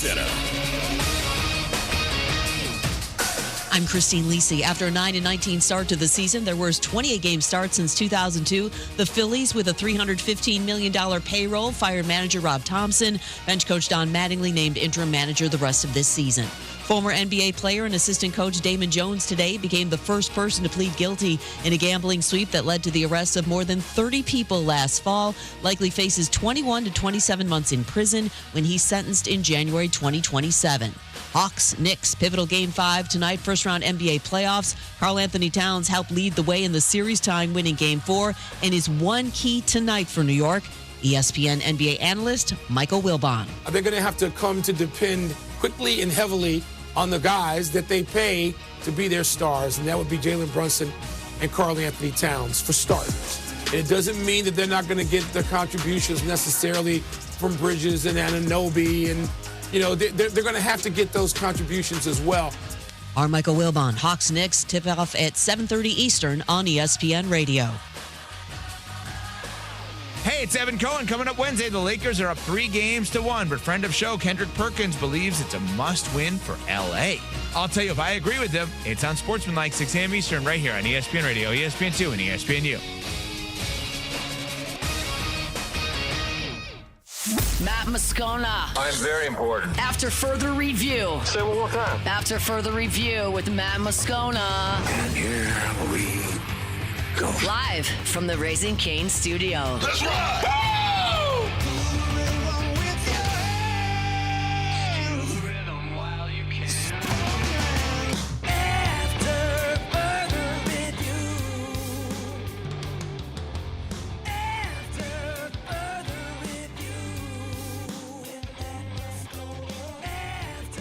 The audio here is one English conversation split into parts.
Center. I'm Christine Lisi. After a 9-19 start to the season, their worst 28-game start since 2002. The Phillies, with a $315 million payroll, fired manager Rob Thompson. Bench coach Don Mattingly named interim manager the rest of this season. Former NBA player and assistant coach Damon Jones today became the first person to plead guilty in a gambling sweep that led to the arrest of more than 30 people last fall. Likely faces 21 to 27 months in prison when he's sentenced in January 2027. Hawks, Knicks, pivotal Game 5 tonight, first-round NBA playoffs. Karl-Anthony Towns helped lead the way in the series-tying win in Game 4 and is one key tonight for New York. ESPN NBA analyst Michael Wilbon. They're going to have to come to depend quickly and heavily on the guys that they pay to be their stars, and that would be Jalen Brunson and Karl-Anthony Towns for starters. And it doesn't mean that they're not going to get the contributions necessarily from Bridges and Anunoby, and they're going to have to get those contributions as well. Our Michael Wilbon. Hawks Knicks tip off at 7:30 Eastern on ESPN Radio. Hey, it's Evan Cohen. Coming up Wednesday, the Lakers are up 3-1, but friend of show Kendrick Perkins believes it's a must-win for L.A. I'll tell you if I agree with him. It's on Sportsmanlike, 6 a.m. Eastern, right here on ESPN Radio, ESPN2, and ESPNU. Matt Moscona. I'm very important. After further review. Say it one more time. After further review with Matt Moscona. And here we go. Live from the Raising Cane studio. Let's ride!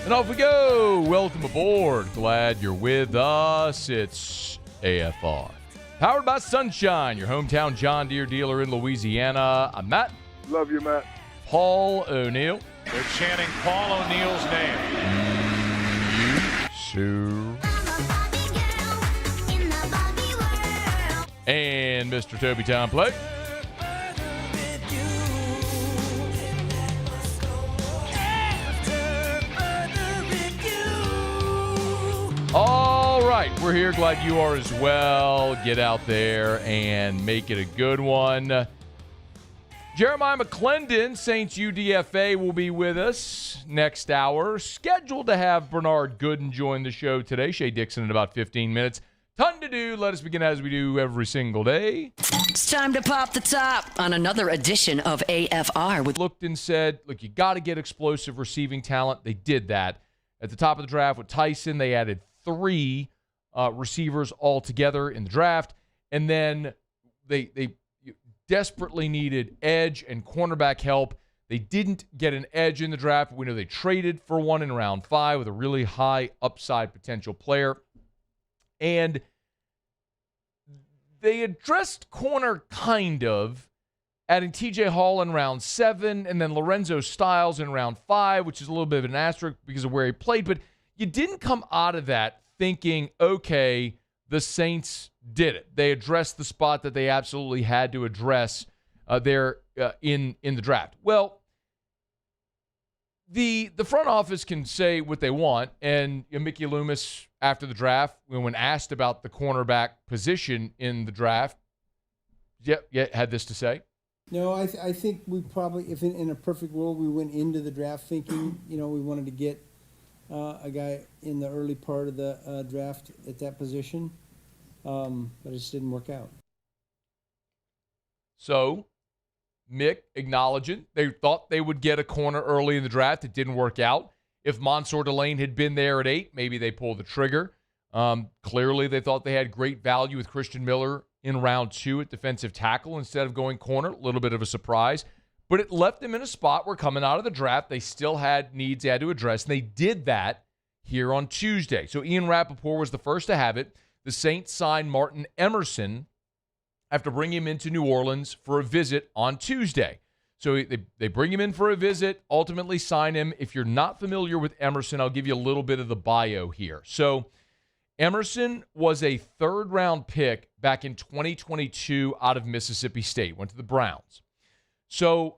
And off we go. Welcome aboard. Glad you're with us. It's AFR. Powered by Sunshine, your hometown John Deere dealer in Louisiana. I'm Matt. Love you, Matt. Paul O'Neill. They're chanting Paul O'Neill's name. Sue. And Mr. Toby Tomplay. All right, we're here. Glad you are as well. Get out there and make it a good one. Jeremiah McClendon, Saints UDFA, will be with us next hour. Scheduled to have Bernard Gooden join the show today. Shea Dixon in about 15 minutes. Ton to do. Let us begin as we do every single day. It's time to pop the top on another edition of AFR. Looked and said, look, you got to get explosive receiving talent. They did that. At the top of the draft with Tyson, they added 3 receivers altogether in the draft. And then they desperately needed edge and cornerback help. They didn't get an edge in the draft. We know they traded for one in round 5 with a really high upside potential player. And they addressed corner kind of, adding TJ Hall in round 7 and then Lorenzo Styles in round 5, which is a little bit of an asterisk because of where he played. But you didn't come out of that thinking, okay, the Saints did it. They addressed the spot that they absolutely had to address there in the draft. Well, the front office can say what they want, and Mickey Loomis, after the draft, when asked about the cornerback position in the draft, had this to say. No, I think we probably, if in a perfect world, we went into the draft thinking, we wanted to get a guy in the early part of the draft at that position, but it just didn't work out. So, Mick acknowledging they thought they would get a corner early in the draft. It didn't work out. If Mansour Delane had been there at 8, maybe they pulled the trigger. Clearly, they thought they had great value with Christian Miller in round 2 at defensive tackle instead of going corner. A little bit of a surprise. But it left them in a spot where coming out of the draft, they still had needs they had to address, and they did that here on Tuesday. So Ian Rappaport was the first to have it. The Saints signed Martin Emerson after bringing him into New Orleans for a visit on Tuesday. So they bring him in for a visit, ultimately sign him. If you're not familiar with Emerson, I'll give you a little bit of the bio here. So Emerson was a third-round pick back in 2022 out of Mississippi State, went to the Browns. So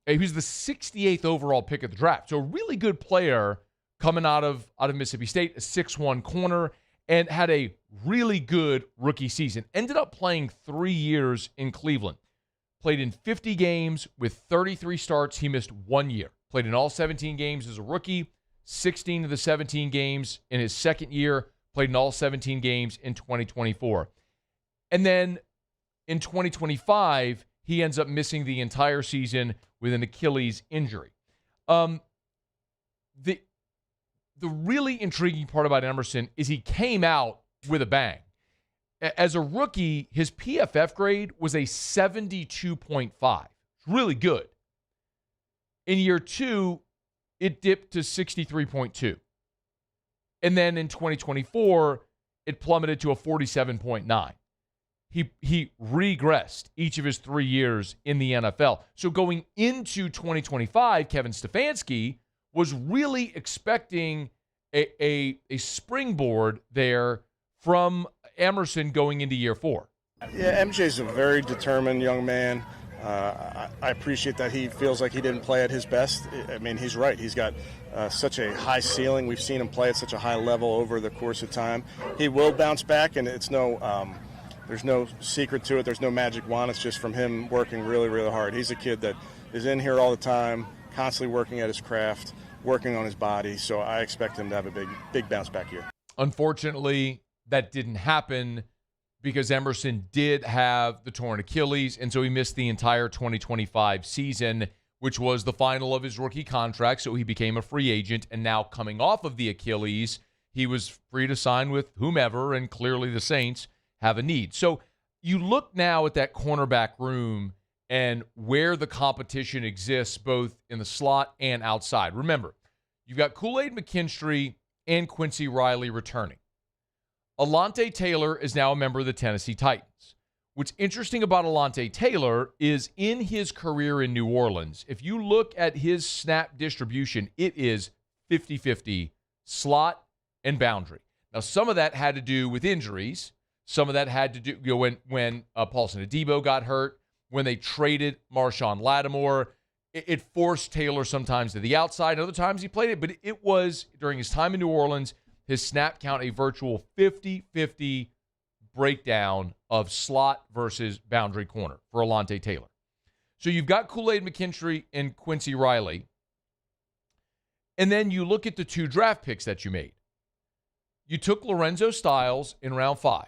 he was the 68th overall pick of the draft. So a really good player coming out of Mississippi State, a 6'1" corner, and had a really good rookie season. Ended up playing 3 years in Cleveland. Played in 50 games with 33 starts. He missed 1 year. Played in all 17 games as a rookie, 16 of the 17 games in his second year. Played in all 17 games in 2024. And then in 2025, he ends up missing the entire season with an Achilles injury. The really intriguing part about Emerson is he came out with a bang. As a rookie, his PFF grade was a 72.5. Really good. In year 2, it dipped to 63.2. And then in 2024, it plummeted to a 47.9. He regressed each of his 3 years in the NFL. So going into 2025, Kevin Stefanski was really expecting a springboard there from Emerson going into year 4. Yeah, MJ's a very determined young man. I appreciate that he feels like he didn't play at his best. I mean, he's right. He's got such a high ceiling. We've seen him play at such a high level over the course of time. He will bounce back, and it's there's no secret to it. There's no magic wand. It's just from him working really, really hard. He's a kid that is in here all the time, constantly working at his craft, working on his body. So I expect him to have a big bounce back year. Unfortunately, that didn't happen because Emerson did have the torn Achilles, and so he missed the entire 2025 season, which was the final of his rookie contract, so he became a free agent, and now coming off of the Achilles, he was free to sign with whomever, and clearly the Saints have a need. So you look now at that cornerback room and where the competition exists both in the slot and outside. Remember, you've got Kool-Aid McKinstry and Quincy Riley returning. Alontae Taylor is now a member of the Tennessee Titans. What's interesting about Alontae Taylor is in his career in New Orleans, if you look at his snap distribution, it is 50-50 slot and boundary. Now, some of that had to do with injuries. Some of that had to do when Paulson Adebo got hurt, when they traded Marshawn Lattimore. It forced Taylor sometimes to the outside. Other times he played it, but it was, during his time in New Orleans, his snap count a virtual 50-50 breakdown of slot versus boundary corner for Alontae Taylor. So you've got Kool-Aid McKinstry and Quincy Riley. And then you look at the 2 draft picks that you made. You took Lorenzo Styles in round 5.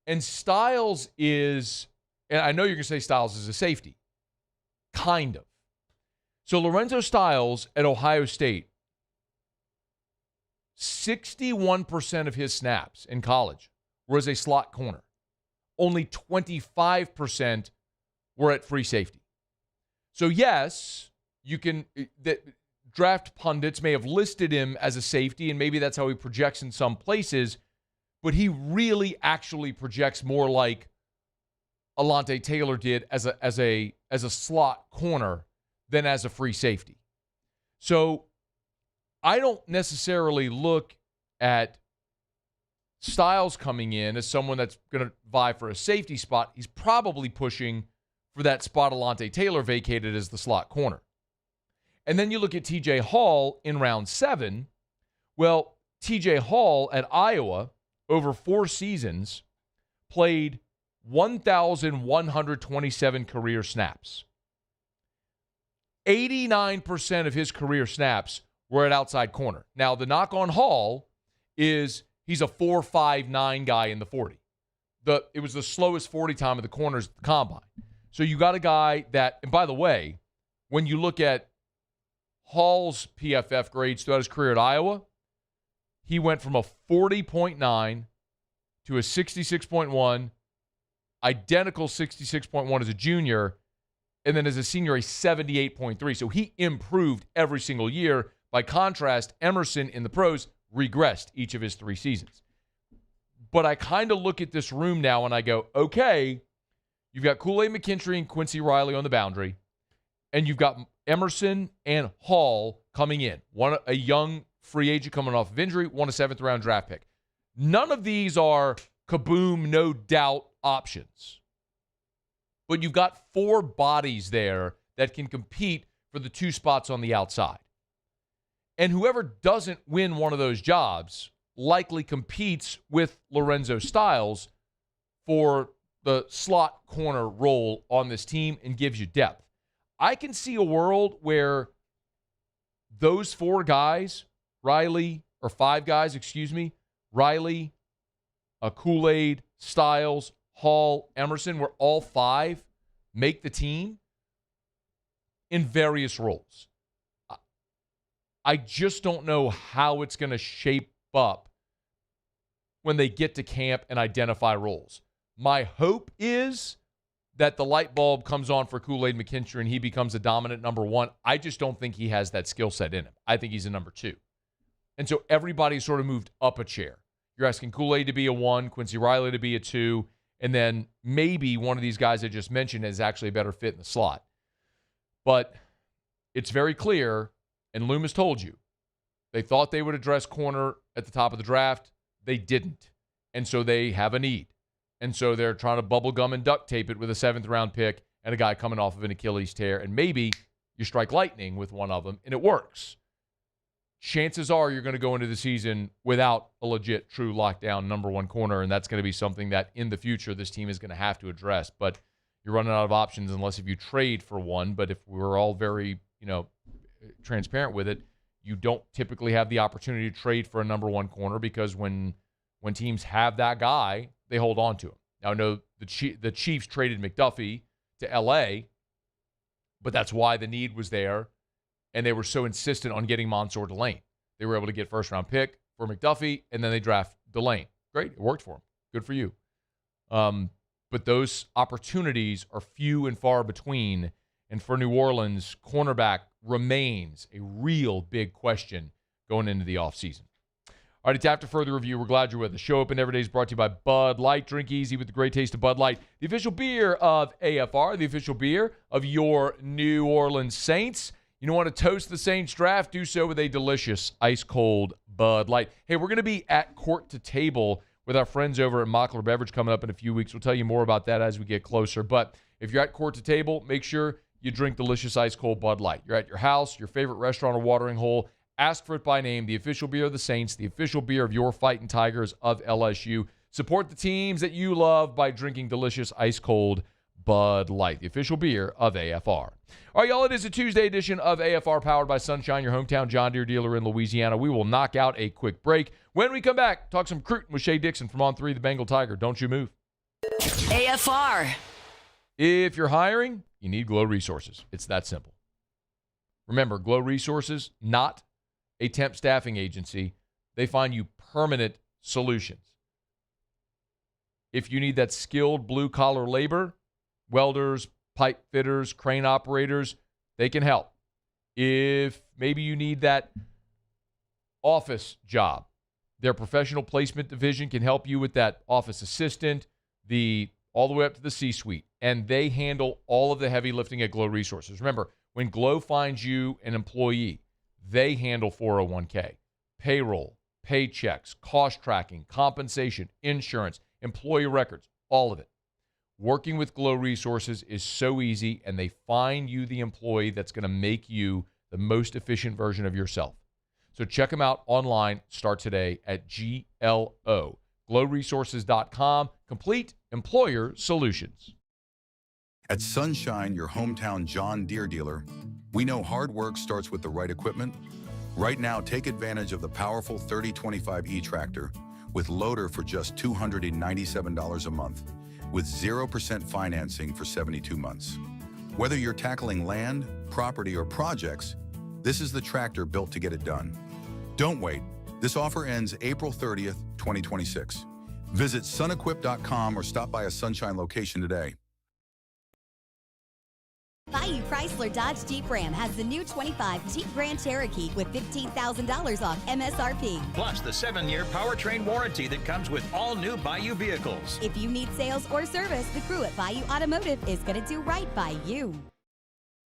And Styles is, and I know you're going to say Styles is a safety. Kind of. So Lorenzo Styles at Ohio State, 61% of his snaps in college were as a slot corner. Only 25% were at free safety. So yes, you can, that draft pundits may have listed him as a safety, and maybe that's how he projects in some places, but he really actually projects more like Alontae Taylor did as a slot corner than as a free safety. So I don't necessarily look at Styles coming in as someone that's going to vie for a safety spot. He's probably pushing for that spot Alontae Taylor vacated as the slot corner. And then you look at TJ Hall in round 7. Well, TJ Hall at Iowa over 4 seasons played 1,127 career snaps. 89% of his career snaps were at outside corner. Now, the knock on Hall is he's a 4.59 guy in the 40. It was the slowest 40 time of the corners at the combine. So you got a guy that, and by the way, when you look at Hall's PFF grades throughout his career at Iowa, he went from a 40.9 to a 66.1, identical 66.1 as a junior, and then as a senior, a 78.3. So he improved every single year. By contrast, Emerson in the pros regressed each of his 3 seasons. But I kind of look at this room now and I go, okay, you've got Kool-Aid McKinstry and Quincy Riley on the boundary, and you've got Emerson and Hall coming in. One, a young free agent coming off of injury, one a 7th-round draft pick. None of these are kaboom, no doubt options. but you've got 4 bodies there that can compete for the 2 spots on the outside. And whoever doesn't win one of those jobs likely competes with Lorenzo Styles for the slot corner role on this team and gives you depth. I can see a world where those 4 guys, Riley, Kool-Aid, Styles, Hall, Emerson, where all 5 make the team in various roles. I just don't know how it's going to shape up when they get to camp and identify roles. My hope is that the light bulb comes on for Kool-Aid McKinstry and he becomes a dominant number 1. I just don't think he has that skill set in him. I think he's a number 2. And so everybody sort of moved up a chair. You're asking Kool-Aid to be a 1, Quincy Riley to be a 2, and then maybe one of these guys I just mentioned is actually a better fit in the slot. But it's very clear, and Loomis told you, they thought they would address corner at the top of the draft. They didn't. And so they have a need. And so they're trying to bubble gum and duct tape it with a 7th-round pick and a guy coming off of an Achilles tear. And maybe you strike lightning with one of them, and it works. Chances are you're going to go into the season without a legit, true lockdown number 1 corner, and that's going to be something that in the future this team is going to have to address. But you're running out of options unless if you trade for one. But if we're all very, transparent with it, you don't typically have the opportunity to trade for a number 1 corner because when teams have that guy, they hold on to him. Now, I know the Chiefs traded McDuffie to L.A., but that's why the need was there, and they were so insistent on getting Mansour Delane. They were able to get first-round pick for McDuffie, and then they draft Delane. Great. It worked for them. Good for you. But those opportunities are few and far between, and for New Orleans, cornerback remains a real big question going into the offseason. All right, it's After Further Review. We're glad you're with us. Show Up and Every Day is brought to you by Bud Light. Drink easy with the great taste of Bud Light, the official beer of AFR, the official beer of your New Orleans Saints. You don't want to toast the Saints draft? Do so with a delicious ice-cold Bud Light. Hey, we're going to be at Court to Table with our friends over at Mockler Beverage coming up in a few weeks. We'll tell you more about that as we get closer. But if you're at Court to Table, make sure you drink delicious ice-cold Bud Light. You're at your house, your favorite restaurant or watering hole, ask for it by name, the official beer of the Saints, the official beer of your Fighting Tigers of LSU. Support the teams that you love by drinking delicious ice-cold Bud Light, the official beer of AFR. All right, y'all, it is a Tuesday edition of AFR powered by Sunshine, your hometown John Deere dealer in Louisiana. We will knock out a quick break. When we come back, talk some recruiting with Shea Dixon from On3, the Bengal Tiger. Don't you move. AFR. If you're hiring, you need Glow Resources. It's that simple. Remember, Glow Resources, not a temp staffing agency. They find you permanent solutions. If you need that skilled blue-collar labor, welders, pipe fitters, crane operators, they can help. If maybe you need that office job, their professional placement division can help you with that office assistant, all the way up to the C-suite. And they handle all of the heavy lifting at Glow Resources. Remember, when Glow finds you an employee, they handle 401k, payroll, paychecks, cost tracking, compensation, insurance, employee records, all of it. Working with Glow Resources is so easy, and they find you the employee that's going to make you the most efficient version of yourself. So check them out online. Start today at GLO. GlowResources.com. Complete employer solutions. At Sunshine, your hometown John Deere dealer, we know hard work starts with the right equipment. Right now, take advantage of the powerful 3025E tractor with loader for just $297 a month, with 0% financing for 72 months. Whether you're tackling land, property, or projects, this is the tractor built to get it done. Don't wait. This offer ends April 30th, 2026. Visit sunequip.com or stop by a Sunshine location today. Bayou Chrysler Dodge Jeep Ram has the new 25 Jeep Grand Cherokee with $15,000 off MSRP. Plus the 7-year powertrain warranty that comes with all new Bayou vehicles. If you need sales or service, the crew at Bayou Automotive is going to do right by you.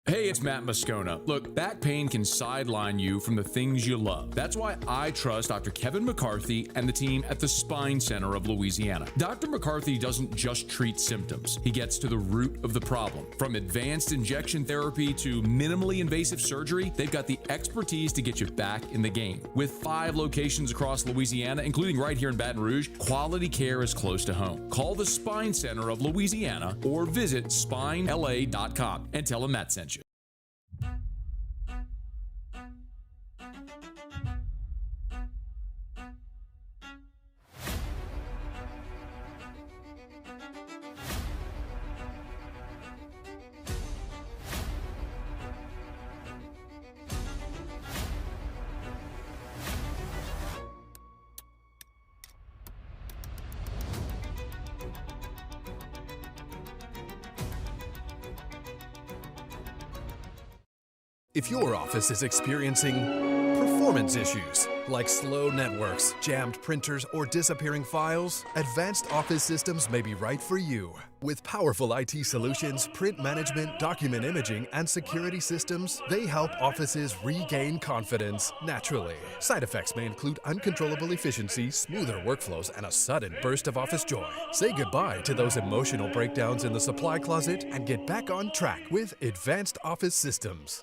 Hey, it's Matt Moscona. Look, back pain can sideline you from the things you love. That's why I trust Dr. Kevin McCarthy and the team at the Spine Center of Louisiana. Dr. McCarthy doesn't just treat symptoms. He gets to the root of the problem. From advanced injection therapy to minimally invasive surgery, they've got the expertise to get you back in the game. With 5 locations across Louisiana, including right here in Baton Rouge, quality care is close to home. Call the Spine Center of Louisiana or visit spinela.com and tell them Matt sent you. If your office is experiencing performance issues like slow networks, jammed printers, or disappearing files, Advanced Office Systems may be right for you. With powerful IT solutions, print management, document imaging, and security systems, they help offices regain confidence naturally. Side effects may include uncontrollable efficiency, smoother workflows, and a sudden burst of office joy. Say goodbye to those emotional breakdowns in the supply closet and get back on track with Advanced Office Systems.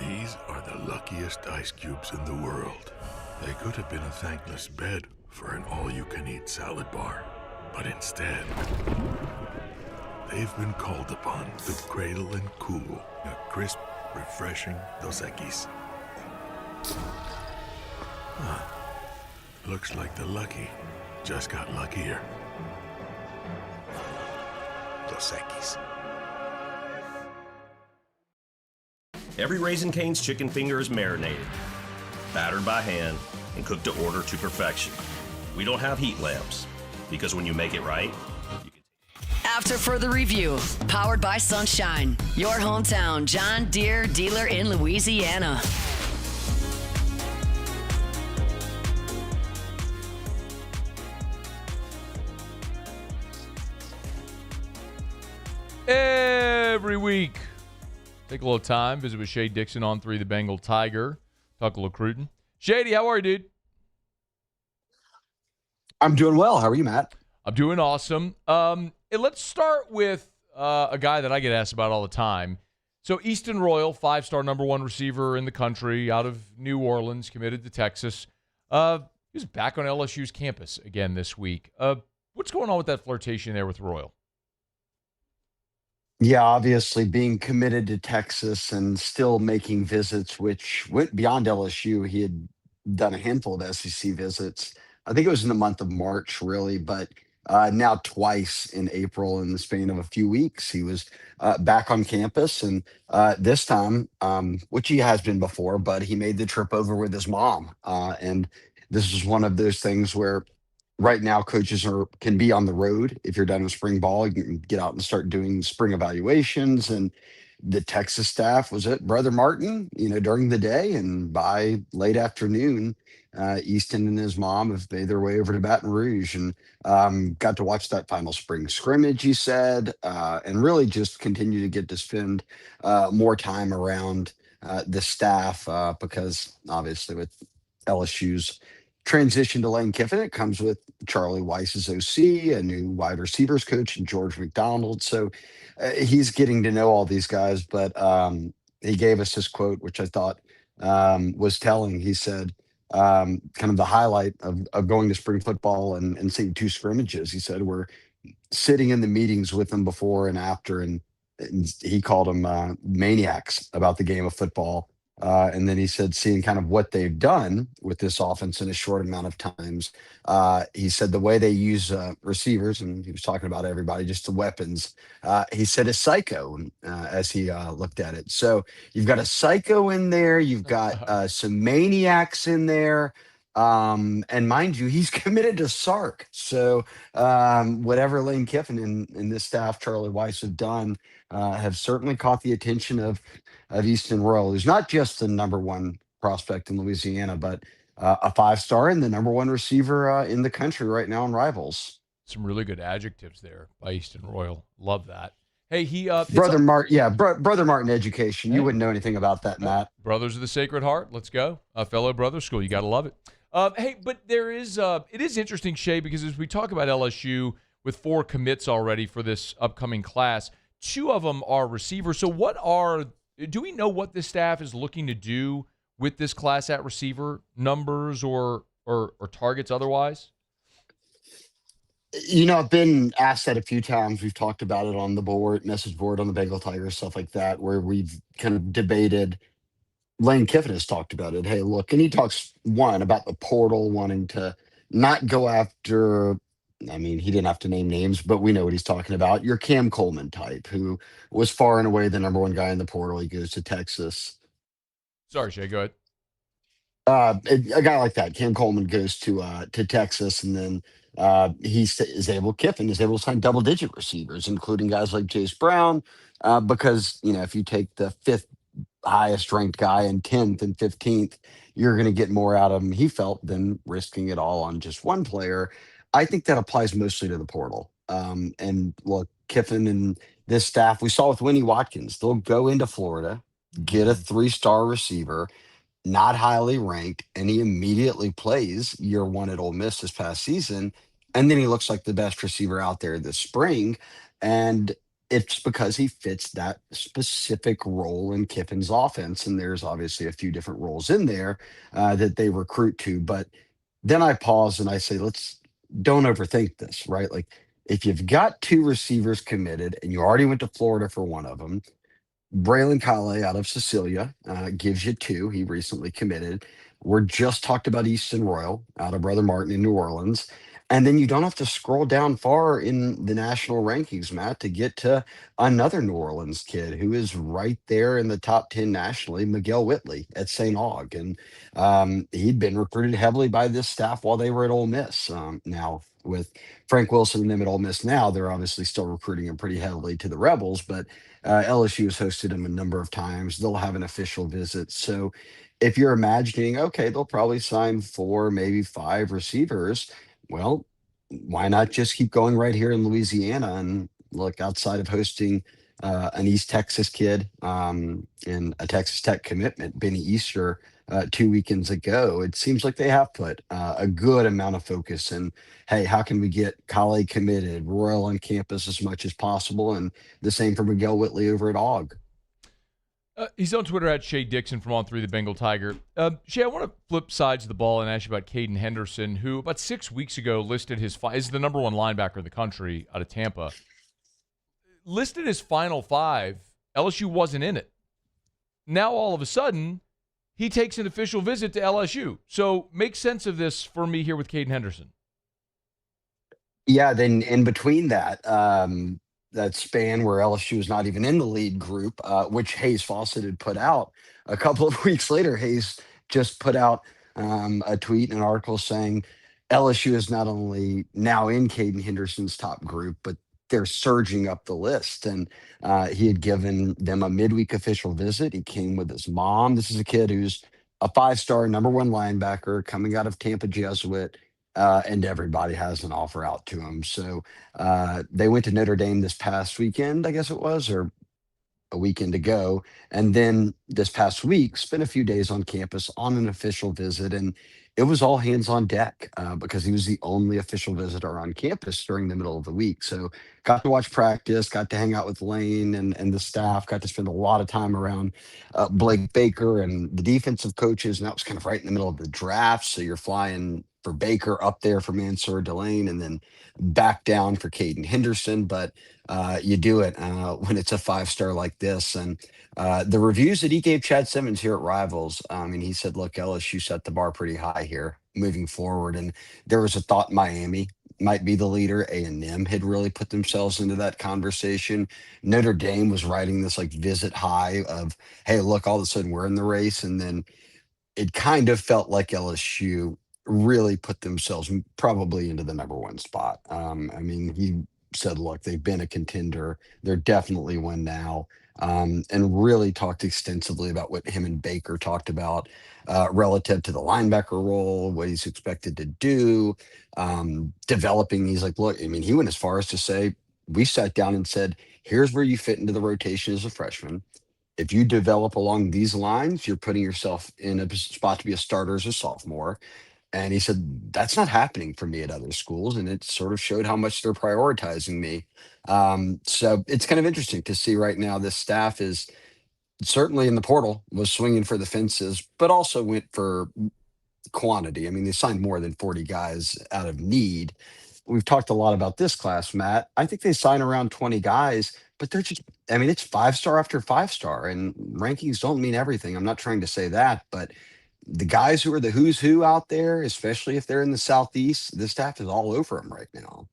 These are the luckiest ice cubes in the world. They could have been a thankless bed for an all-you-can-eat salad bar. But instead, they've been called upon to cradle and cool a crisp, refreshing Dos Equis. Looks like the lucky just got luckier. Dos Equis. Every Raising Cane's chicken finger is marinated, battered by hand, and cooked to order to perfection. We don't have heat lamps, because when you make it right, After further review, powered by Sunshine, your hometown John Deere dealer in Louisiana. Every week, take a little time, visit with Shea Dixon on 3 the Bengal Tiger, talk a little recruiting. Shady, how are you, dude? I'm doing well. How are you, Matt? I'm doing awesome. Let's start with a guy that I get asked about all the time. So Easton Royal, 5-star number 1 receiver in the country, out of New Orleans, committed to Texas. He's back on LSU's campus again this week. What's going on with that flirtation there with Royal? Yeah, obviously being committed to Texas and still making visits, which went beyond LSU. He had done a handful of SEC visits. I think it was in the month of March, really, but now twice in April in the span of a few weeks. He was back on campus, and this time, which he has been before, but he made the trip over with his mom. And this is one of those things where right now coaches can be on the road. If you're done with spring ball, you can get out and start doing spring evaluations. And the Texas staff was at Brother Martin, during the day, and by late afternoon, Easton and his mom have made their way over to Baton Rouge and got to watch that final spring scrimmage, he said, and really just continue to get to spend more time around the staff because obviously with LSU's transition to Lane Kiffin, it comes with Charlie Weiss's OC, a new wide receivers coach, and George McDonald. So he's getting to know all these guys, but he gave us this quote, which I thought was telling. He said, kind of the highlight of going to spring football and seeing 2 scrimmages. He said, we're sitting in the meetings with them before and after, and he called them maniacs about the game of football. And then he said, seeing kind of what they've done with this offense in a short amount of times, he said the way they use receivers, and he was talking about everybody, just the weapons, he said is psycho as he looked at it. So you've got a psycho in there. You've got some maniacs in there. And mind you, he's committed to Sark. So whatever Lane Kiffin and this staff, Charlie Weiss, have done, have certainly caught the attention of Easton Royal, who's not just the number 1 prospect in Louisiana, but a 5-star and the number 1 receiver in the country right now in Rivals. Some really good adjectives there by Easton Royal. Love that. Hey, he Brother Martin education. You wouldn't know anything about that, Matt. Brothers of the Sacred Heart. Let's go. Fellow brother school. You got to love it. Hey, but it is interesting, Shea, because as we talk about LSU with 4 commits already for this upcoming class, 2 of them are receivers. So do we know what this staff is looking to do with this class at receiver, numbers or targets otherwise? I've been asked that a few times. We've talked about it on the message board on the Bengal Tigers, stuff like that, where we've kind of debated. Lane Kiffin has talked about it. Hey, look, and he talks about the portal, wanting to not go after. I mean, he didn't have to name names, but we know what he's talking about. Your Cam Coleman type, who was far and away the number 1 guy in the portal. He goes to Texas. Sorry, Shea, go ahead. A guy like that, Cam Coleman, goes to Texas, and then Kiffin is able to sign double-digit receivers, including guys like Jace Brown, because if you take the 5th highest ranked guy and 10th and 15th, you're going to get more out of him, he felt, than risking it all on just one player. I think that applies mostly to the portal. And look, Kiffin and this staff, we saw with Winnie Watkins, they'll go into Florida, get a 3-star receiver, not highly ranked, and he immediately plays year 1 at Ole Miss this past season. And then he looks like the best receiver out there this spring. And it's because he fits that specific role in Kiffin's offense. And there's obviously a few different roles in there that they recruit to. But then I pause and I say, don't overthink this, right? Like, if you've got 2 receivers committed and you already went to Florida for one of them, Braylon Kale out of Cecilia gives you 2. He recently committed. We're just talked about Easton Royal out of Brother Martin in New Orleans. And then you don't have to scroll down far in the national rankings, Matt, to get to another New Orleans kid who is right there in the top 10 nationally, Miguel Whitley at St. Aug. And he'd been recruited heavily by this staff while they were at Ole Miss. Now, with Frank Wilson and them at Ole Miss now, they're obviously still recruiting him pretty heavily to the Rebels, but LSU has hosted him a number of times. They'll have an official visit. So if you're imagining, okay, they'll probably sign 4, maybe 5 receivers, well, why not just keep going right here in Louisiana? And look, outside of hosting an East Texas kid and a Texas Tech commitment, Benny Easter, 2 weekends ago, it seems like they have put a good amount of focus in, hey, how can we get Kale committed, Royal on campus as much as possible, and the same for Miguel Whitley over at Aug. He's on Twitter at Shea Dixon from On3 the Bengal Tiger. Shea, I want to flip sides of the ball and ask you about Caden Henderson, who about 6 weeks ago listed is the number 1 linebacker in the country out of Tampa. Listed his final 5, LSU wasn't in it. Now all of a sudden, he takes an official visit to LSU. So make sense of this for me here with Caden Henderson. Yeah, then in between that, that span where LSU was not even in the lead group, which Hayes Fawcett had put out a couple of weeks later, Hayes just put out a tweet and an article saying LSU is not only now in Caden Henderson's top group, but they're surging up the list. And he had given them a midweek official visit. He came with his mom. This is a kid who's a 5-star number 1 linebacker coming out of Tampa Jesuit. And everybody has an offer out to him. So they went to Notre Dame this past weekend, I guess it was, or a weekend ago. And then this past week, spent a few days on campus on an official visit. And it was all hands on deck because he was the only official visitor on campus during the middle of the week. So got to watch practice, got to hang out with Lane and the staff, got to spend a lot of time around Blake Baker and the defensive coaches. And that was kind of right in the middle of the draft. So you're flying for Baker up there for Mansour Delane and then back down for Caden Henderson. But you do it when it's a 5-star like this. And the reviews that he gave Chad Simmons here at Rivals, and he said, look, LSU set the bar pretty high here moving forward. And there was a thought Miami might be the leader. A&M had really put themselves into that conversation. Notre Dame was riding this like visit high of, hey, look, all of a sudden we're in the race. And then it kind of felt like LSU really put themselves probably into the number 1 spot. He said, look, they've been a contender. They're definitely one now. And really talked extensively about what him and Baker talked about relative to the linebacker role, what he's expected to do, developing. He's like, look, he went as far as to say we sat down and said, here's where you fit into the rotation as a freshman. If you develop along these lines, you're putting yourself in a spot to be a starter as a sophomore. And he said, that's not happening for me at other schools. And it sort of showed how much they're prioritizing me. So it's kind of interesting to see right now this staff is certainly in the portal was swinging for the fences, but also went for quantity. I mean, they signed more than 40 guys out of need. We've talked a lot about this class, Matt. I think they sign around 20 guys, but they're just, I mean, it's 5-star after 5-star, and rankings don't mean everything. I'm not trying to say that, but the guys who are the who's who out there, especially if they're in the Southeast, the staff is all over them right now.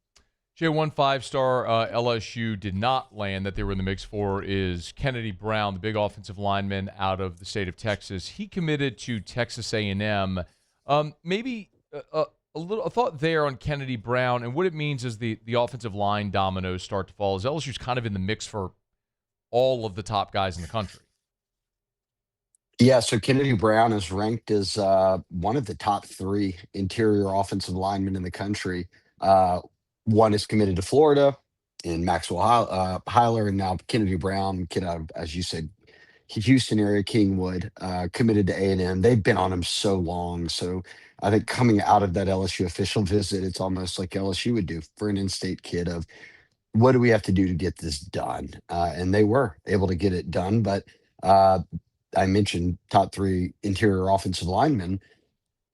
Jay, one 5-star LSU did not land that they were in the mix for is Kennedy Brown, the big offensive lineman out of the state of Texas. He committed to Texas A&M. Maybe a thought there on Kennedy Brown and what it means as the offensive line dominoes start to fall. As LSU's kind of in the mix for all of the top guys in the country. Yeah, so Kennedy Brown is ranked as one of the top 3 interior offensive linemen in the country. One is committed to Florida in Maxwell Heiler, and now Kennedy Brown, kid out of, as you said, Houston area, Kingwood, committed to A&M. They've been on him so long. So I think coming out of that LSU official visit, it's almost like LSU would do for an in-state kid of, what do we have to do to get this done? And they were able to get it done. But I mentioned top 3 interior offensive linemen.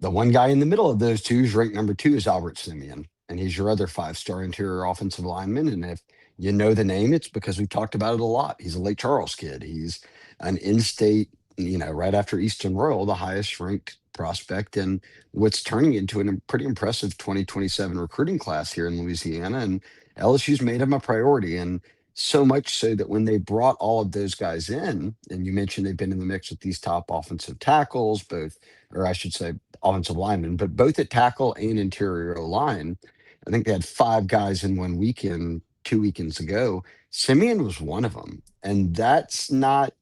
The one guy in the middle of those two is ranked number 2 is Albert Simeon, and he's your other 5-star interior offensive lineman. And if you know the name, it's because we've talked about it a lot. He's a Lake Charles kid. He's an in-state, right after Eastern Royal, the highest ranked prospect, and what's turning into a pretty impressive 2027 recruiting class here in Louisiana. And LSU's made him a priority. And so much so that when they brought all of those guys in, and you mentioned they've been in the mix with these top offensive tackles, both, or I should say offensive linemen, but both at tackle and interior line. I think they had 5 guys in one weekend, 2 weekends ago. Simeon was one of them. And that's not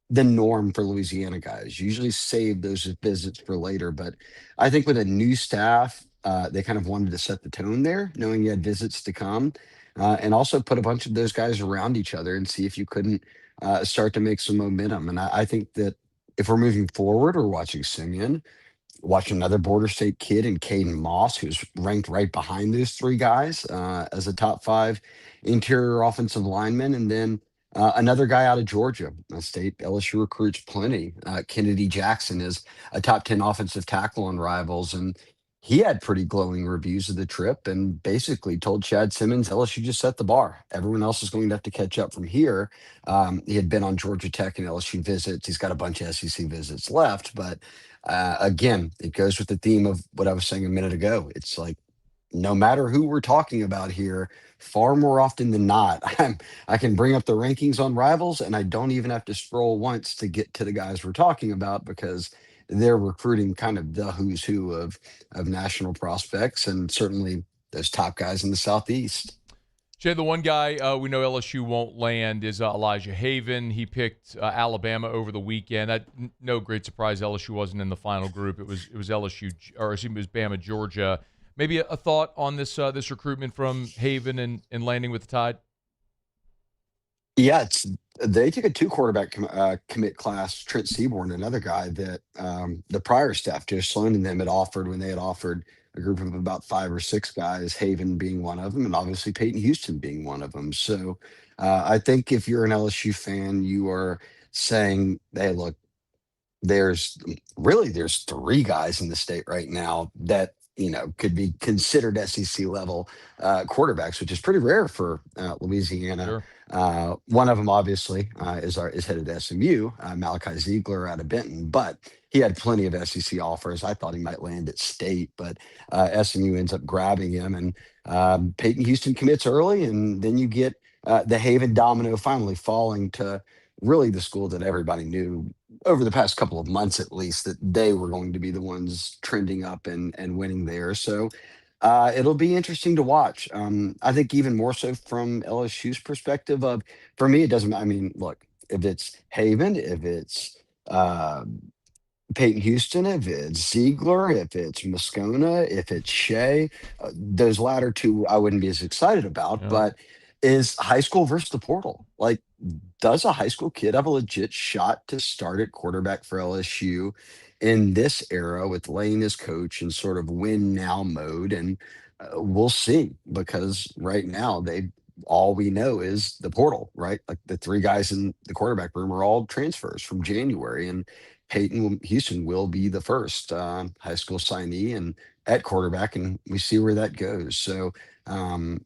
the norm for Louisiana guys. Usually save those visits for later. But I think with a new staff, they kind of wanted to set the tone there, knowing you had visits to come. And also put a bunch of those guys around each other and see if you couldn't start to make some momentum. And I think that if we're moving forward, we're watching Simeon, watch another border state kid in Caden Moss, who's ranked right behind those 3 guys as a top 5 interior offensive lineman. And then another guy out of Georgia, a state LSU recruits plenty. Kennedy Jackson is a top 10 offensive tackle on Rivals. And he had pretty glowing reviews of the trip and basically told Chad Simmons, LSU just set the bar. Everyone else is going to have to catch up from here. He had been on Georgia Tech and LSU visits. He's got a bunch of SEC visits left. But again, it goes with the theme of what I was saying a minute ago. It's like, no matter who we're talking about here, far more often than not, I can bring up the rankings on Rivals and I don't even have to scroll once to get to the guys we're talking about because they're recruiting kind of the who's who of national prospects and certainly those top guys in the Southeast. Jay, the one guy we know LSU won't land is Elijah Haven. He picked Alabama over the weekend. No great surprise LSU wasn't in the final group. It was LSU, or excuse me, it was Bama, Georgia. Maybe a thought on this recruitment from Haven and landing with the Tide? Yeah, they took a 2 quarterback commit class. Trent Seaborn, another guy that the prior staff, Joe Sloan and them had offered when they had offered a group of about 5 or 6 guys, Haven being one of them, and obviously Peyton Houston being one of them. So I think if you're an LSU fan, you are saying, hey, look, there's 3 guys in the state right now that could be considered SEC level quarterbacks, which is pretty rare for Louisiana. Sure. One of them obviously is headed to SMU, Malachi Ziegler out of Benton, but he had plenty of SEC offers. I thought he might land at State, but SMU ends up grabbing him, and Peyton Houston commits early, and then you get the Haven domino finally falling to really the school that everybody knew over the past couple of months, at least, that they were going to be the ones trending up and winning there. So it'll be interesting to watch. I think even more so from LSU's perspective of, for me, it doesn't, I mean, look, if it's Haven, if it's Peyton Houston, if it's Ziegler, if it's Moscona, if it's Shea, those latter 2 I wouldn't be as excited about, but is high school versus the portal. Like, does a high school kid have a legit shot to start at quarterback for LSU in this era with Lane as coach and sort of win now mode? And we'll see, because right now all we know is the portal, right? Like the three guys in the quarterback room are all transfers from January, and Peyton Houston will be the first high school signee and at quarterback, and we see where that goes. So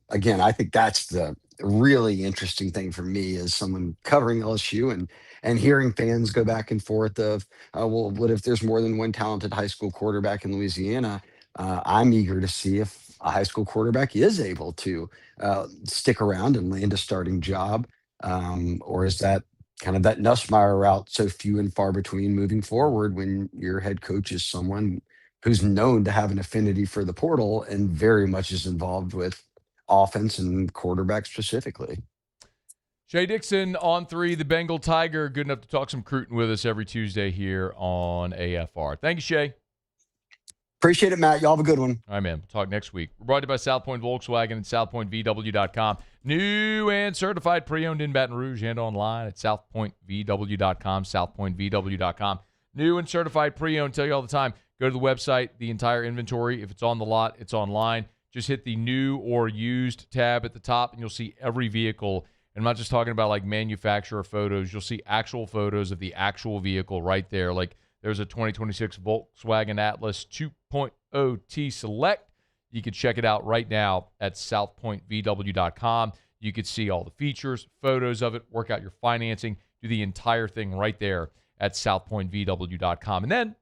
again, I think that's the really interesting thing for me as someone covering LSU and hearing fans go back and forth of, well, what if there's more than one talented high school quarterback in Louisiana? I'm eager to see if a high school quarterback is able to stick around and land a starting job, or is that kind of that Nussmeier route so few and far between moving forward when your head coach is someone who's known to have an affinity for the portal and very much is involved with offense and quarterback specifically. Shea Dixon on 3, the Bengal Tiger, good enough to talk some recruiting with us every Tuesday here on AFR. Thank you, Shea. Appreciate it, Matt. Y'all have a good one. All right, man. We'll talk next week. We're brought to you by South Point Volkswagen and SouthPointVW.com. New and certified pre-owned in Baton Rouge and online at SouthPointVW.com, SouthPointVW.com. New and certified pre-owned. Tell you all the time, go to the website, the entire inventory. If it's on the lot, it's online. Just hit the new or used tab at the top, and you'll see every vehicle. And I'm not just talking about like manufacturer photos. You'll see actual photos of the actual vehicle right there. Like there's a 2026 Volkswagen Atlas 2.0 T Select. You can check it out right now at SouthPointVW.com. You can see all the features, photos of it, work out your financing, do the entire thing right there at SouthPointVW.com. And then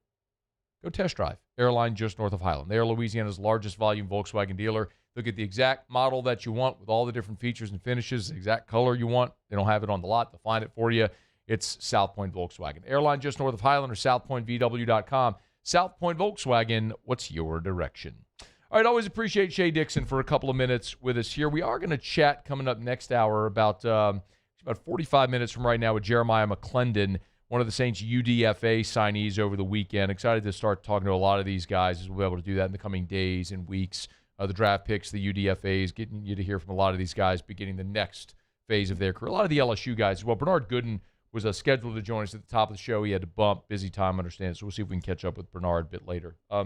go test drive Airline just north of Highland. They are Louisiana's largest volume Volkswagen dealer. Look at the exact model that you want with all the different features and finishes, the exact color you want. They don't have it on the lot. They'll find it for you. It's South Point Volkswagen. Airline just north of Highland or SouthPointVW.com. South Point Volkswagen, what's your direction? All right, always appreciate Shea Dixon for a couple of minutes with us here. We are going to chat coming up next hour about 45 minutes from right now with Jeremiah McClendon, one of the Saints UDFA signees over the weekend. Excited to start talking to a lot of these guys, as we'll be able to do that in the coming days and weeks. The draft picks, the UDFAs, getting you to hear from a lot of these guys beginning the next phase of their career. A lot of the LSU guys as well. Bernard Gooden was scheduled to join us at the top of the show. He had to bump. Busy time, understand. So we'll see if we can catch up with Bernard a bit later. Let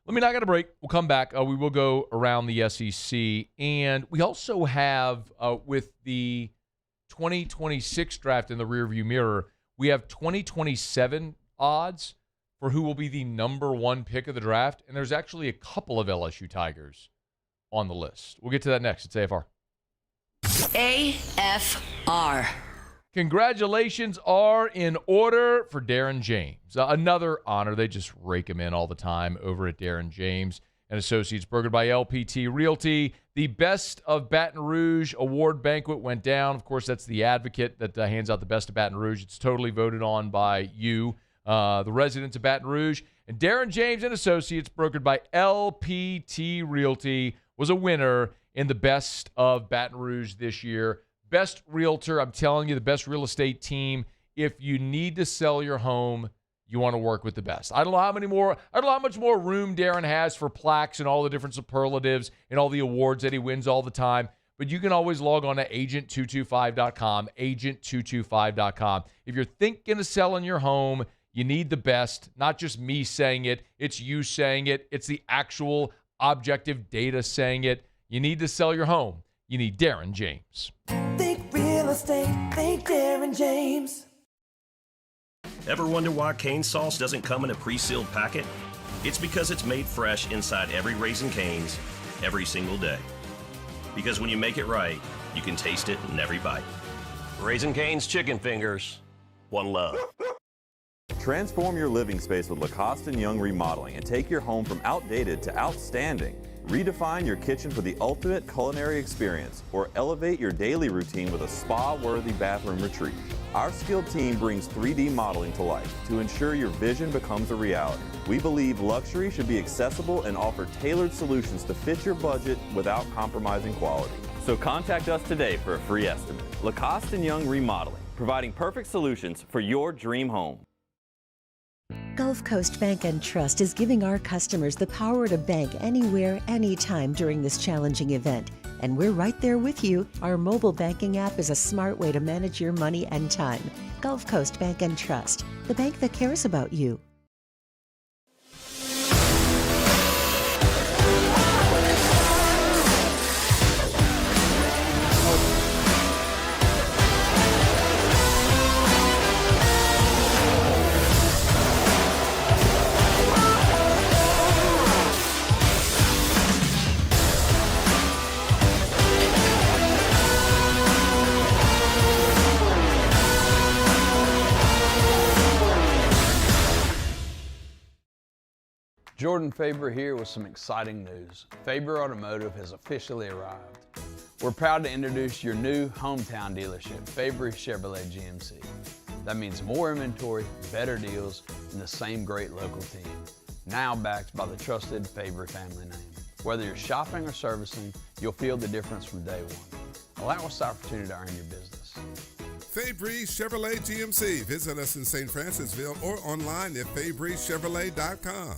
me knock out a break. We'll come back. We will go around the SEC. And we also have, with the 2026 draft in the rearview mirror, we have 2027 odds for who will be the number one pick of the draft. And there's actually a couple of LSU Tigers on the list. We'll get to that next. It's AFR. AFR. Congratulations are in order for Darren James. Another honor. They just rake him in all the time over at Darren James and Associates, brokered by LPT Realty. The Best of Baton Rouge award banquet went down. Of course, that's the advocate that hands out the Best of Baton Rouge. It's totally voted on by you, the residents of Baton Rouge. And Darren James and Associates, brokered by LPT Realty, was a winner in the Best of Baton Rouge this year. Best realtor, I'm telling you, the best real estate team. If you need to sell your home, you want to work with the best. I don't know how much more room Darren has for plaques and all the different superlatives and all the awards that he wins all the time. But you can always log on to agent225.com, agent225.com. If you're thinking of selling your home, you need the best. Not just me saying it. It's you saying it. It's the actual objective data saying it. You need to sell your home. You need Darren James. Think real estate, think Darren James. Ever wonder why cane sauce doesn't come in a pre-sealed packet? It's because it's made fresh inside every Raising Cane's every single day. Because when you make it right, you can taste it in every bite. Raising Cane's chicken fingers. One love. Transform your living space with Lacoste & Young Remodeling and take your home from outdated to outstanding. Redefine your kitchen for the ultimate culinary experience, or elevate your daily routine with a spa-worthy bathroom retreat. Our skilled team brings 3D modeling to life to ensure your vision becomes a reality. We believe luxury should be accessible and offer tailored solutions to fit your budget without compromising quality. So contact us today for a free estimate. Lacoste & Young Remodeling, providing perfect solutions for your dream home. Gulf Coast Bank and Trust is giving our customers the power to bank anywhere, anytime during this challenging event. And we're right there with you. Our mobile banking app is a smart way to manage your money and time. Gulf Coast Bank and Trust, the bank that cares about you. Jordan Faber here with some exciting news. Faber Automotive has officially arrived. We're proud to introduce your new hometown dealership, Faber Chevrolet GMC. That means more inventory, better deals, and the same great local team. Now backed by the trusted Faber family name. Whether you're shopping or servicing, you'll feel the difference from day one. Allow us the opportunity to earn your business. Fabry Chevrolet GMC. Visit us in St. Francisville or online at FabryChevrolet.com.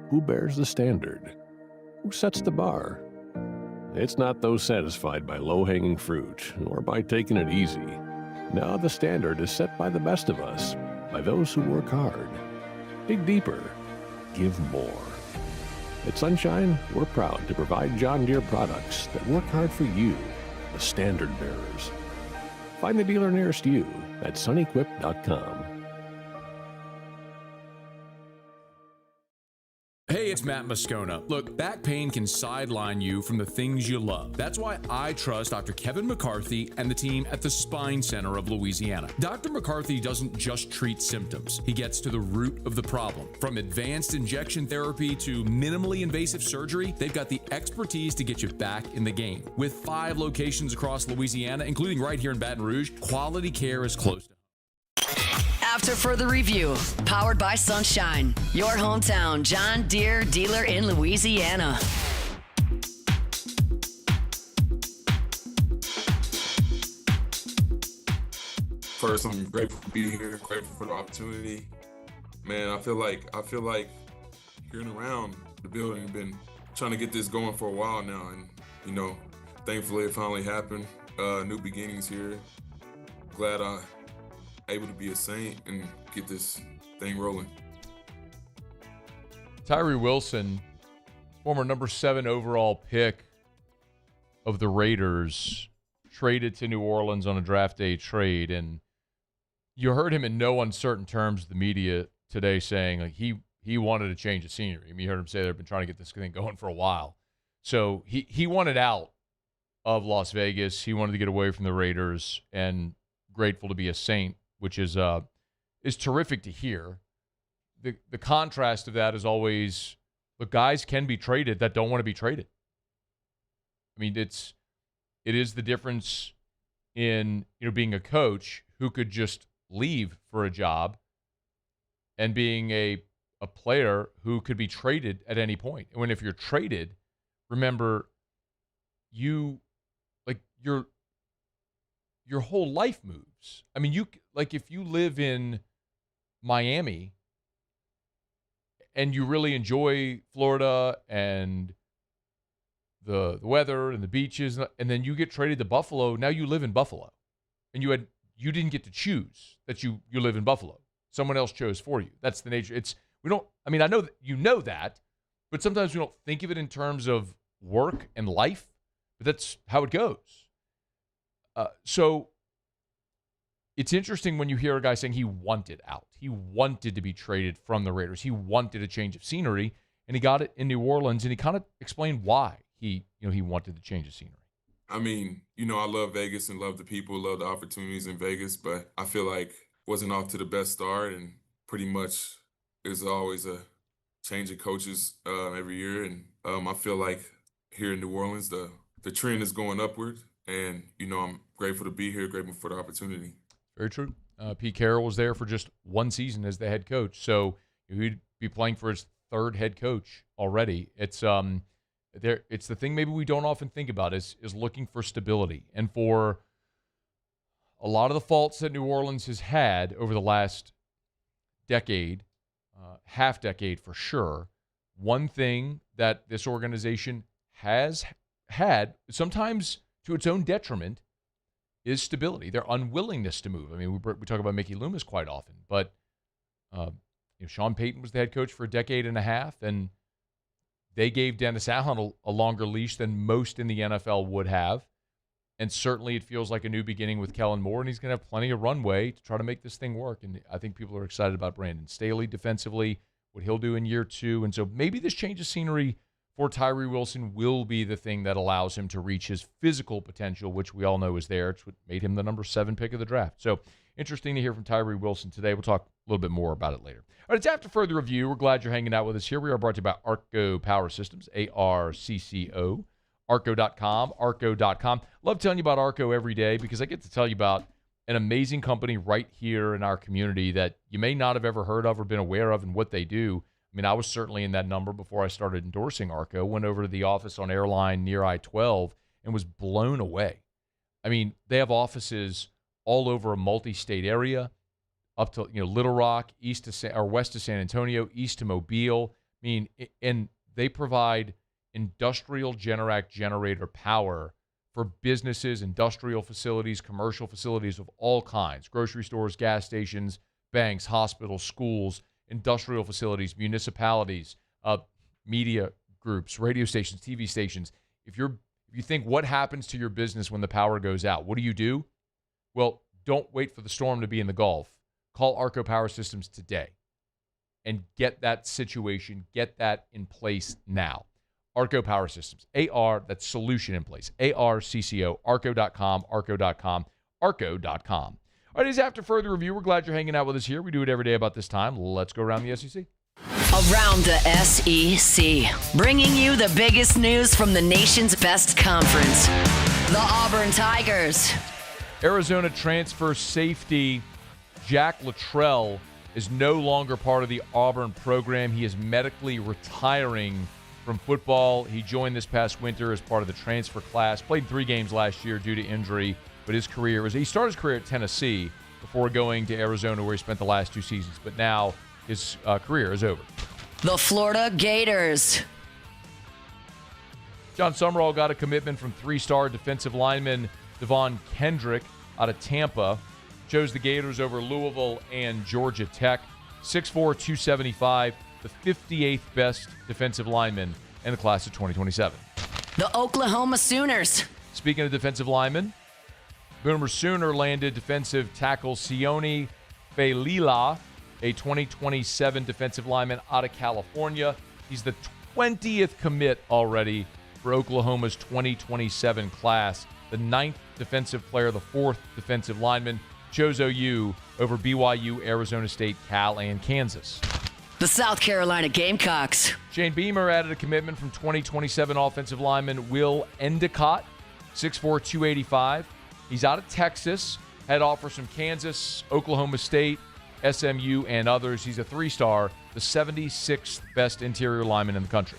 Who bears the standard? Who sets the bar? It's not those satisfied by low-hanging fruit or by taking it easy. No, the standard is set by the best of us, by those who work hard. Dig deeper. Give more. At Sunshine, we're proud to provide John Deere products that work hard for you, the standard bearers. Find the dealer nearest you at sunequip.com. Hey, it's Matt Moscona. Look, back pain can sideline you from the things you love. That's why I trust Dr. Kevin McCarthy and the team at the Spine Center of Louisiana. Dr. McCarthy doesn't just treat symptoms. He gets to the root of the problem. From advanced injection therapy to minimally invasive surgery, they've got the expertise to get you back in the game. With 5 locations across Louisiana, including right here in Baton Rouge, quality care is close to home. After further review, powered by Sunshine, your hometown John Deere dealer in Louisiana. First, I'm grateful to be here, grateful for the opportunity. Man, I feel like hearing around the building, I've been trying to get this going for a while now, and thankfully it finally happened. New beginnings here. Glad I able to be a Saint and get this thing rolling. Tyrie Wilson, former number 7 overall pick of the Raiders, traded to New Orleans on a draft day trade, and you heard him in no uncertain terms to the media today saying like he wanted to change the scenery. I mean, you heard him say they've been trying to get this thing going for a while. So he wanted out of Las Vegas. He wanted to get away from the Raiders, and grateful to be a Saint, which is terrific to hear. The contrast of that is always, look, guys can be traded that don't want to be traded. I mean, it is the difference in being a coach who could just leave for a job and being a player who could be traded at any point. And if you're traded, remember your whole life moves. I mean, if you live in Miami and you really enjoy Florida and the weather and the beaches, and then you get traded to Buffalo, now you live in Buffalo. And you didn't get to choose that you live in Buffalo. Someone else chose for you. That's the nature. I know that you know that, but sometimes we don't think of it in terms of work and life, but that's how it goes. So it's interesting when you hear a guy saying he wanted out. He wanted to be traded from the Raiders. He wanted a change of scenery, and he got it in New Orleans, and he kind of explained why he wanted to change of scenery. I mean, I love Vegas and love the people, love the opportunities in Vegas, but I feel like wasn't off to the best start, and pretty much there's always a change of coaches every year, and I feel like here in New Orleans, the trend is going upward, and I'm grateful to be here, grateful for the opportunity. Very true. Pete Carroll was there for just one season as the head coach, so he'd be playing for his 3rd head coach already. It's the thing maybe we don't often think about is looking for stability. And for a lot of the faults that New Orleans has had over the last decade, half decade for sure, one thing that this organization has had, sometimes to its own detriment, is stability, their unwillingness to move. I mean, we talk about Mickey Loomis quite often, but Sean Payton was the head coach for a decade and a half, and they gave Dennis Allen a longer leash than most in the NFL would have. And certainly it feels like a new beginning with Kellen Moore, and he's going to have plenty of runway to try to make this thing work. And I think people are excited about Brandon Staley defensively, what he'll do in year 2. And so maybe this change of scenery for Tyrie Wilson will be the thing that allows him to reach his physical potential, which we all know is there. It's what made him the number 7 pick of the draft. So interesting to hear from Tyrie Wilson today. We'll talk a little bit more about it later. All right, it's After Further Review. We're glad you're hanging out with us here. We are brought to you by Arco Power Systems, ARCCO, Arco.com, Arco.com. Love telling you about Arco every day because I get to tell you about an amazing company right here in our community that you may not have ever heard of or been aware of and what they do. I mean, I was certainly in that number before I started endorsing Arco, went over to the office on Airline near I-12 and was blown away. I mean, they have offices all over a multi-state area, up to Little Rock, west to San Antonio, east to Mobile. I mean, and they provide industrial Generac generator power for businesses, industrial facilities, commercial facilities of all kinds, grocery stores, gas stations, banks, hospitals, schools, industrial facilities, municipalities, media groups, radio stations, TV stations. If you think what happens to your business when the power goes out, what do? Well, don't wait for the storm to be in the Gulf. Call Arco Power Systems today and get that situation, get that in place now. Arco Power Systems, AR, that's solution in place. ARCCO, Arco.com, Arco.com, Arco.com. All right, it's After Further Review. We're glad you're hanging out with us here. We do it every day about this time. Let's go around the SEC. Around the SEC, bringing you the biggest news from the nation's best conference, the Auburn Tigers. Arizona transfer safety Jack Luttrell is no longer part of the Auburn program. He is medically retiring from football. He joined this past winter as part of the transfer class, played 3 games last year due to injury, but he started his career at Tennessee before going to Arizona where he spent the last 2 seasons, but now his career is over. The Florida Gators. John Summerall got a commitment from 3-star defensive lineman Devon Kendrick out of Tampa. Chose the Gators over Louisville and Georgia Tech. 6'4", 275, the 58th best defensive lineman in the class of 2027. The Oklahoma Sooners. Speaking of defensive linemen, Boomer Sooner landed defensive tackle Sione Felila, a 2027 defensive lineman out of California. He's the 20th commit already for Oklahoma's 2027 class. The 9th defensive player, the 4th defensive lineman. Chose OU over BYU, Arizona State, Cal, and Kansas. The South Carolina Gamecocks. Shane Beamer added a commitment from 2027 offensive lineman Will Endicott, 6'4", 285. He's out of Texas, had offers from Kansas, Oklahoma State, SMU, and others. He's a 3-star, the 76th best interior lineman in the country.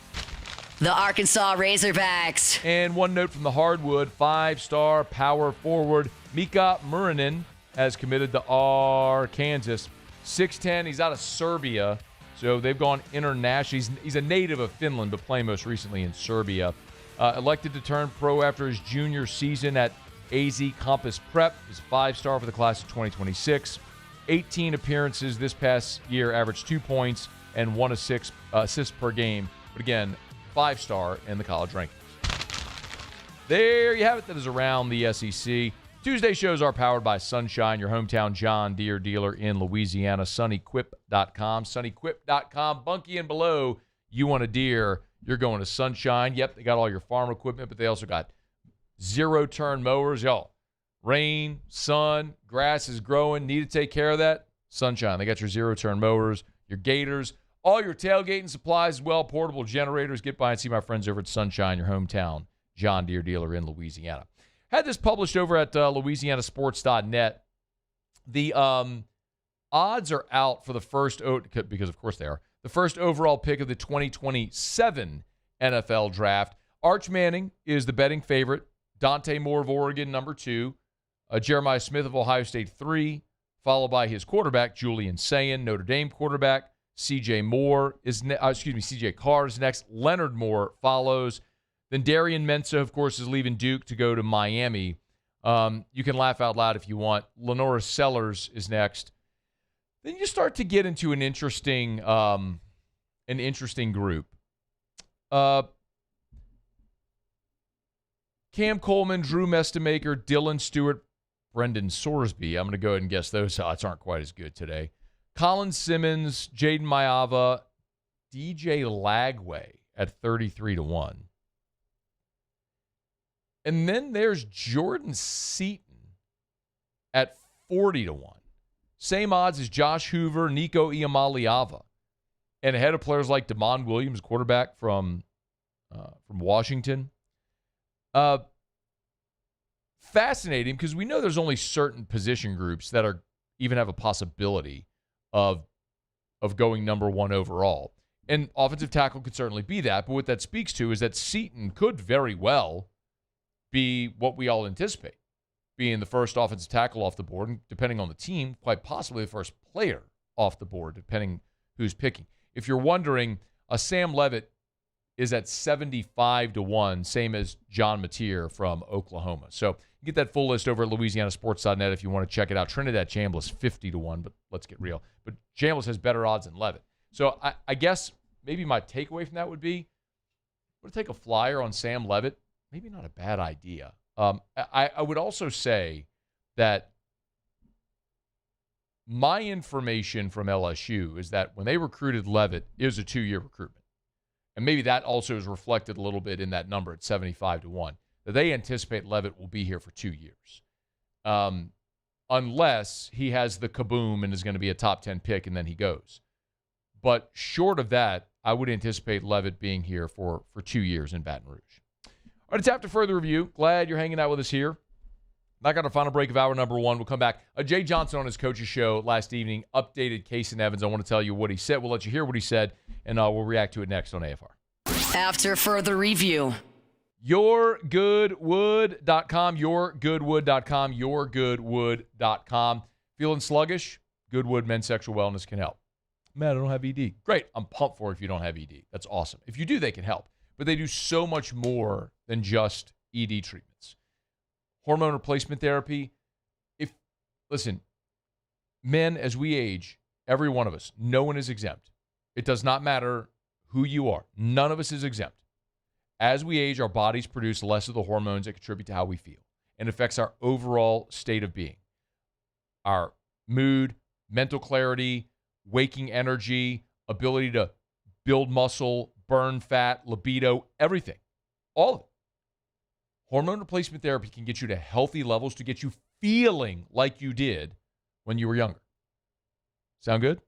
The Arkansas Razorbacks. And one note from the hardwood, 5-star power forward Mika Murinen has committed to Arkansas. 6'10", he's out of Serbia, so they've gone international. He's a native of Finland, but playing most recently in Serbia. Elected to turn pro after his junior season at AZ Campus Prep. He's a 5-star for the class of 2026. 18 appearances this past year, averaged 2 points and 1 assist per game. But again, 5-star in the college rankings. There you have it. That is Around the SEC. Tuesday shows are powered by Sunshine, your hometown John Deere dealer in Louisiana. SunnyQuip.com. SunnyQuip.com. Bunky and below, you want a Deere, you're going to Sunshine. Yep, they got all your farm equipment, but they also got zero-turn mowers. Y'all, rain, sun, grass is growing. Need to take care of that? Sunshine. They got your zero-turn mowers, your gators, all your tailgating supplies as well, portable generators. Get by and see my friends over at Sunshine, your hometown John Deere dealer in Louisiana. Had this published over at LouisianaSports.net. The odds are out for the first, because of course they are, the first overall pick of the 2027 NFL Draft. Arch Manning is the betting favorite. Dante Moore of Oregon, number 2. Jeremiah Smith of Ohio State, 3. Followed by his quarterback, Julian Sayin, Notre Dame quarterback. CJ Carr is next. Leonard Moore follows. Then Darian Mensah, of course, is leaving Duke to go to Miami. You can laugh out loud if you want. Lenora Sellers is next. Then you start to get into an interesting group. Cam Coleman, Drew Mestamaker, Dylan Stewart, Brendan Sorsby. I'm going to go ahead and guess those odds aren't quite as good today. Colin Simmons, Jaden Mayava, DJ Lagway at 33-1. And then there's Jordan Seaton at 40-1. Same odds as Josh Hoover, Nico Iamaleava. And ahead of players like Damon Williams, quarterback from Washington. Fascinating because we know there's only certain position groups that are even have a possibility of going number one overall. And offensive tackle could certainly be that. But what that speaks to is that Seaton could very well be what we all anticipate, being the first offensive tackle off the board, and depending on the team, quite possibly the first player off the board, depending who's picking. If you're wondering, Sam Levitt is at 75-1, same as John Mateer from Oklahoma. So you get that full list over at LouisianaSports.net if you want to check it out. Trinidad Chambliss, 50-1, but let's get real. But Chambliss has better odds than Levitt. So I guess maybe my takeaway from that would be, would take a flyer on Sam Levitt. Maybe not a bad idea. I would also say that my information from LSU is that when they recruited Levitt, it was a 2-year recruitment. And maybe that also is reflected a little bit in that number at 75-1, that they anticipate Levitt will be here for 2 years. Unless he has the kaboom and is going to be a top 10 pick and then he goes. But short of that, I would anticipate Levitt being here for 2 years in Baton Rouge. All right, it's after further review. Glad you're hanging out with us here. Back on our final break of hour number one. We'll come back. Jay Johnson on his coach's show last evening updated Kason Evans. I want to tell you what he said. We'll let you hear what he said, and we'll react to it next on AFR. After further review. YourGoodWood.com, YourGoodWood.com, YourGoodWood.com. Feeling sluggish? Goodwood Men's Sexual Wellness can help. Matt, I don't have ED. Great. I'm pumped for it if you don't have ED. That's awesome. If you do, they can help. But they do so much more than just ED treatments. Hormone replacement therapy. Listen, men, as we age, every one of us, no one is exempt. It does not matter who you are. None of us is exempt. As we age, our bodies produce less of the hormones that contribute to how we feel and affects our overall state of being. Our mood, mental clarity, waking energy, ability to build muscle, burn fat, libido, everything. All of it. Hormone replacement therapy can get you to healthy levels to get you feeling like you did when you were younger. Sound good?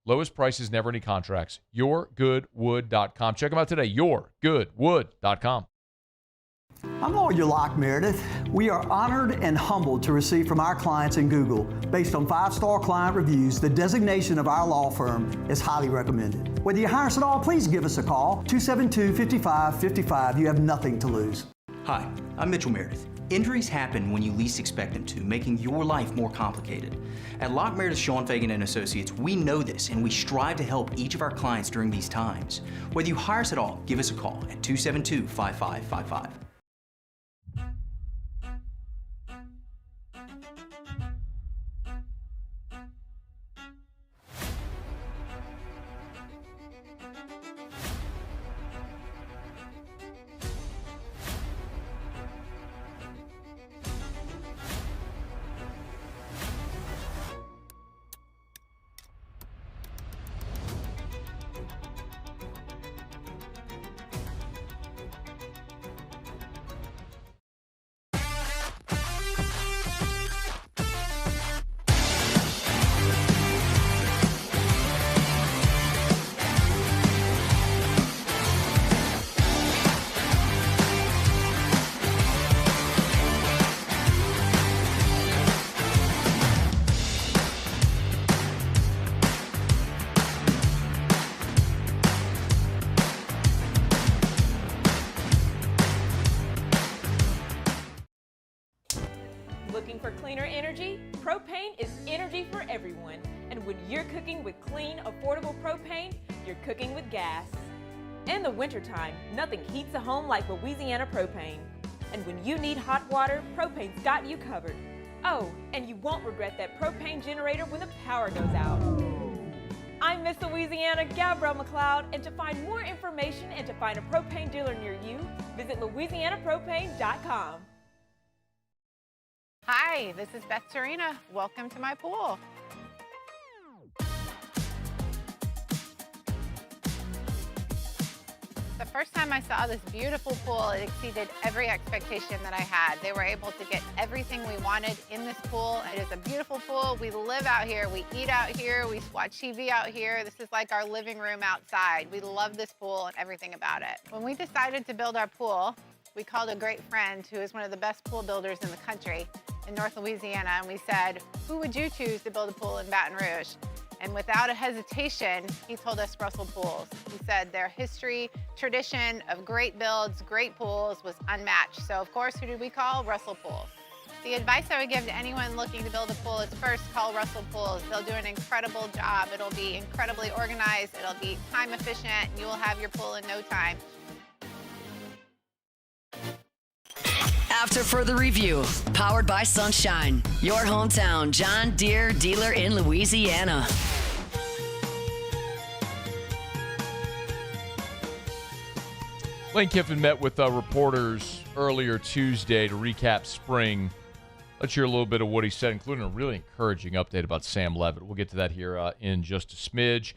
Lowest prices, never any contracts. YourGoodWood.com. Check them out today. YourGoodWood.com. I'm Lawyer Locke Meredith. We are honored and humbled to receive from our clients in Google. Based on 5-star client reviews, the designation of our law firm is highly recommended. Whether you hire us at all, please give us a call, 272-5555. You have nothing to lose. Hi, I'm Mitchell Meredith. Injuries happen when you least expect them to, making your life more complicated. At Locke Meredith, Sean Fagan & Associates, we know this, and we strive to help each of our clients during these times. Whether you hire us at all, give us a call at 272-5555. Looking for cleaner energy? Propane is energy for everyone. And when you're cooking with clean, affordable propane, you're cooking with gas. In the wintertime, nothing heats a home like Louisiana propane. And when you need hot water, propane's got you covered. Oh, and you won't regret that propane generator when the power goes out. I'm Miss Louisiana, Gabrielle McLeod, and to find more information and to find a propane dealer near you, visit louisianapropane.com. Hi, this is Beth Serena. Welcome to my pool. The first time I saw this beautiful pool, it exceeded every expectation that I had. They were able to get everything we wanted in this pool. It is a beautiful pool. We live out here, we eat out here, we watch TV out here. This is like our living room outside. We love this pool and everything about it. When we decided to build our pool, we called a great friend who is one of the best pool builders in the country in North Louisiana, and we said, who would you choose to build a pool in Baton Rouge? And without a hesitation, he told us Russell Pools. He said their history, tradition of great builds, great pools was unmatched. So of course, who did we call? Russell Pools. The advice I would give to anyone looking to build a pool is first call Russell Pools. They'll do an incredible job. It'll be incredibly organized. It'll be time efficient, and you will have your pool in no time. After further review, powered by Sunshine, your hometown John Deere dealer in Louisiana. Lane Kiffin met with reporters earlier Tuesday to recap spring. Let's hear a little bit of what he said, including a really encouraging update about Sam Levitt. We'll get to that here in just a smidge.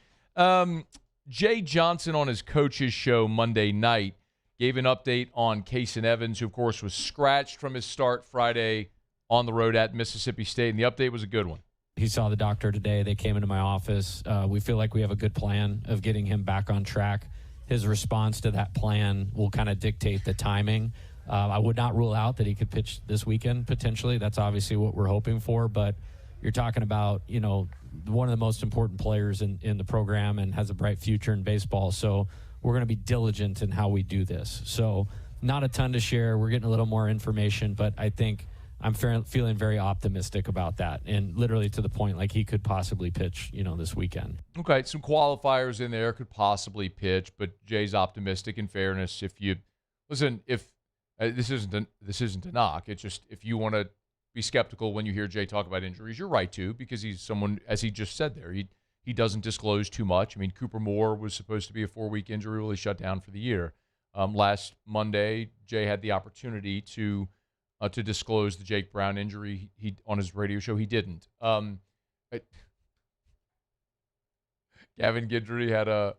Jay Johnson on his coach's show Monday night gave an update on Kason Evans, who, of course, was scratched from his start Friday on the road at Mississippi State, and the update was a good one. He saw the doctor today. They came into my office. We feel like we have a good plan of getting him back on track. His response to that plan will kind of dictate the timing. I would not rule out that he could pitch this weekend, potentially. That's obviously what we're hoping for, but you're talking about, you know, one of the most important players in the program and has a bright future in baseball, so we're going to be diligent in how we do this. So not a ton to share. We're getting a little more information, but I think I'm feeling very optimistic about that, and literally to the point like he could possibly pitch, you know, this weekend. Okay, some qualifiers in there, could possibly pitch, but Jay's optimistic. In fairness, if you listen, if this isn't a knock, it's just if you want to be skeptical when you hear Jay talk about injuries, you're right to, because he's someone, as he just said there, he doesn't disclose too much. I mean, Cooper Moore was supposed to be a 4-week injury, really shut down for the year. Last Monday, Jay had the opportunity to disclose the Jake Brown injury. He on his radio show, he didn't. Gavin Guidry had an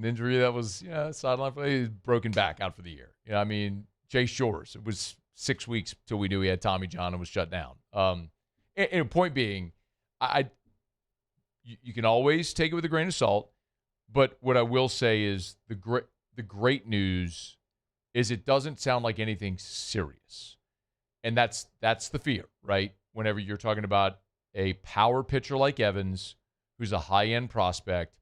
injury that was sideline play. He's broken back out for the year. You know, I mean, Jay Shores, it was 6 weeks till we knew he had Tommy John and was shut down. And point being, you can always take it with a grain of salt, but what I will say is the great news is it doesn't sound like anything serious. And that's the fear, right? Whenever you're talking about a power pitcher like Evans, who's a high-end prospect,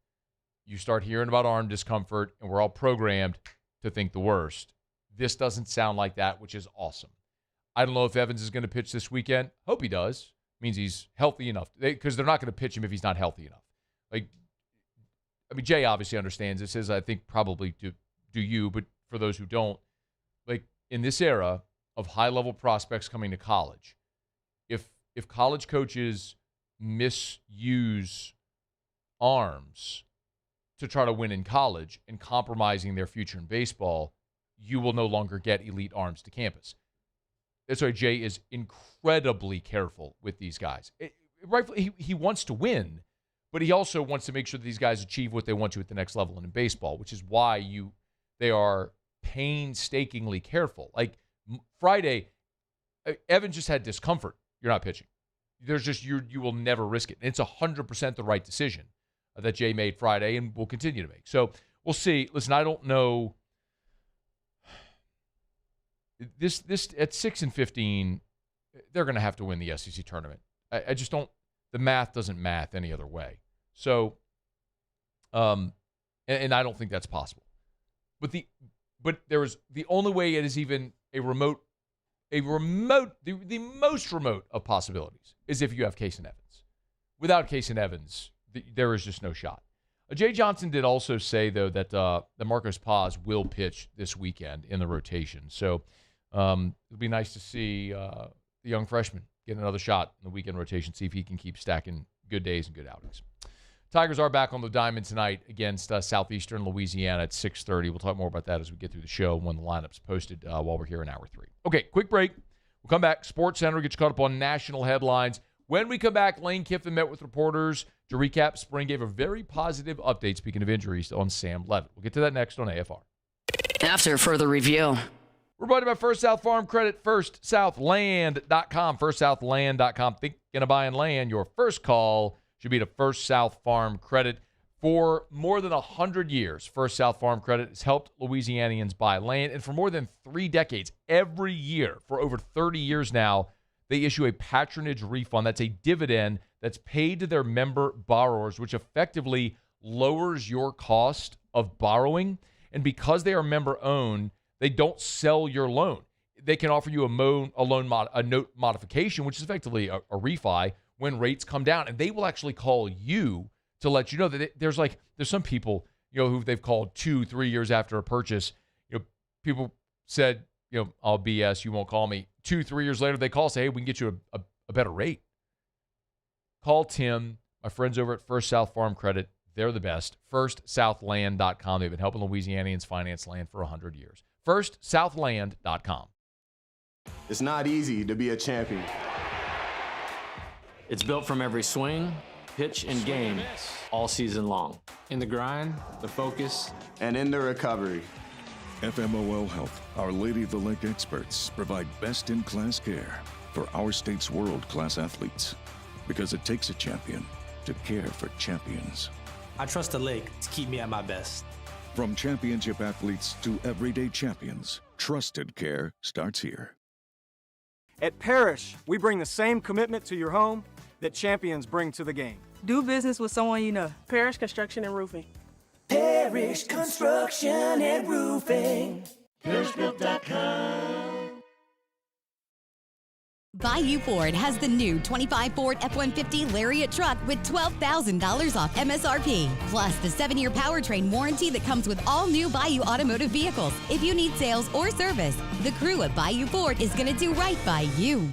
you start hearing about arm discomfort, and we're all programmed to think the worst. This doesn't sound like that, which is awesome. I don't know if Evans is going to pitch this weekend. Hope he does. Means he's healthy enough, because they're not going to pitch him if he's not healthy enough. Like, I mean, Jay obviously understands this, as I think probably do you, but for those who don't, like in this era of high-level prospects coming to college, if college coaches misuse arms to try to win in college and compromising their future in baseball, you will no longer get elite arms to campus. That's why Jay is incredibly careful with these guys. Rightfully, he wants to win, but he also wants to make sure that these guys achieve what they want to at the next level and in baseball, which is why they are painstakingly careful. Like Friday, Evans just had discomfort. You're not pitching. There's just you will never risk it. And it's 100% the right decision that Jay made Friday and will continue to make. So we'll see. Listen, I don't know. This at 6-15, they're going to have to win the SEC tournament. I just don't. The math doesn't math any other way. So, and I don't think that's possible. But there is the only way it is even the most remote of possibilities is if you have Kason Evans. Without Kason Evans, there is just no shot. Jay Johnson did also say, though, that the Marcos Paz will pitch this weekend in the rotation. So it'll be nice to see the young freshman get another shot in the weekend rotation, see if he can keep stacking good days and good outings. Tigers are back on the diamond tonight against Southeastern Louisiana at 6:30. We'll talk more about that as we get through the show when the lineup's posted while we're here in hour 3. Okay, quick break. We'll come back. Sports Center, get you caught up on national headlines. When we come back, Lane Kiffin met with reporters to recap spring, gave a very positive update, speaking of injuries, on Sam Levitt. We'll get to that next on AFR. After further review. We're brought to you by First South Farm Credit, FirstSouthLand.com, FirstSouthLand.com. Thinking of buying land? Your first call should be to First South Farm Credit. For more than 100 years, First South Farm Credit has helped Louisianians buy land, and for more than 3 decades, every year, for over 30 years now, they issue a patronage refund. That's a dividend that's paid to their member borrowers, which effectively lowers your cost of borrowing. And because they are member-owned, they don't sell your loan. They can offer you a note modification, which is effectively a refi, when rates come down. And they will actually call you to let you know that there's some people, who they've called 2-3 years after a purchase. People said, I'll BS, you won't call me. 2-3 years later, they call, say, hey, we can get you a better rate. Call Tim, my friends over at First South Farm Credit. They're the best. FirstSouthLand.com. They've been helping Louisianians finance land for 100 years. FirstSouthLand.com. It's not easy to be a champion. It's built from every swing, pitch, and game all season long. In the grind, the focus, and in the recovery. FMOL Health, Our Lady of the Lake experts provide best-in-class care for our state's world-class athletes. Because it takes a champion to care for champions. I trust the lake to keep me at my best. From championship athletes to everyday champions, trusted care starts here. At Parrish, we bring the same commitment to your home that champions bring to the game. Do business with someone you know. Parrish Construction and Roofing. Parrish Construction and Roofing. ParrishBuilt.com. Bayou Ford has the new 25 Ford F-150 Lariat truck with $12,000 off MSRP, plus the 7-year powertrain warranty that comes with all new Bayou automotive vehicles. If you need sales or service, the crew at Bayou Ford is going to do right by you.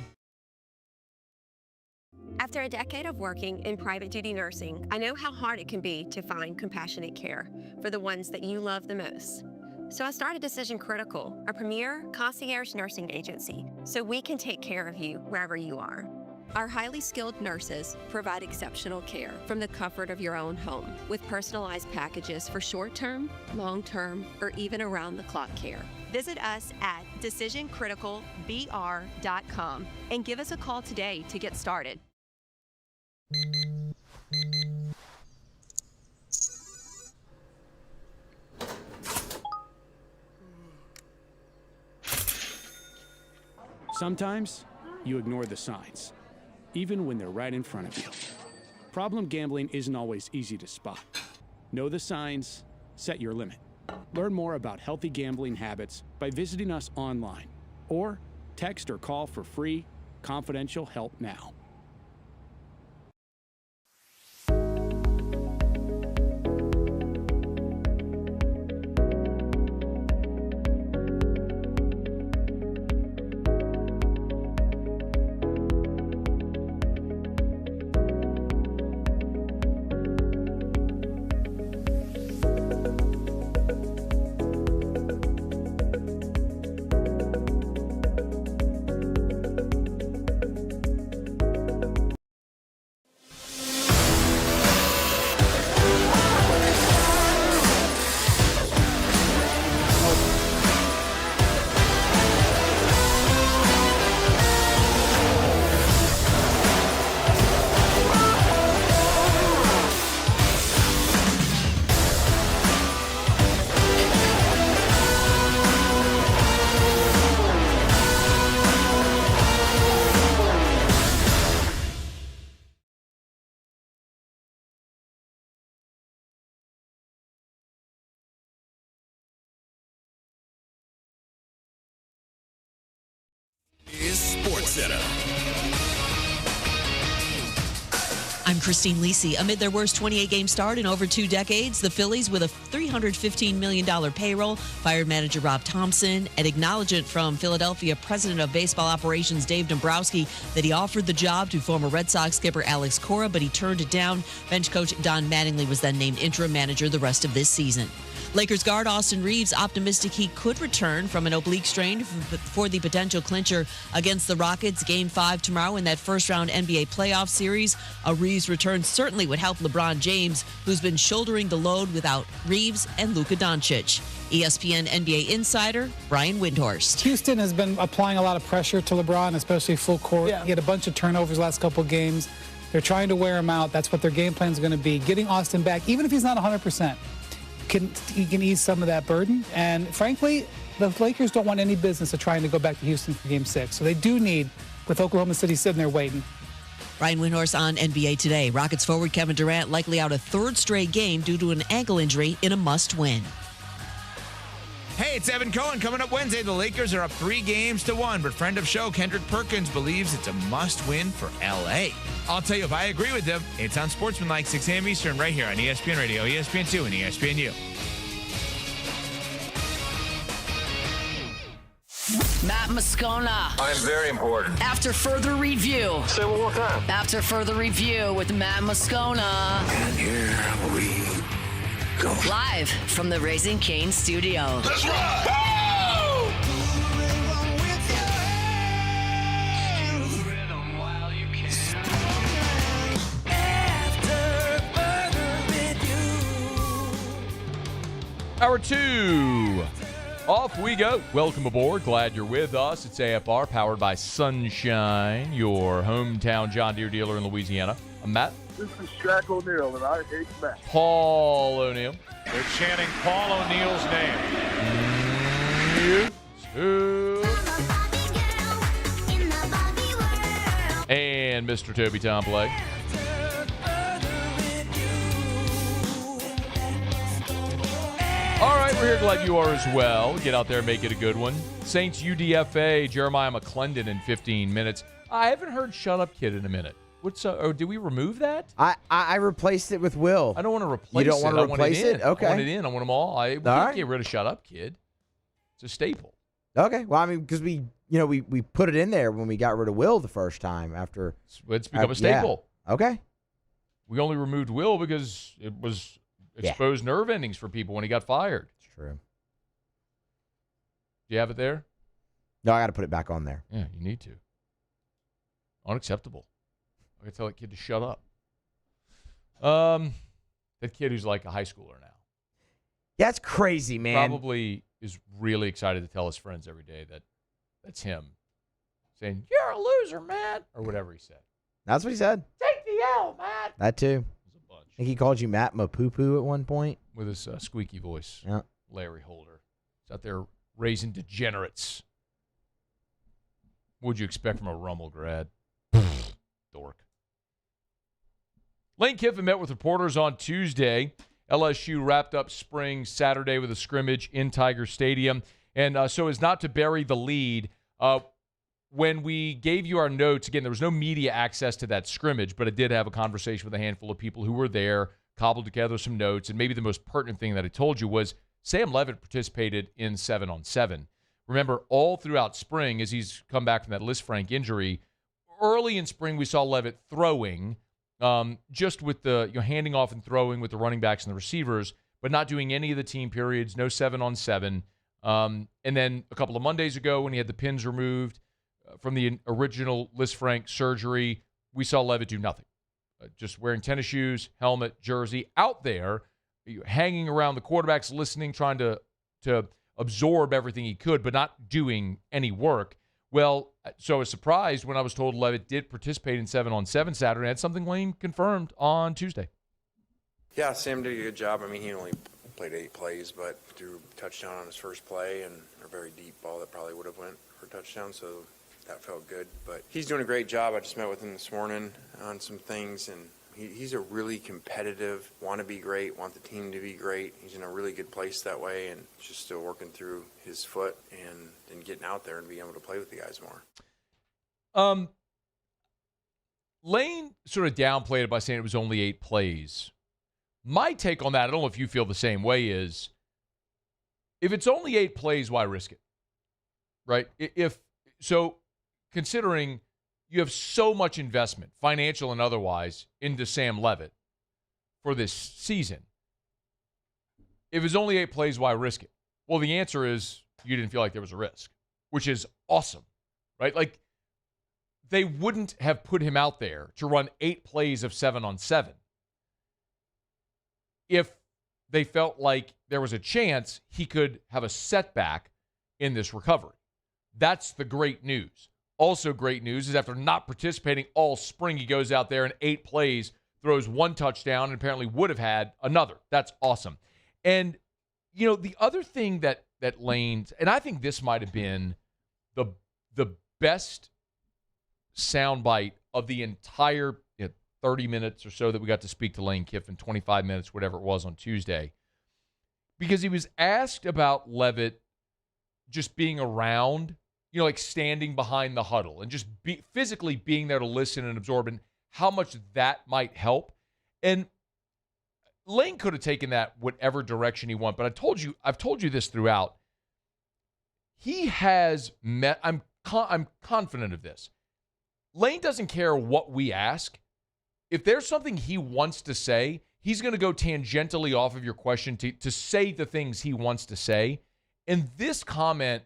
After a decade of working in private duty nursing, I know how hard it can be to find compassionate care for the ones that you love the most. So I started Decision Critical, a premier concierge nursing agency, so we can take care of you wherever you are. Our highly skilled nurses provide exceptional care from the comfort of your own home with personalized packages for short-term, long-term, or even around-the-clock care. Visit us at decisioncriticalbr.com and give us a call today to get started. Sometimes you ignore the signs, even when they're right in front of you. Problem gambling isn't always easy to spot. Know the signs, set your limit. Learn more about healthy gambling habits by visiting us online or text or call for free, confidential help now. Is Sports Center. I'm Christine Lisi. Amid their worst 28-game start in over 2 decades, the Phillies, with a $315 million payroll, fired manager Rob Thompson. An acknowledgement from Philadelphia President of Baseball Operations Dave Dombrowski that he offered the job to former Red Sox skipper Alex Cora, but he turned it down. Bench coach Don Mattingly was then named interim manager the rest of this season. Lakers guard Austin Reeves optimistic he could return from an oblique strain for the potential clincher against the Rockets. Game 5 tomorrow in that first-round NBA playoff series. A Reeves return certainly would help LeBron James, who's been shouldering the load without Reeves and Luka Doncic. ESPN NBA insider Brian Windhorst. Houston has been applying a lot of pressure to LeBron, especially full court. Yeah. He had a bunch of turnovers the last couple of games. They're trying to wear him out. That's what their game plan is going to be. Getting Austin back, even if he's not 100%. He can ease some of that burden. And frankly, the Lakers don't want any business of trying to go back to Houston for Game 6. So they do need, with Oklahoma City sitting there waiting. Ryan Windhorst on NBA Today. Rockets forward Kevin Durant likely out a 3rd straight game due to an ankle injury in a must-win. Hey, it's Evan Cohen. Coming up Wednesday, the Lakers are up 3-1, but friend of show Kendrick Perkins believes it's a must-win for L.A. I'll tell you if I agree with him. It's on Sportsmanlike, 6 a.m. Eastern, right here on ESPN Radio, ESPN2, and ESPNU. Matt Moscona. I'm very important. After further review. Say it one more time. After further review with Matt Moscona. And here we go. Live from the Raising Cane studio. Let's rock! Hour 2. Off we go. Welcome aboard. Glad you're with us. It's AFR, powered by Sunshine, your hometown John Deere dealer in Louisiana. I'm Matt. This is Shaq O'Neal, and I hate Matt. Paul O'Neal. They're chanting Paul O'Neal's name. And Mr. Toby Tomplay. All right, we're here. Glad you are as well. Get out there, make it a good one. Saints UDFA, Jeremiah McClendon in 15 minutes. I haven't heard "Shut Up, Kid" in a minute. What's or did we remove that? I replaced it with Will. I don't want to replace it. You don't want to replace it? Okay. I want it in. I want them all. We can't get rid of "Shut Up, Kid." It's a staple. Okay. Well, I mean, because we put it in there when we got rid of Will the first time after. It's become a staple. Yeah. Okay. We only removed Will because it was exposed nerve endings for people when he got fired. It's true. Do you have it there? No, I got to put it back on there. Yeah, you need to. Unacceptable. I gotta tell that kid to shut up. That kid who's like a high schooler now. That's crazy, man. Probably is really excited to tell his friends every day that that's him saying, "You're a loser, Matt," or whatever he said. That's what he said. Take the L, Matt. That too. I think he called you Matt Mapoo at one point. With his squeaky voice. Yeah. Larry Holder. He's out there raising degenerates. What'd you expect from a Rummel grad? Dork. Lane Kiffin met with reporters on Tuesday. LSU wrapped up spring Saturday with a scrimmage in Tiger Stadium. And so as not to bury the lead, when we gave you our notes, again, there was no media access to that scrimmage, but I did have a conversation with a handful of people who were there, cobbled together some notes, and maybe the most pertinent thing that I told you was Sam Levitt participated in 7-on-7. Remember, all throughout spring, as he's come back from that Liz Frank injury, early in spring we saw Levitt throwing, just with the handing off and throwing with the running backs and the receivers, but not doing any of the team periods, no 7-on-7. And then a couple of Mondays ago when he had the pins removed from the original Liz Frank surgery, we saw Levitt do nothing. Just wearing tennis shoes, helmet, jersey, out there, hanging around the quarterbacks, listening, trying to absorb everything he could, but not doing any work. Well, so I was surprised when I was told Levitt did participate in 7-on-7 Saturday. That's something Lane confirmed on Tuesday. Yeah, Sam did a good job. I mean, he only played 8 plays, but threw a touchdown on his first play and a very deep ball that probably would have went for a touchdown, so that felt good. But he's doing a great job. I just met with him this morning on some things, and he's a really competitive, want to be great, want the team to be great. He's in a really good place that way, and just still working through his foot and getting out there and being able to play with the guys more. Lane sort of downplayed it by saying it was only 8 plays. My take on that, I don't know if you feel the same way, is if it's only 8 plays, why risk it? Right? Considering you have so much investment, financial and otherwise, into Sam Levitt for this season, if it's only 8 plays, why risk it? Well, the answer is you didn't feel like there was a risk, which is awesome, right? Like, they wouldn't have put him out there to run 8 plays of 7-on-7 if they felt like there was a chance he could have a setback in this recovery. That's the great news. Also great news is after not participating all spring, he goes out there and 8 plays, throws 1 touchdown, and apparently would have had another. That's awesome. And, you know, the other thing that Lane's, and I think this might have been the best soundbite of the entire 30 minutes or so that we got to speak to Lane Kiffin, 25 minutes, whatever it was on Tuesday, because he was asked about Levitt just being around, you know, like standing behind the huddle and just physically being there to listen and absorb, and how much that might help. And Lane could have taken that whatever direction he wanted, but I've told you this throughout. He has met, I'm confident of this. Lane doesn't care what we ask. If there's something he wants to say, he's going to go tangentially off of your question to say the things he wants to say. And this comment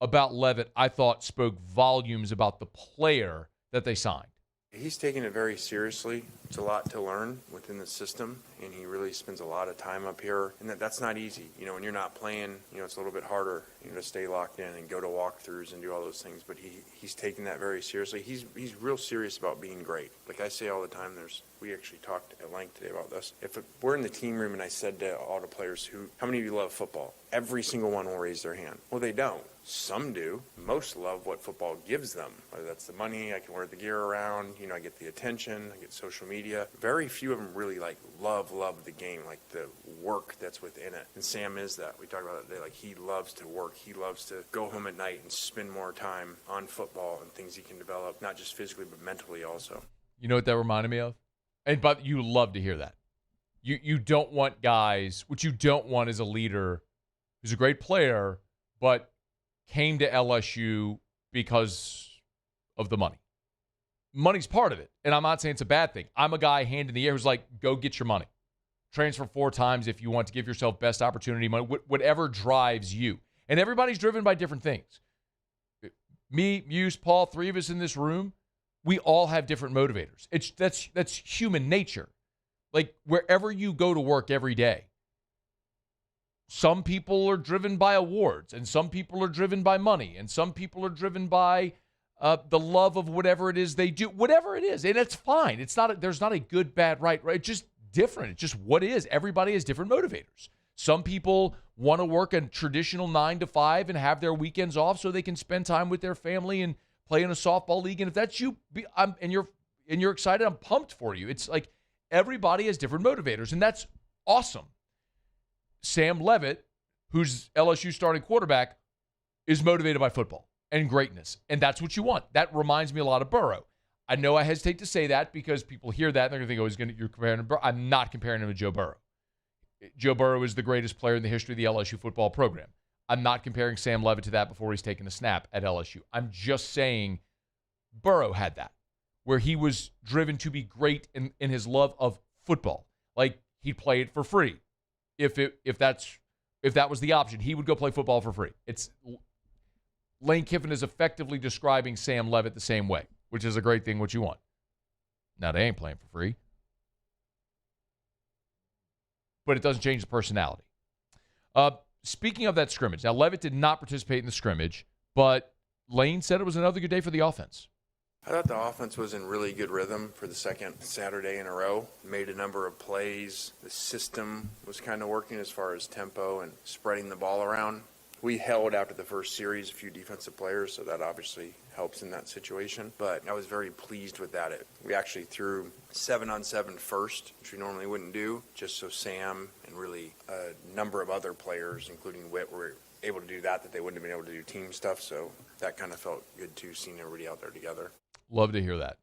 about Levitt, I thought, spoke volumes about the player that they signed. He's taking it very seriously. It's a lot to learn within the system, and he really spends a lot of time up here. And that's not easy. You know, when you're not playing, you know, it's a little bit harder, you know, to stay locked in and go to walkthroughs and do all those things. But he's taking that very seriously. He's real serious about being great. Like I say all the time, we actually talked at length today about this. If we're in the team room and I said to all the players, how many of you love football? Every single one will raise their hand. Well, they don't. Some do. Most love what football gives them. Whether that's the money, I can wear the gear around, you know, I get the attention, I get social media. Very few of them really love the game, like the work that's within it. And Sam is that. We talked about it today. Like, he loves to work. He loves to go home at night and spend more time on football and things he can develop, not just physically, but mentally also. You know what that reminded me of? But you love to hear that. You don't want guys, what you don't want is a leader who's a great player, but came to LSU because of the money. Money's part of it, and I'm not saying it's a bad thing. I'm a guy hand in the air who's like, go get your money. Transfer 4 times if you want to give yourself best opportunity money, whatever drives you. And everybody's driven by different things. Me, Muse, Paul, 3 of us in this room, we all have different motivators. That's human nature. Like, wherever you go to work every day, some people are driven by awards, and some people are driven by money, and some people are driven by the love of whatever it is they do, whatever it is. And it's fine. There's not a good, bad, right? It's just different. It's just what is. Everybody has different motivators. Some people want to work a traditional 9 to 5 and have their weekends off so they can spend time with their family and play in a softball league. And if that's you, and you're excited, I'm pumped for you. It's like everybody has different motivators, and that's awesome. Sam Levitt, who's LSU starting quarterback, is motivated by football and greatness, and that's what you want. That reminds me a lot of Burrow. I know I hesitate to say that because people hear that and they're going to think, you're comparing him to Burrow. I'm not comparing him to Joe Burrow. Joe Burrow is the greatest player in the history of the LSU football program. I'm not comparing Sam Levitt to that before he's taken a snap at LSU. I'm just saying Burrow had that, where he was driven to be great in his love of football. Like, he'd play it for free. If that was the option, he would go play football for free. Lane Kiffin is effectively describing Sam Levitt the same way, which is a great thing, what you want. Now, they ain't playing for free. But it doesn't change the personality. Speaking of that scrimmage, now Levitt did not participate in the scrimmage, but Lane said it was another good day for the offense. I thought the offense was in really good rhythm for the second Saturday in a row. Made a number of plays. The system was kind of working as far as tempo and spreading the ball around. We held after the first series a few defensive players, so that obviously helps in that situation. But I was very pleased with that. We actually threw 7-on-7 first, which we normally wouldn't do, just so Sam and really a number of other players, including Witt, were able to do that they wouldn't have been able to do team stuff. So that kind of felt good, too, seeing everybody out there together. Love to hear that.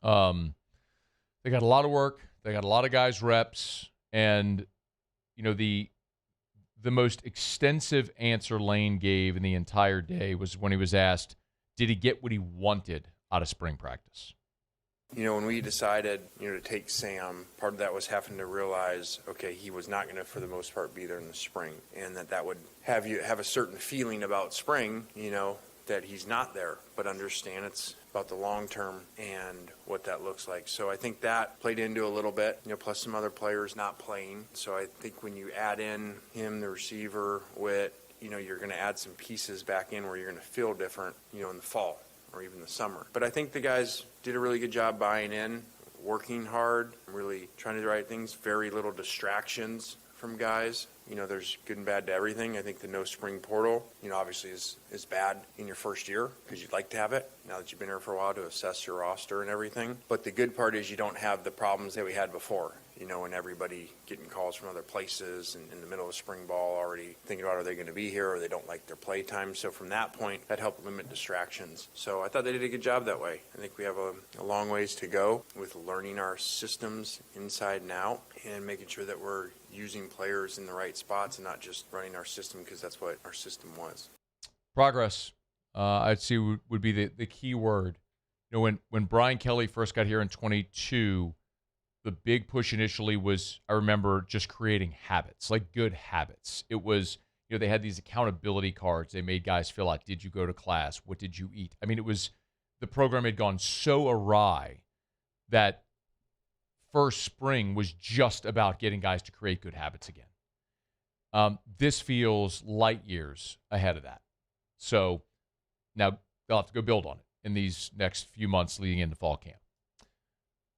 They got a lot of work. They got a lot of guys reps. And, the most extensive answer Lane gave in the entire day was when he was asked, did he get what he wanted out of spring practice? When we decided, to take Sam, part of that was having to realize, okay, he was not going to, for the most part, be there in the spring, and that would have you have a certain feeling about spring, that he's not there, but understand it's about the long term and what that looks like. So I think that played into a little bit, plus some other players not playing. So I think when you add in him, the receiver, Witt, you're going to add some pieces back in where you're going to feel different, in the fall or even the summer. But I think the guys did a really good job buying in, working hard, really trying to do the right things, very little distractions from guys. There's good and bad to everything. I think the no spring portal, obviously is bad in your first year because you'd like to have it now that you've been here for a while to assess your roster and everything. But the good part is you don't have the problems that we had before, and everybody getting calls from other places and in the middle of spring ball already thinking about are they going to be here or they don't like their play time. So from that point, that helped limit distractions. So I thought they did a good job that way. I think we have a long ways to go with learning our systems inside and out and making sure that we're using players in the right spots and not just running our system because that's what our system was. Progress, I'd say would be the key word. When Brian Kelly first got here in 22, the big push initially was, I remember, just creating habits, like good habits. It was, they had these accountability cards they made guys fill out. Did you go to class? What did you eat? I mean, the program had gone so awry that first spring was just about getting guys to create good habits again. This feels light years ahead of that. So now they'll have to go build on it in these next few months leading into fall camp.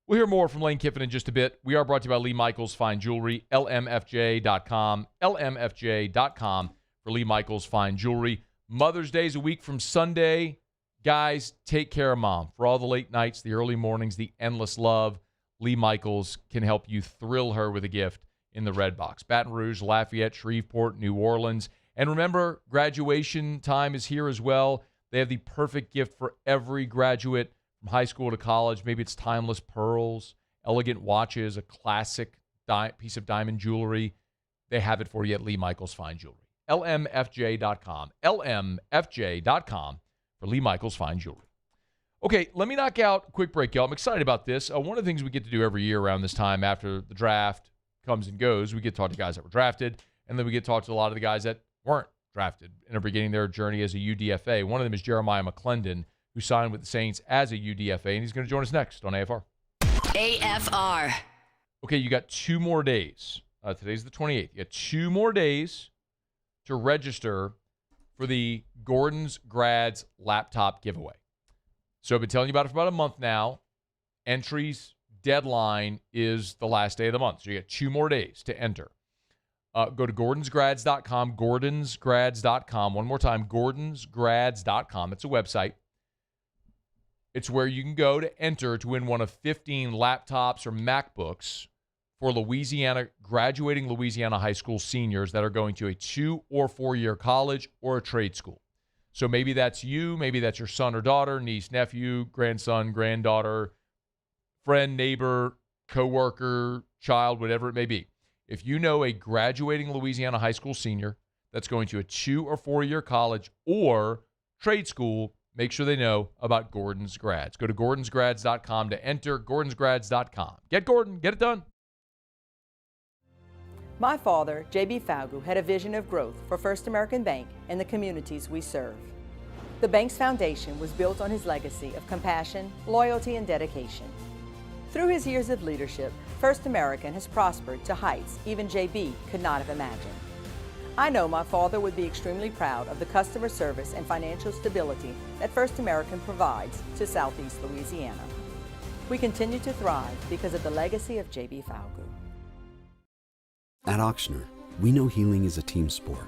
We'll hear more from Lane Kiffin in just a bit. We are brought to you by Lee Michaels Fine Jewelry, lmfj.com, lmfj.com for Lee Michaels Fine Jewelry. Mother's Day is a week from Sunday. Guys, take care of mom. For all the late nights, the early mornings, the endless love, Lee Michaels can help you thrill her with a gift in the Red Box. Baton Rouge, Lafayette, Shreveport, New Orleans. And remember, graduation time is here as well. They have the perfect gift for every graduate from high school to college. Maybe it's timeless pearls, elegant watches, a classic piece of diamond jewelry. They have it for you at Lee Michaels Fine Jewelry. lmfj.com. lmfj.com for Lee Michaels Fine Jewelry. Okay, let me knock out a quick break, y'all. I'm excited about this. One of the things we get to do every year around this time after the draft comes and goes, we get to talk to guys that were drafted, and then we get to talk to a lot of the guys that weren't drafted and are beginning their journey as a UDFA. One of them is Jeremiah McClendon, who signed with the Saints as a UDFA, and he's going to join us next on AFR. AFR. Okay, you got 2 more days. Today's the 28th. You got 2 more days to register for the Gordon's Grads laptop giveaway. So I've been telling you about it for about a month now. Entries deadline is the last day of the month. So you got 2 more days to enter. Go to gordonsgrads.com, gordonsgrads.com. One more time, gordonsgrads.com. It's a website. It's where you can go to enter to win one of 15 laptops or MacBooks for graduating Louisiana high school seniors that are going to a 2 or 4-year college or a trade school. So maybe that's you, maybe that's your son or daughter, niece, nephew, grandson, granddaughter, friend, neighbor, coworker, child, whatever it may be. If you know a graduating Louisiana high school senior that's going to a 2 or 4-year college or trade school, make sure they know about Gordon's Grads. Go to gordonsgrads.com to enter, gordonsgrads.com. Get Gordon, get it done. My father, J.B. Falgu, had a vision of growth for First American Bank and the communities we serve. The bank's foundation was built on his legacy of compassion, loyalty, and dedication. Through his years of leadership, First American has prospered to heights even J.B. could not have imagined. I know my father would be extremely proud of the customer service and financial stability that First American provides to Southeast Louisiana. We continue to thrive because of the legacy of J.B. Falgu. At Ochsner, we know healing is a team sport.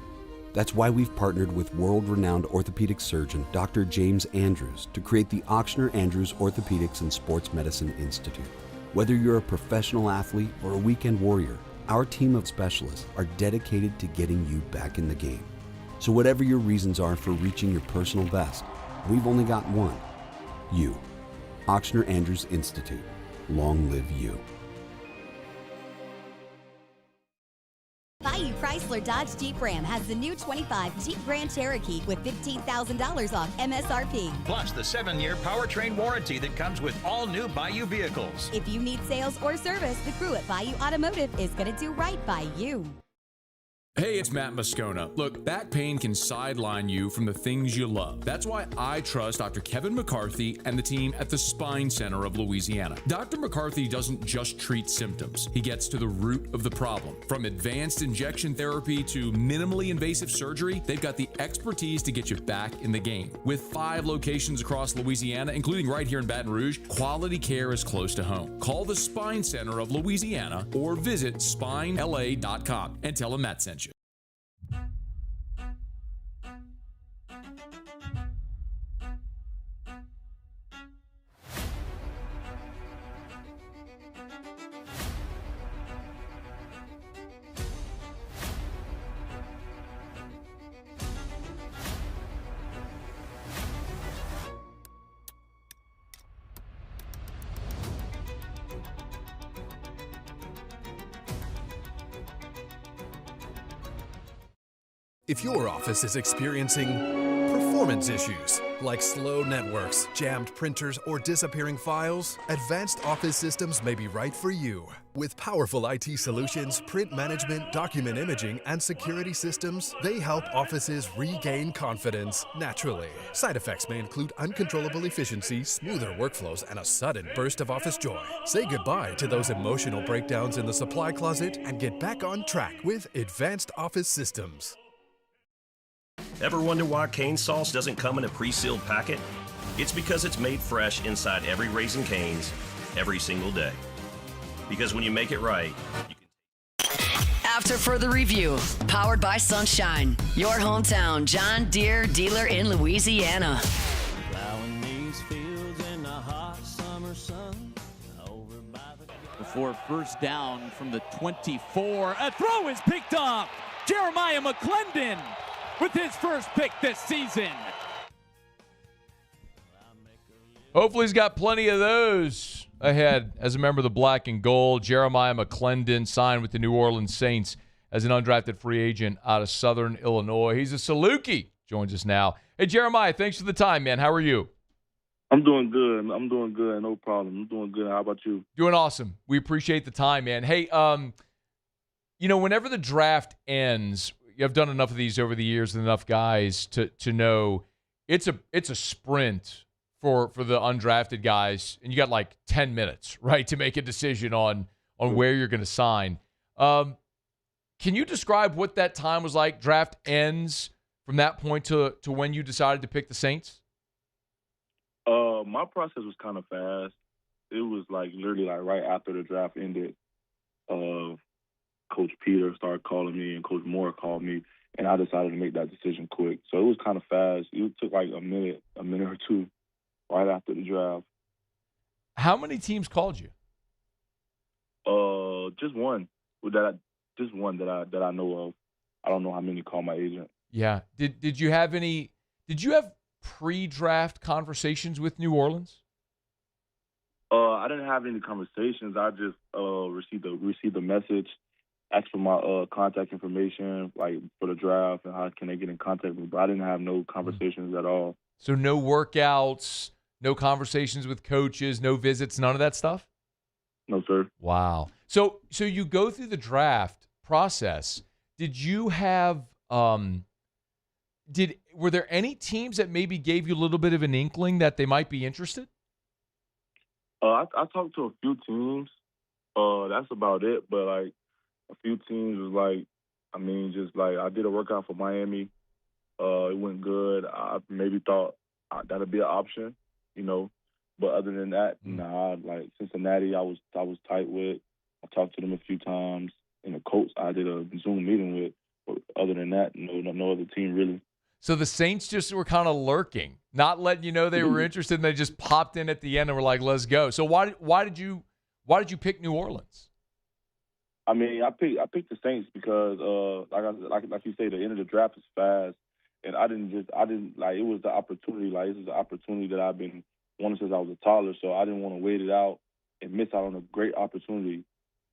That's why we've partnered with world-renowned orthopedic surgeon Dr. James Andrews to create the Ochsner Andrews Orthopedics and Sports Medicine Institute. Whether you're a professional athlete or a weekend warrior, our team of specialists are dedicated to getting you back in the game. So whatever your reasons are for reaching your personal best, we've only got one: you. Ochsner Andrews Institute. Long live you. Bayou Chrysler Dodge Jeep Ram has the new 25 Jeep Grand Cherokee with $15,000 off MSRP. Plus the 7-year powertrain warranty that comes with all new Bayou vehicles. If you need sales or service, the crew at Bayou Automotive is going to do right by you. Hey, it's Matt Moscona. Look, back pain can sideline you from the things you love. That's why I trust Dr. Kevin McCarthy and the team at the Spine Center of Louisiana. Dr. McCarthy doesn't just treat symptoms. He gets to the root of the problem. From advanced injection therapy to minimally invasive surgery, they've got the expertise to get you back in the game. With 5 locations across Louisiana, including right here in Baton Rouge, quality care is close to home. Call the Spine Center of Louisiana or visit spinela.com and tell them Matt sent you. If your office is experiencing performance issues like slow networks, jammed printers, or disappearing files, Advanced Office Systems may be right for you. With powerful IT solutions, print management, document imaging, and security systems, they help offices regain confidence naturally. Side effects may include uncontrollable efficiency, smoother workflows, and a sudden burst of office joy. Say goodbye to those emotional breakdowns in the supply closet and get back on track with Advanced Office Systems. Ever wonder why cane sauce doesn't come in a pre-sealed packet? It's because it's made fresh inside every Raising Cane's every single day. Because when you make it right, you can... After further review, powered by Sunshine, your hometown John Deere dealer in Louisiana. Plowing these fields in the hot summer sun. Before first down from the 24, a throw is picked off. Jeremiah McClendon with his first pick this season. Hopefully he's got plenty of those ahead as a member of the Black and Gold. Jeremiah McClendon signed with the New Orleans Saints as an undrafted free agent out of Southern Illinois. He's a Saluki. Joins us now. Hey, Jeremiah, thanks for the time, man. How are you? I'm doing good. No problem. I'm doing good. How about you? Doing awesome. We appreciate the time, man. Hey, whenever the draft ends, I've done enough of these over the years and enough guys to know it's a sprint for the undrafted guys, and you got like 10 minutes, right, to make a decision on where you're going to sign. Can you describe what that time was like? Draft ends from that point to when you decided to pick the Saints? My process was kind of fast. It was literally right after the draft ended. Coach Peter started calling me and Coach Moore called me, and I decided to make that decision quick. So it was kind of fast. It took a minute or two right after the draft. How many teams called you? Just one. Just one that I know of. I don't know how many called my agent. Yeah. Did you have pre-draft conversations with New Orleans? I didn't have any conversations. I just received a message, asked for my contact information, for the draft and how can they get in contact with me. But I didn't have no conversations at all. So no workouts, no conversations with coaches, no visits, none of that stuff? No, sir. Wow. So you go through the draft process. Did you have were there any teams that maybe gave you a little bit of an inkling that they might be interested? I talked to a few teams. That's about it. But a few teams was I did a workout for Miami. It went good. I maybe thought that'd be an option, But other than that, nah. Cincinnati, I was tight with. I talked to them a few times. And the coach, I did a Zoom meeting with. But other than that, no other team really. So the Saints just were kind of lurking, not letting you know they were interested, and they just popped in at the end and were like, "Let's go." So why did you pick New Orleans? I mean, I picked the Saints because like you say, the end of the draft is fast, and it was the opportunity. This is the opportunity that I've been wanted since I was a toddler, so I didn't want to wait it out and miss out on a great opportunity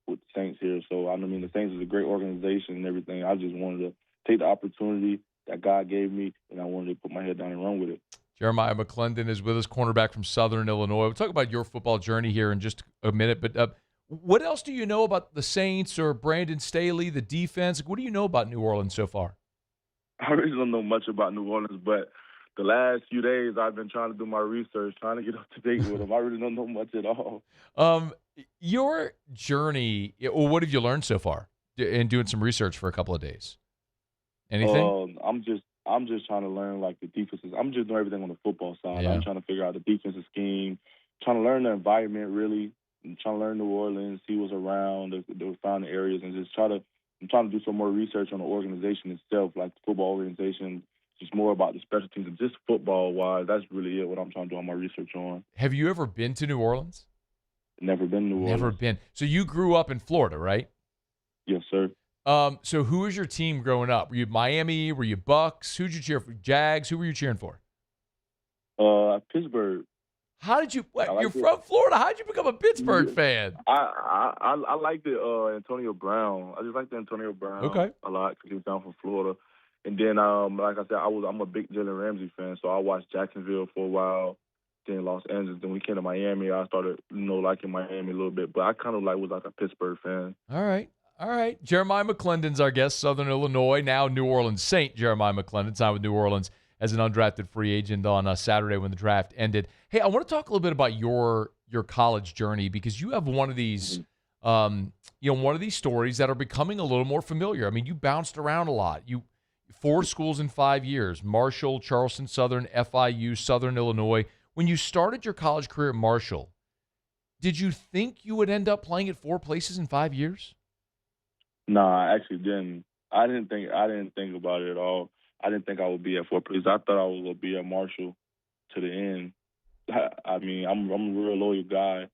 with the Saints here. So, I mean, the Saints is a great organization and everything. I just wanted to take the opportunity that God gave me, and I wanted to put my head down and run with it. Jeremiah McClendon is with us, cornerback from Southern Illinois. We'll talk about your football journey here in just a minute, but what else do you know about the Saints or Brandon Staley, the defense? What do you know about New Orleans so far? I really don't know much about New Orleans, but the last few days I've been trying to do my research, trying to get up to date with them. I really don't know much at all. Your journey, what have you learned so far in doing some research for a couple of days? Anything? I'm just trying to learn like the defenses. I'm just doing everything on the football side. Yeah. I'm trying to figure out the defensive scheme, trying to learn the environment really, I'm trying to learn New Orleans, see what's around, the surrounding areas, and just I'm trying to do some more research on the organization itself, like the football organization, just more about the special teams and just football-wise. That's really it, what I'm trying to do on my research on. Have you ever been to New Orleans? Never been to New Orleans. Never been. So you grew up in Florida, right? Yes, sir. So who was your team growing up? Were you Miami? Were you Bucks? Who'd you cheer for? Jags? Who were you cheering for? Pittsburgh. How did you? You're from Florida. How did you become a Pittsburgh fan? I liked the Antonio Brown. I just liked the Antonio Brown a lot because he was down from Florida. And then, like I said, I'm a big Jalen Ramsey fan, so I watched Jacksonville for a while, then Los Angeles. Then we came to Miami. I started, liking Miami a little bit, but I kind of was like a Pittsburgh fan. All right. Jeremiah McClendon's our guest, Southern Illinois, now New Orleans Saint. Jeremiah McClendon signed with New Orleans as an undrafted free agent on Saturday when the draft ended. Hey, I want to talk a little bit about your college journey because you have one of these, one of these stories that are becoming a little more familiar. I mean, you bounced around a lot. 4 schools in 5 years: Marshall, Charleston Southern, FIU, Southern Illinois. When you started your college career at Marshall, did you think you would end up playing at 4 places in 5 years? No, I actually didn't. I didn't think about it at all. I didn't think I would be at 4 places. I thought I was going to be at Marshall to the end. I mean, I'm a real loyal guy.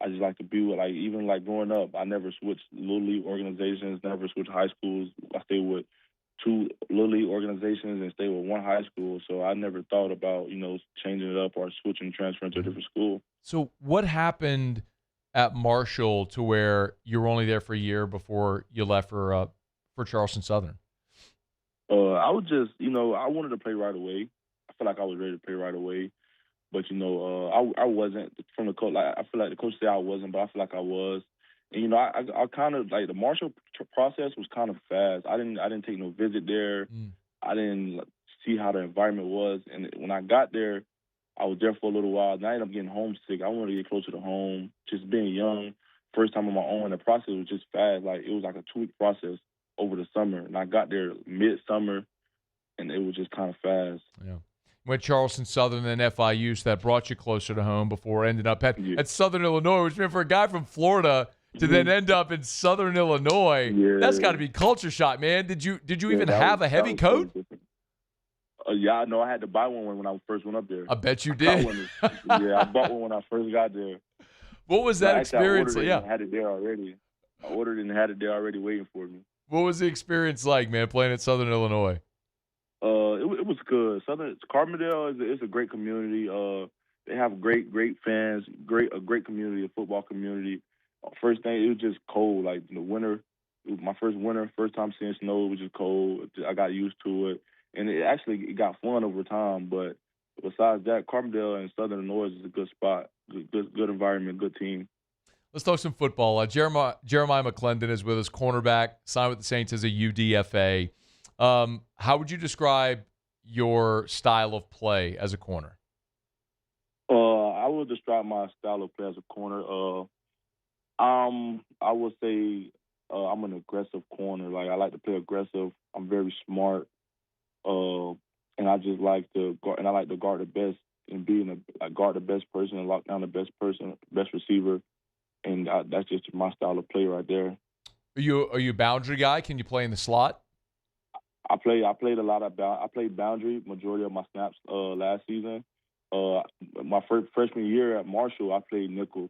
I just like to be with, even growing up, I never switched Little League organizations, never switched high schools. I stayed with 2 Little League organizations and stayed with 1 high school. So I never thought about, changing it up or switching, transferring to a different school. So what happened at Marshall to where you were only there for a year before you left for Charleston Southern? I was just, I wanted to play right away. I feel like I was ready to play right away. But, I wasn't from the coach. I feel like the coach said I wasn't, but I feel like I was. And, I kind of, the Marshall process was kind of fast. I didn't take no visit there. I didn't see how the environment was. And when I got there, I was there for a little while. And I ended up getting homesick. I wanted to get closer to home. Just being young, first time on my own, the process was just fast. It was like a 2-week process over the summer. And I got there mid-summer, and it was just kind of fast. Yeah. Went Charleston Southern and FIU, so that brought you closer to home before ending up at Southern Illinois, which meant for a guy from Florida to then end up in Southern Illinois, that's got to be culture shock, man. Did you even have a heavy coat? Yeah, I had to buy one when I first went up there. I bet you did. I bought one when I first got there. What was that experience? I had it there already. I ordered it and had it there already waiting for me. What was the experience like, man, playing at Southern Illinois? It was good. Carbondale is a great community. They have great fans, a great community, a football community. First thing, it was just cold. Like the winter, it was my first winter, first time seeing snow. It was just cold. I got used to it, and it got fun over time. But besides that, Carbondale and Southern Illinois is a good spot, good environment, good team. Let's talk some football. Jeremiah McClendon is with us, cornerback, signed with the Saints as a UDFA. How would you describe your style of play as a corner? I would describe my style of play as a corner. I would say I'm an aggressive corner. I like to play aggressive. I'm very smart, and I just like to guard. And I like to guard the best and guard the best person and lock down the best person, best receiver. And that's just my style of play right there. Are you a boundary guy? Can you play in the slot? I played a lot of I played boundary majority of my snaps last season. My freshman year at Marshall, I played nickel.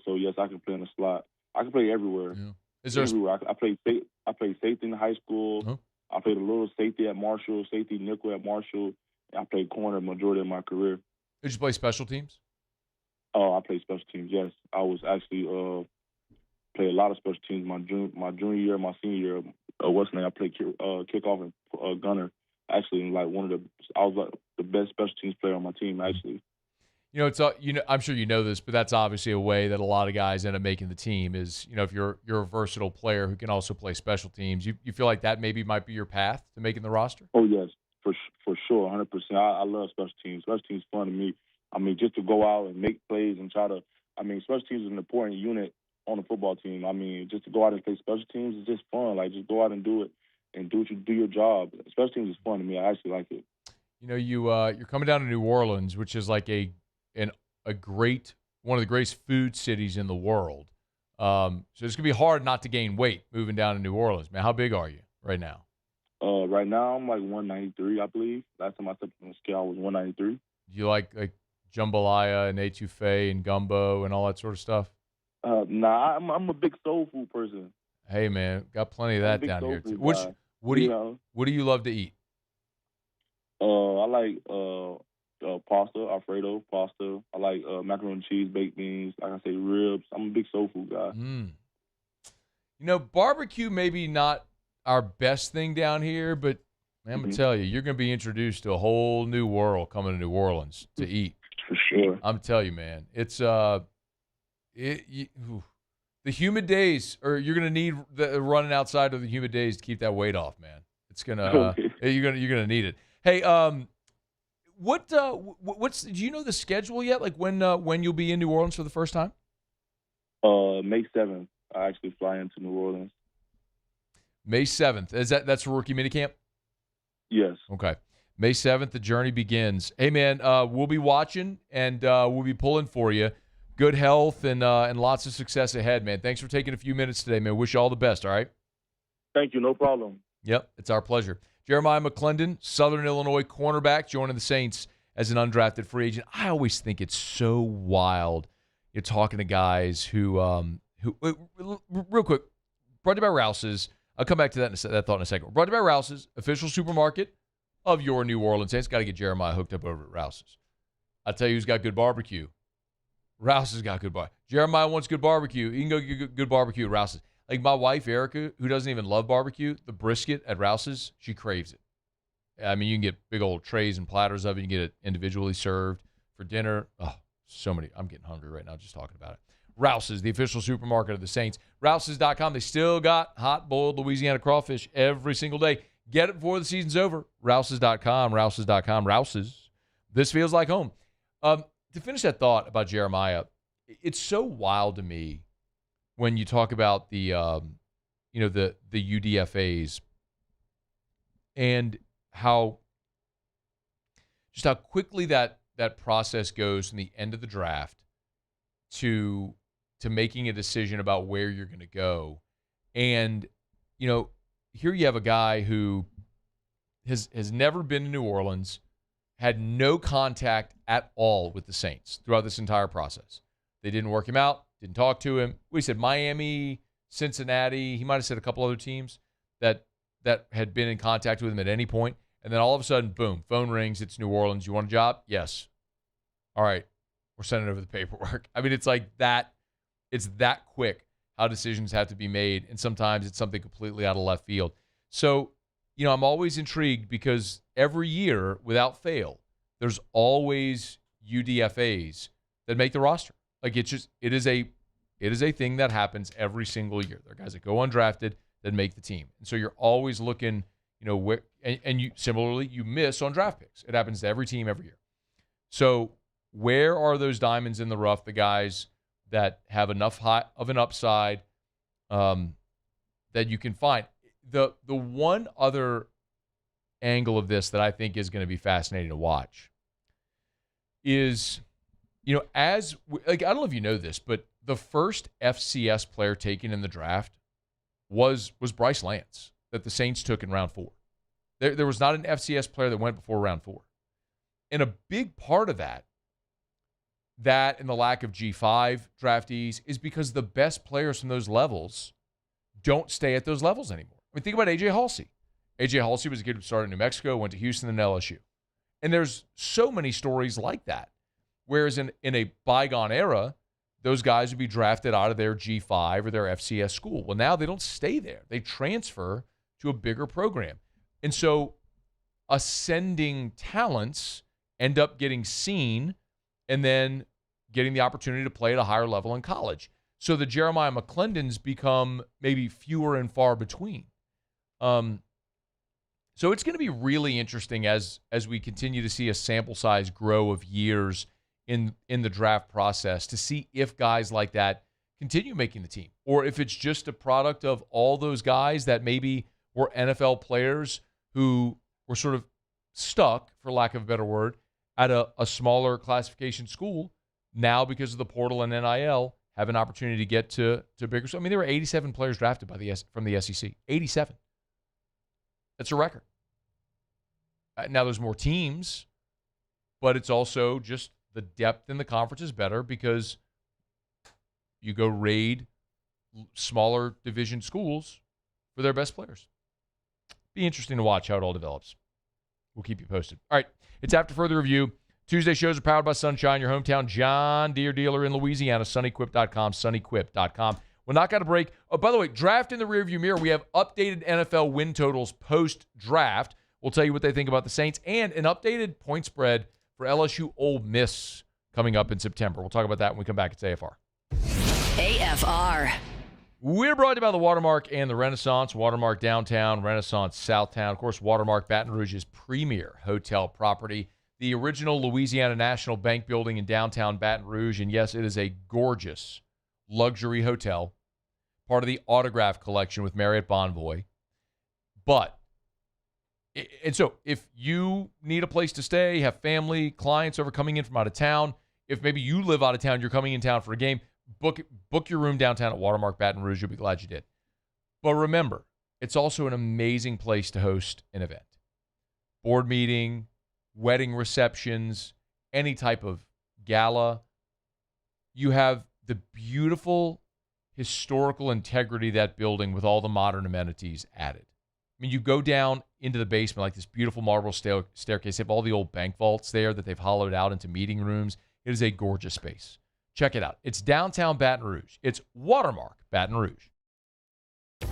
So yes, I can play in the slot. I can play everywhere. Yeah. Is there everywhere? I played safety in high school. Huh? I played a little safety at Marshall, safety nickel at Marshall. And I played corner majority of my career. Did you play special teams? Oh, I played special teams. Yes, I was actually played a lot of special teams. My junior year, my senior year, I played kickoff and gunner. Actually, like I was like the best special teams player on my team. Actually. It's I'm sure you know this, but that's obviously a way that a lot of guys end up making the team is, if you're a versatile player who can also play special teams, you feel like that maybe might be your path to making the roster? Oh, yes, for sure, 100%. I love special teams. Special teams is fun to me. I mean, just to go out and make plays and special teams is an important unit on the football team. I mean, just to go out and play special teams is just fun. Like, just go out and do it and do your job. Special teams is fun to me. I actually like it. You're coming down to New Orleans, which is like one of the greatest food cities in the world. So it's gonna be hard not to gain weight moving down to New Orleans, man. How big are you right now? Right now I'm like 193, I believe. Last time I stepped on the scale, I was 193. Do you like jambalaya and etouffee and gumbo and all that sort of stuff? Nah, I'm a big soul food person. Hey man, got plenty of that down here too. What do you love to eat? I like pasta, Alfredo pasta. I like macaroni and cheese, baked beans, like I say, ribs. I'm a big soul food guy. Barbecue maybe not our best thing down here, but man, I'm going to tell you, you're going to be introduced to a whole new world coming to New Orleans to eat. For sure. I'm telling you, man. It's the humid days, or you're going to need the running outside of the humid days to keep that weight off, man. It's going to you're going to need it. Hey, what's do you know the schedule yet? Like when you'll be in New Orleans for the first time? May 7th. I actually fly into New Orleans. May 7th. That's a rookie minicamp? Yes. Okay. May 7th, the journey begins. Hey man, we'll be watching and we'll be pulling for you. Good health and lots of success ahead, man. Thanks for taking a few minutes today, man. Wish you all the best, all right? Thank you, no problem. Yep, it's our pleasure. Jeremiah McClendon, Southern Illinois cornerback, joining the Saints as an undrafted free agent. I always think it's so wild. You're talking to guys who real quick, brought to you by Rouse's. I'll come back to that thought in a second. Brought to you by Rouse's, official supermarket of your New Orleans Saints. Got to get Jeremiah hooked up over at Rouse's. I'll tell you who's got good barbecue. Rouse's got good barbecue. Jeremiah wants good barbecue. You can go get good barbecue at Rouse's. Like my wife, Erica, who doesn't even love barbecue, the brisket at Rouse's, she craves it. I mean, you can get big old trays and platters of it. You can get it individually served for dinner. Oh, so many. I'm getting hungry right now just talking about it. Rouse's, the official supermarket of the Saints. Rouse's.com. They still got hot-boiled Louisiana crawfish every single day. Get it before the season's over. Rouse's.com. Rouse's.com. Rouse's. This feels like home. To finish that thought about Jeremiah, it's so wild to me when you talk about the UDFAs and how quickly that process goes from the end of the draft to making a decision about where you're going to go. And, here you have a guy who has never been to New Orleans, had no contact at all with the Saints throughout this entire process. They didn't work him out, didn't talk to him. We said Miami, Cincinnati. He might have said a couple other teams that had been in contact with him at any point. And then all of a sudden, boom, phone rings. It's New Orleans. You want a job? Yes. All right. We're sending over the paperwork. I mean, it's like that. It's that quick how decisions have to be made. And sometimes it's something completely out of left field. So, I'm always intrigued because every year, without fail, there's always UDFAs that make the roster. Like it is a thing that happens every single year. There are guys that go undrafted that make the team. And so you're always looking, where, and you similarly, you miss on draft picks. It happens to every team every year. So where are those diamonds in the rough, the guys that have enough high of an upside that you can find? The one other angle of this that I think is going to be fascinating to watch is, I don't know if you know this, but the first FCS player taken in the draft was Bryce Lance that the Saints took in round 4. There was not an FCS player that went before round 4. And a big part of that and the lack of G5 draftees is because the best players from those levels don't stay at those levels anymore. I mean, think about A.J. Halsey. A.J. Halsey was a kid who started in New Mexico, went to Houston and LSU. And there's so many stories like that Whereas in a bygone era, those guys would be drafted out of their G5 or their FCS school. Well, now they don't stay there. They transfer to a bigger program. And so ascending talents end up getting seen and then getting the opportunity to play at a higher level in college. So the Jeremiah McClendons become maybe fewer and far between. So it's going to be really interesting as we continue to see a sample size grow of years in the draft process to see if guys like that continue making the team, or if it's just a product of all those guys that maybe were NFL players who were sort of stuck, for lack of a better word, at a smaller classification school. Now, because of the portal and NIL, have an opportunity to get to bigger. So, I mean, there were 87 players drafted from the SEC. 87. That's a record. Now, there's more teams, but it's also just the depth in the conference is better because you go raid smaller division schools for their best players. Be interesting to watch how it all develops. We'll keep you posted. All right, it's After Further Review. Tuesday shows are powered by Sunshine, your hometown John Deere dealer in Louisiana, sunnyquip.com, sunnyquip.com. We'll knock out a break. Oh, by the way, draft in the rearview mirror. We have updated NFL win totals post-draft. We'll tell you what they think about the Saints and an updated point spread for LSU-Ole Miss coming up in September. We'll talk about that when we come back. It's AFR. AFR. We're brought to you by the Watermark and the Renaissance. Watermark Downtown, Renaissance Southtown. Of course, Watermark Baton Rouge's premier hotel property. The original Louisiana National Bank building in downtown Baton Rouge. And yes, it is a gorgeous luxury hotel, part of the Autograph Collection with Marriott Bonvoy. And so if you need a place to stay, have family, clients over coming in from out of town, if maybe you live out of town, you're coming in town for a game, book your room downtown at Watermark Baton Rouge. You'll be glad you did. But remember, it's also an amazing place to host an event. Board meeting, wedding receptions, any type of gala. You have the beautiful historical integrity of that building with all the modern amenities added. I mean, you go down into the basement, like this beautiful marble staircase. They have all the old bank vaults there that they've hollowed out into meeting rooms. It is a gorgeous space. Check it out. It's downtown Baton Rouge. It's Watermark Baton Rouge.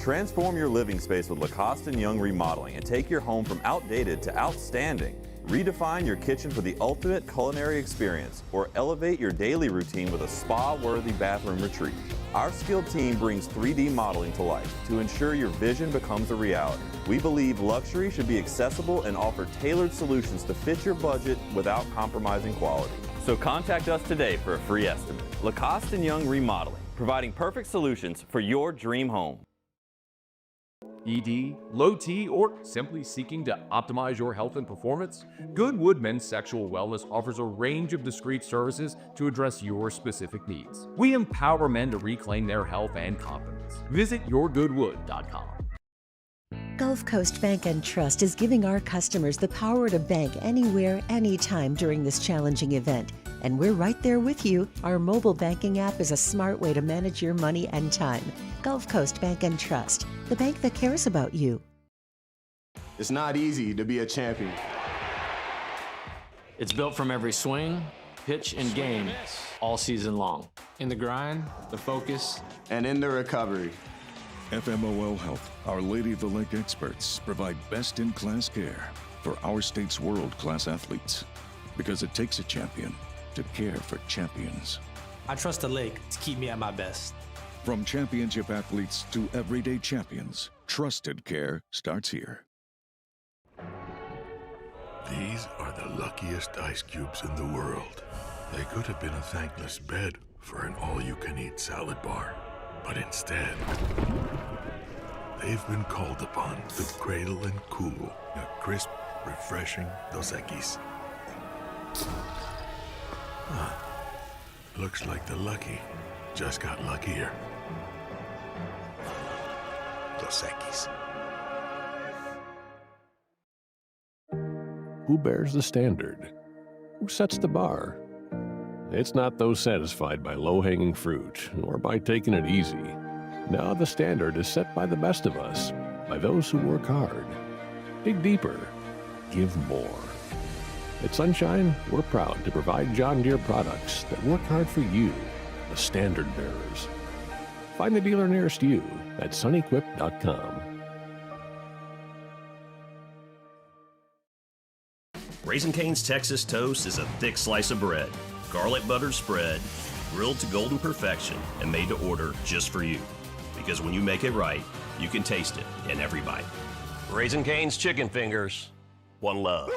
Transform your living space with Lacoste & Young Remodeling and take your home from outdated to outstanding. Redefine your kitchen for the ultimate culinary experience, or elevate your daily routine with a spa-worthy bathroom retreat. Our skilled team brings 3D modeling to life to ensure your vision becomes a reality. We believe luxury should be accessible and offer tailored solutions to fit your budget without compromising quality. So contact us today for a free estimate. Lacoste & Young Remodeling, providing perfect solutions for your dream home. ED, low T, or simply seeking to optimize your health and performance? Goodwood Men's Sexual Wellness offers a range of discreet services to address your specific needs. We empower men to reclaim their health and confidence. Visit yourgoodwood.com. Gulf Coast Bank and Trust is giving our customers the power to bank anywhere, anytime during this challenging event. And we're right there with you. Our mobile banking app is a smart way to manage your money and time. Gulf Coast Bank and Trust, the bank that cares about you. It's not easy to be a champion. It's built from every swing, pitch, and game all season long. In the grind, the focus, and in the recovery. FMOL Health, Our Lady of the Lake experts provide best-in-class care for our state's world-class athletes. Because it takes a champion to care for champions. I trust the lake to keep me at my best. From championship athletes to everyday champions, trusted care starts here. These are the luckiest ice cubes in the world. They could have been a thankless bed for an all-you-can-eat salad bar. But instead, they've been called upon to cradle and cool a crisp, refreshing Dos Equis. Looks like the lucky just got luckier. Dos Equis. Who bears the standard? Who sets the bar? It's not those satisfied by low-hanging fruit or by taking it easy. Now the standard is set by the best of us, by those who work hard. Dig deeper. Give more. At Sunshine, we're proud to provide John Deere products that work hard for you, the standard bearers. Find the dealer nearest you at sunequip.com. Raising Cane's Texas Toast is a thick slice of bread, garlic butter spread, grilled to golden perfection, and made to order just for you. Because when you make it right, you can taste it in every bite. Raising Cane's Chicken Fingers. One love.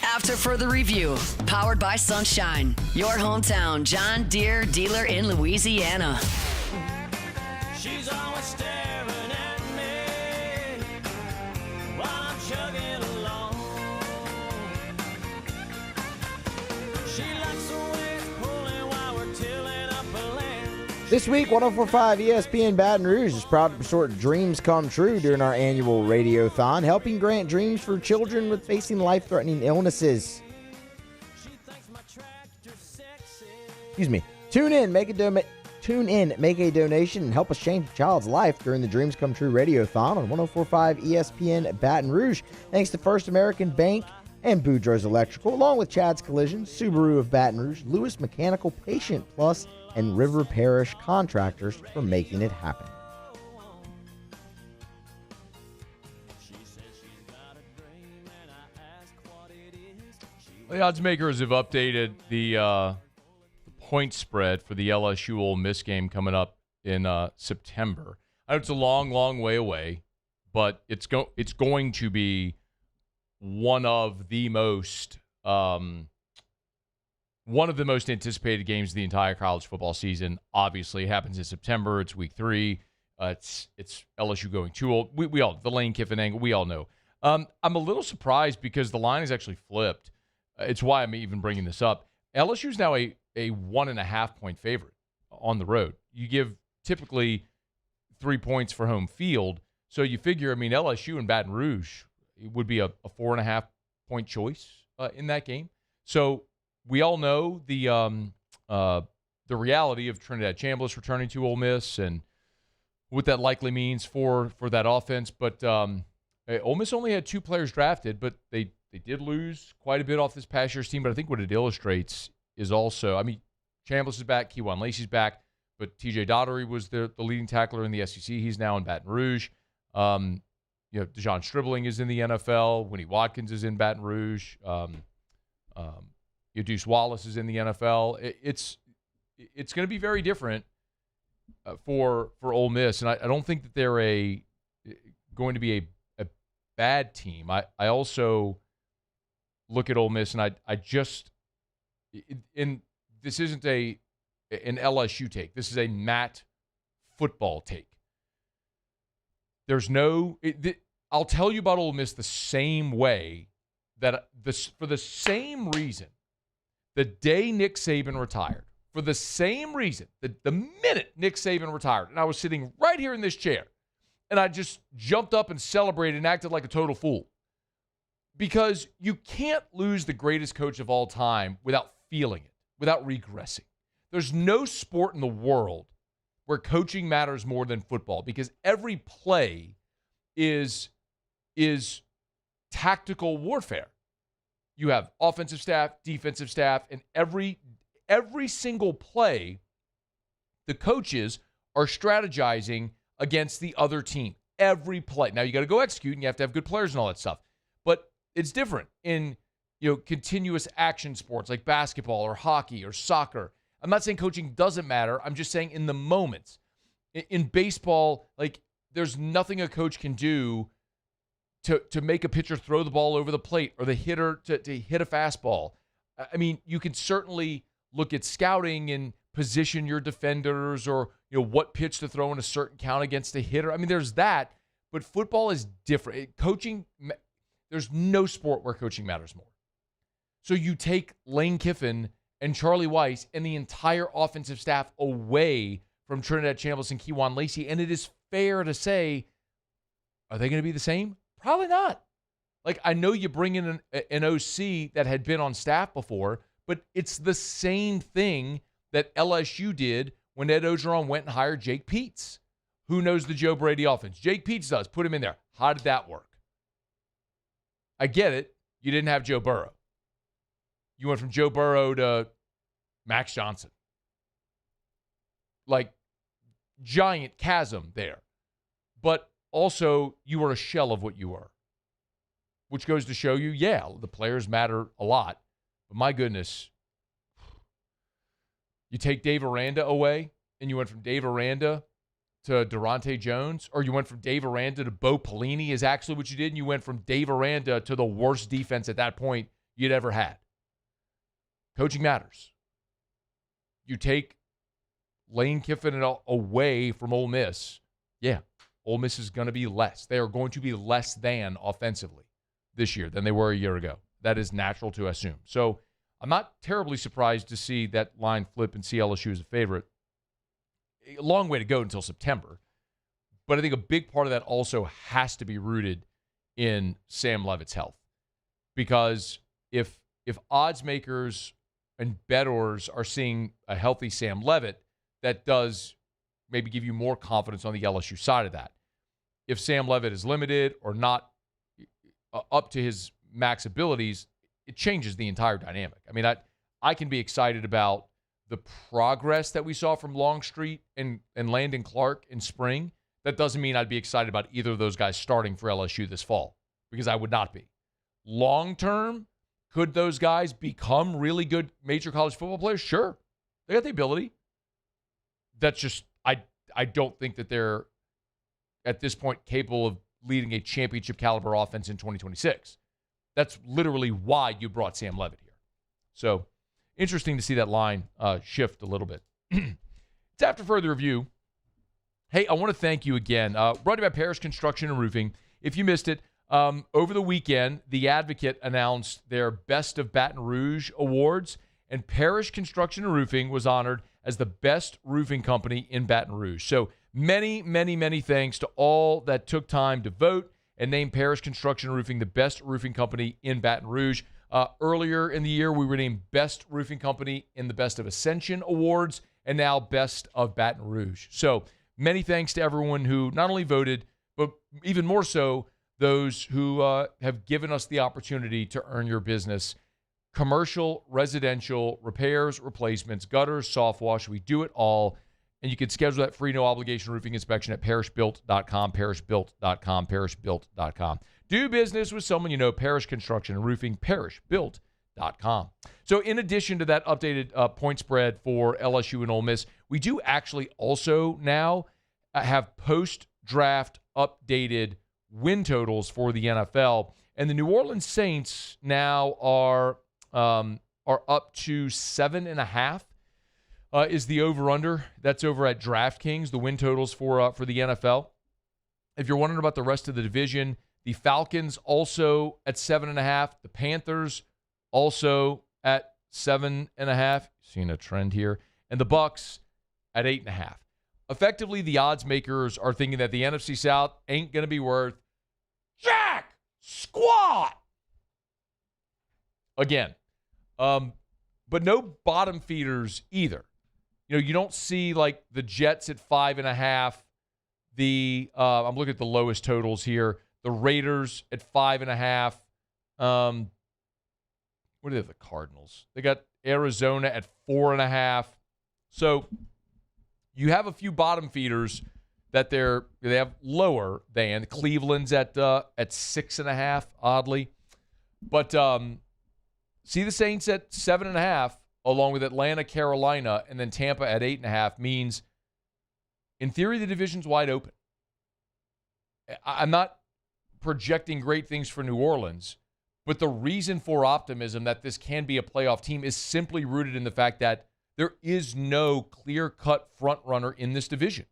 After further review, powered by Sunshine, your hometown John Deere dealer in Louisiana. She's always staring at me while I'm chugging along. She likes the way it's pulling while we're tilling up a land. This week, 104.5 ESPN Baton Rouge is proud to support Dreams Come True during our annual Radiothon, helping grant dreams for children with facing life-threatening illnesses. Excuse me. Tune in, make a donation, and help us change a child's life during the Dreams Come True Radiothon on 104.5 ESPN Baton Rouge. Thanks to First American Bank and Boudreaux's Electrical, along with Chad's Collision, Subaru of Baton Rouge, Lewis Mechanical, Patient Plus, and River Parish Contractors for making it happen. The odds makers have updated the point spread for the LSU-Ole Miss game coming up in September. I know it's a long, long way away, but it's going to be one of the most anticipated games of the entire college football season. Obviously, it happens in September. It's week 3. It's LSU going too old. We all, the Lane Kiffin angle, we all know. I'm a little surprised because the line is actually flipped. It's why I'm even bringing this up. LSU is now a 1.5-point favorite on the road. You give typically 3 points for home field. So you figure, LSU and Baton Rouge would be a 4.5-point choice in that game. So we all know the reality of Trinidad Chambliss returning to Ole Miss and what that likely means for that offense. But Ole Miss only had 2 players drafted, but they did lose quite a bit off this past year's team. But I think what it illustrates is also, Chambliss is back, Keywan Lacey's back, but TJ Daugherty was the leading tackler in the SEC. He's now in Baton Rouge. Dejon Stribling is in the NFL. Winnie Watkins is in Baton Rouge. Deuce Wallace is in the NFL. It's going to be very different for Ole Miss, and I don't think that they're going to be a bad team. I also look at Ole Miss, and this isn't an LSU take. This is a Matt football take. I'll tell you about Ole Miss the same way for the same reason. The day Nick Saban retired, for the same reason, the minute Nick Saban retired, and I was sitting right here in this chair, and I just jumped up and celebrated and acted like a total fool. Because you can't lose the greatest coach of all time without feeling it, without regressing. There's no sport in the world where coaching matters more than football, because every play is tactical warfare. You have offensive staff, defensive staff, and every single play, the coaches are strategizing against the other team. Every play. Now, you got to go execute, and you have to have good players and all that stuff. But it's different in continuous action sports like basketball or hockey or soccer. I'm not saying coaching doesn't matter. I'm just saying in the moments. In baseball, there's nothing a coach can do to make a pitcher throw the ball over the plate or the hitter to hit a fastball. You can certainly look at scouting and position your defenders or what pitch to throw in a certain count against a hitter. There's that, but football is different. Coaching, there's no sport where coaching matters more. So you take Lane Kiffin and Charlie Weiss and the entire offensive staff away from Trinidad Chambliss and Keywan Lacey, and it is fair to say, are they going to be the same? Probably not. I know you bring in an OC that had been on staff before, but it's the same thing that LSU did when Ed Ogeron went and hired Jake Peetz. Who knows the Joe Brady offense? Jake Peetz does. Put him in there. How did that work? I get it. You didn't have Joe Burrow. You went from Joe Burrow to Max Johnson. Like, giant chasm there. But also, you were a shell of what you were. Which goes to show you, yeah, the players matter a lot. But my goodness, you take Dave Aranda away, and you went from Dave Aranda to Durante Jones, or you went from Dave Aranda to Bo Pelini is actually what you did, and you went from Dave Aranda to the worst defense at that point you'd ever had. Coaching matters. You take Lane Kiffin away from Ole Miss, yeah, Ole Miss is going to be less. They are going to be less than offensively this year than they were a year ago. That is natural to assume. So I'm not terribly surprised to see that line flip and see LSU as a favorite. A long way to go until September. But I think a big part of that also has to be rooted in Sam Leavitt's health. Because if odds makers and bettors are seeing a healthy Sam Leavitt, that does maybe give you more confidence on the LSU side of that. If Sam Leavitt is limited or not up to his max abilities, it changes the entire dynamic. I mean, I can be excited about the progress that we saw from Longstreet and Landon Clark in spring. That doesn't mean I'd be excited about either of those guys starting for LSU this fall, because I would not be. Long term, could those guys become really good major college football players? Sure. They got the ability. That's just, I don't think that they're, at this point, capable of leading a championship caliber offense in 2026. That's literally why you brought Sam Leavitt here. So, interesting to see that line shift a little bit. It's after further review. Hey, I want to thank you again. Brought to you by Parrish Construction and Roofing. If you missed it, over the weekend, The Advocate announced their Best of Baton Rouge awards, and Parrish Construction and Roofing was honored as the best roofing company in Baton Rouge. So many, many, many thanks to all that took time to vote and name Parrish Construction and Roofing the best roofing company in Baton Rouge. Earlier in the year, we were named Best Roofing Company in the Best of Ascension Awards, and now Best of Baton Rouge. So many thanks to everyone who not only voted, but even more so, those who have given us the opportunity to earn your business. Commercial, residential, repairs, replacements, gutters, soft wash, we do it all. And you can schedule that free no-obligation roofing inspection at parrishbuilt.com, parrishbuilt.com, parrishbuilt.com. Do business with someone you know, Parrish Construction and Roofing, parrishbuilt.com. So in addition to that updated point spread for LSU and Ole Miss, we do actually also now have post-draft updated win totals for the NFL. And the New Orleans Saints now are up to 7.5. Is the over-under. That's over at DraftKings, the win totals for the NFL. If you're wondering about the rest of the division, the Falcons also at 7.5. The Panthers also at 7.5. Seeing a trend here. And the Bucks at 8.5. Effectively, the odds makers are thinking that the NFC South ain't going to be worth jack squat. Again. But no bottom feeders either. You know, you don't see like the Jets at 5.5. I'm looking at the lowest totals here. The Raiders at 5.5. What are the Cardinals? They got Arizona at 4.5. So you have a few bottom feeders that they have lower than. Cleveland's at 6.5, oddly. But see the Saints at 7.5, along with Atlanta, Carolina, and then Tampa at 8.5 means, in theory, the division's wide open. I'm not projecting great things for New Orleans, but the reason for optimism that this can be a playoff team is simply rooted in the fact that there is no clear-cut front runner in this division.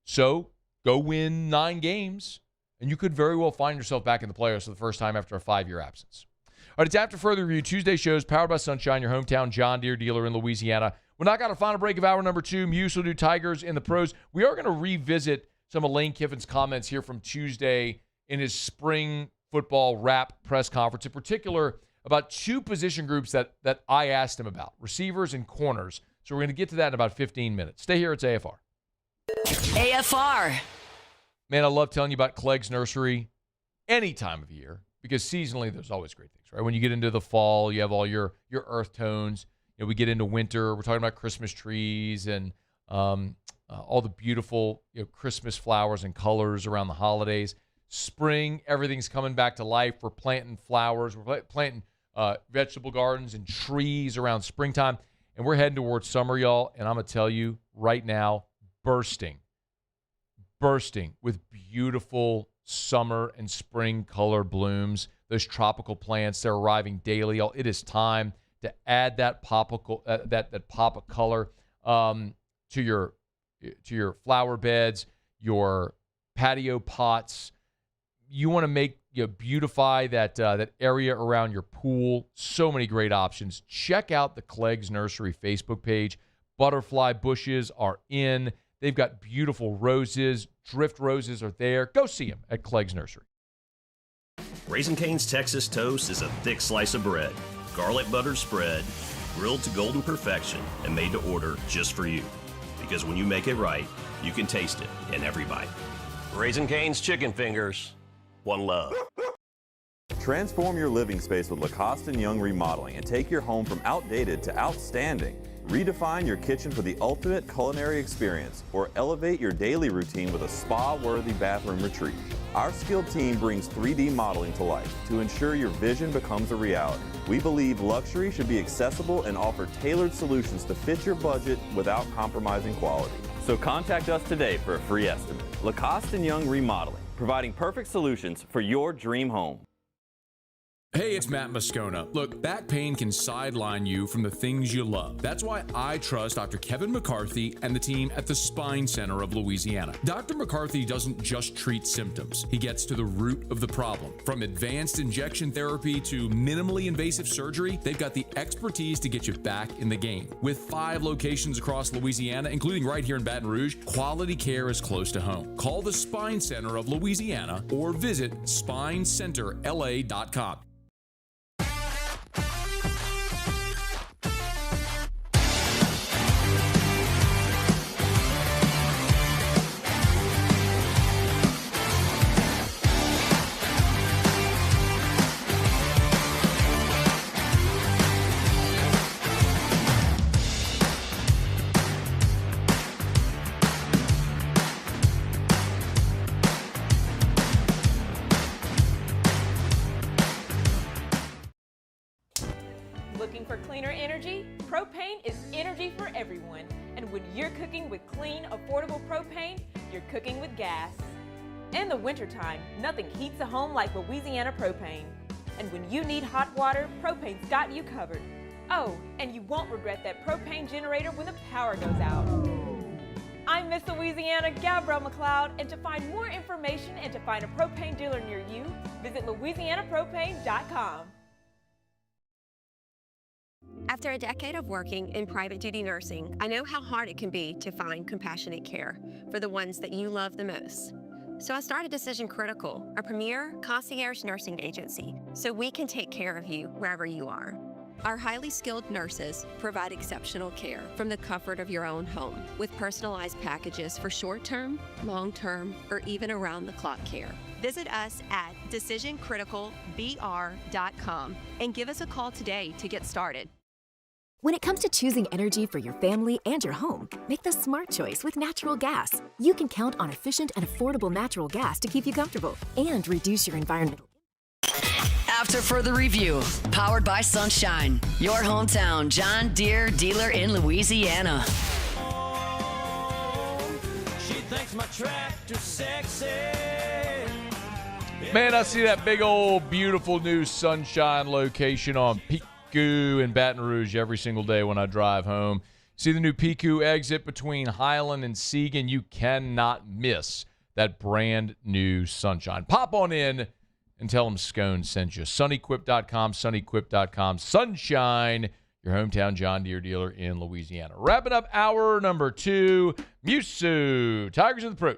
So go win 9 games, and you could very well find yourself back in the playoffs for the first time after a 5-year absence. All right, it's After Further Review. Tuesday shows powered by Sunshine, your hometown John Deere dealer in Louisiana. We're not got a final break of hour number 2. Muse will do Tigers in the pros. We are going to revisit some of Lane Kiffin's comments here from Tuesday in his spring football wrap press conference, in particular about 2 position groups that I asked him about, receivers and corners. So we're going to get to that in about 15 minutes. Stay here. It's AFR. AFR. Man, I love telling you about Clegg's Nursery any time of year because seasonally there's always great things, right? When you get into the fall, you have all your earth tones. You know, we get into winter, we're talking about Christmas trees and all the beautiful Christmas flowers and colors around the holidays. Spring, everything's coming back to life. We're planting flowers. We're planting vegetable gardens and trees around springtime. And we're heading towards summer, y'all. And I'm going to tell you right now, bursting with beautiful summer and spring color blooms. Those tropical plants, they're arriving daily. It is time to add that pop of color to your flower beds, your patio pots. You want to beautify that area around your pool. So many great options. Check out the Clegg's Nursery Facebook page. Butterfly bushes are in. They've got beautiful roses. Drift roses are there. Go see them at Clegg's Nursery. Raising Cane's Texas Toast is a thick slice of bread, garlic butter spread, grilled to golden perfection, and made to order just for you. Because when you make it right, you can taste it in every bite. Raising Cane's Chicken Fingers. One love. Transform your living space with Lacoste & Young Remodeling and take your home from outdated to outstanding. Redefine your kitchen for the ultimate culinary experience or elevate your daily routine with a spa-worthy bathroom retreat. Our skilled team brings 3D modeling to life to ensure your vision becomes a reality. We believe luxury should be accessible and offer tailored solutions to fit your budget without compromising quality. So contact us today for a free estimate. Lacoste & Young Remodeling, providing perfect solutions for your dream home. Hey, it's Matt Moscona. Look, back pain can sideline you from the things you love. That's why I trust Dr. Kevin McCarthy and the team at the Spine Center of Louisiana. Dr. McCarthy doesn't just treat symptoms. He gets to the root of the problem. From advanced injection therapy to minimally invasive surgery, they've got the expertise to get you back in the game. With 5 locations across Louisiana, including right here in Baton Rouge, quality care is close to home. Call the Spine Center of Louisiana or visit spinecenterla.com. Looking for cleaner energy? Propane is energy for everyone. And when you're cooking with clean, affordable propane, you're cooking with gas. In the wintertime, nothing heats a home like Louisiana propane. And when you need hot water, propane's got you covered. Oh, and you won't regret that propane generator when the power goes out. I'm Miss Louisiana, Gabrielle McLeod, and to find more information and to find a propane dealer near you, visit louisianapropane.com. After a decade of working in private duty nursing, I know how hard it can be to find compassionate care for the ones that you love the most. So I started Decision Critical, a premier concierge nursing agency, so we can take care of you wherever you are. Our highly skilled nurses provide exceptional care from the comfort of your own home with personalized packages for short-term, long-term, or even around-the-clock care. Visit us at decisioncriticalbr.com and give us a call today to get started. When it comes to choosing energy for your family and your home, make the smart choice with natural gas. You can count on efficient and affordable natural gas to keep you comfortable and reduce your environmental. After further review, powered by Sunshine, your hometown John Deere dealer in Louisiana. She thinks my tractor's sexy. Man, I see that big old beautiful new Sunshine location on Pico in Baton Rouge every single day when I drive home. See the new Pico exit between Highland and Seagan. You cannot miss that brand new Sunshine. Pop on in and tell them Scone sent you. Sunnyquip.com, sunnyquip.com. Sunshine, your hometown John Deere dealer in Louisiana. Wrapping up hour number 2, Musu, Tigers in the Pros.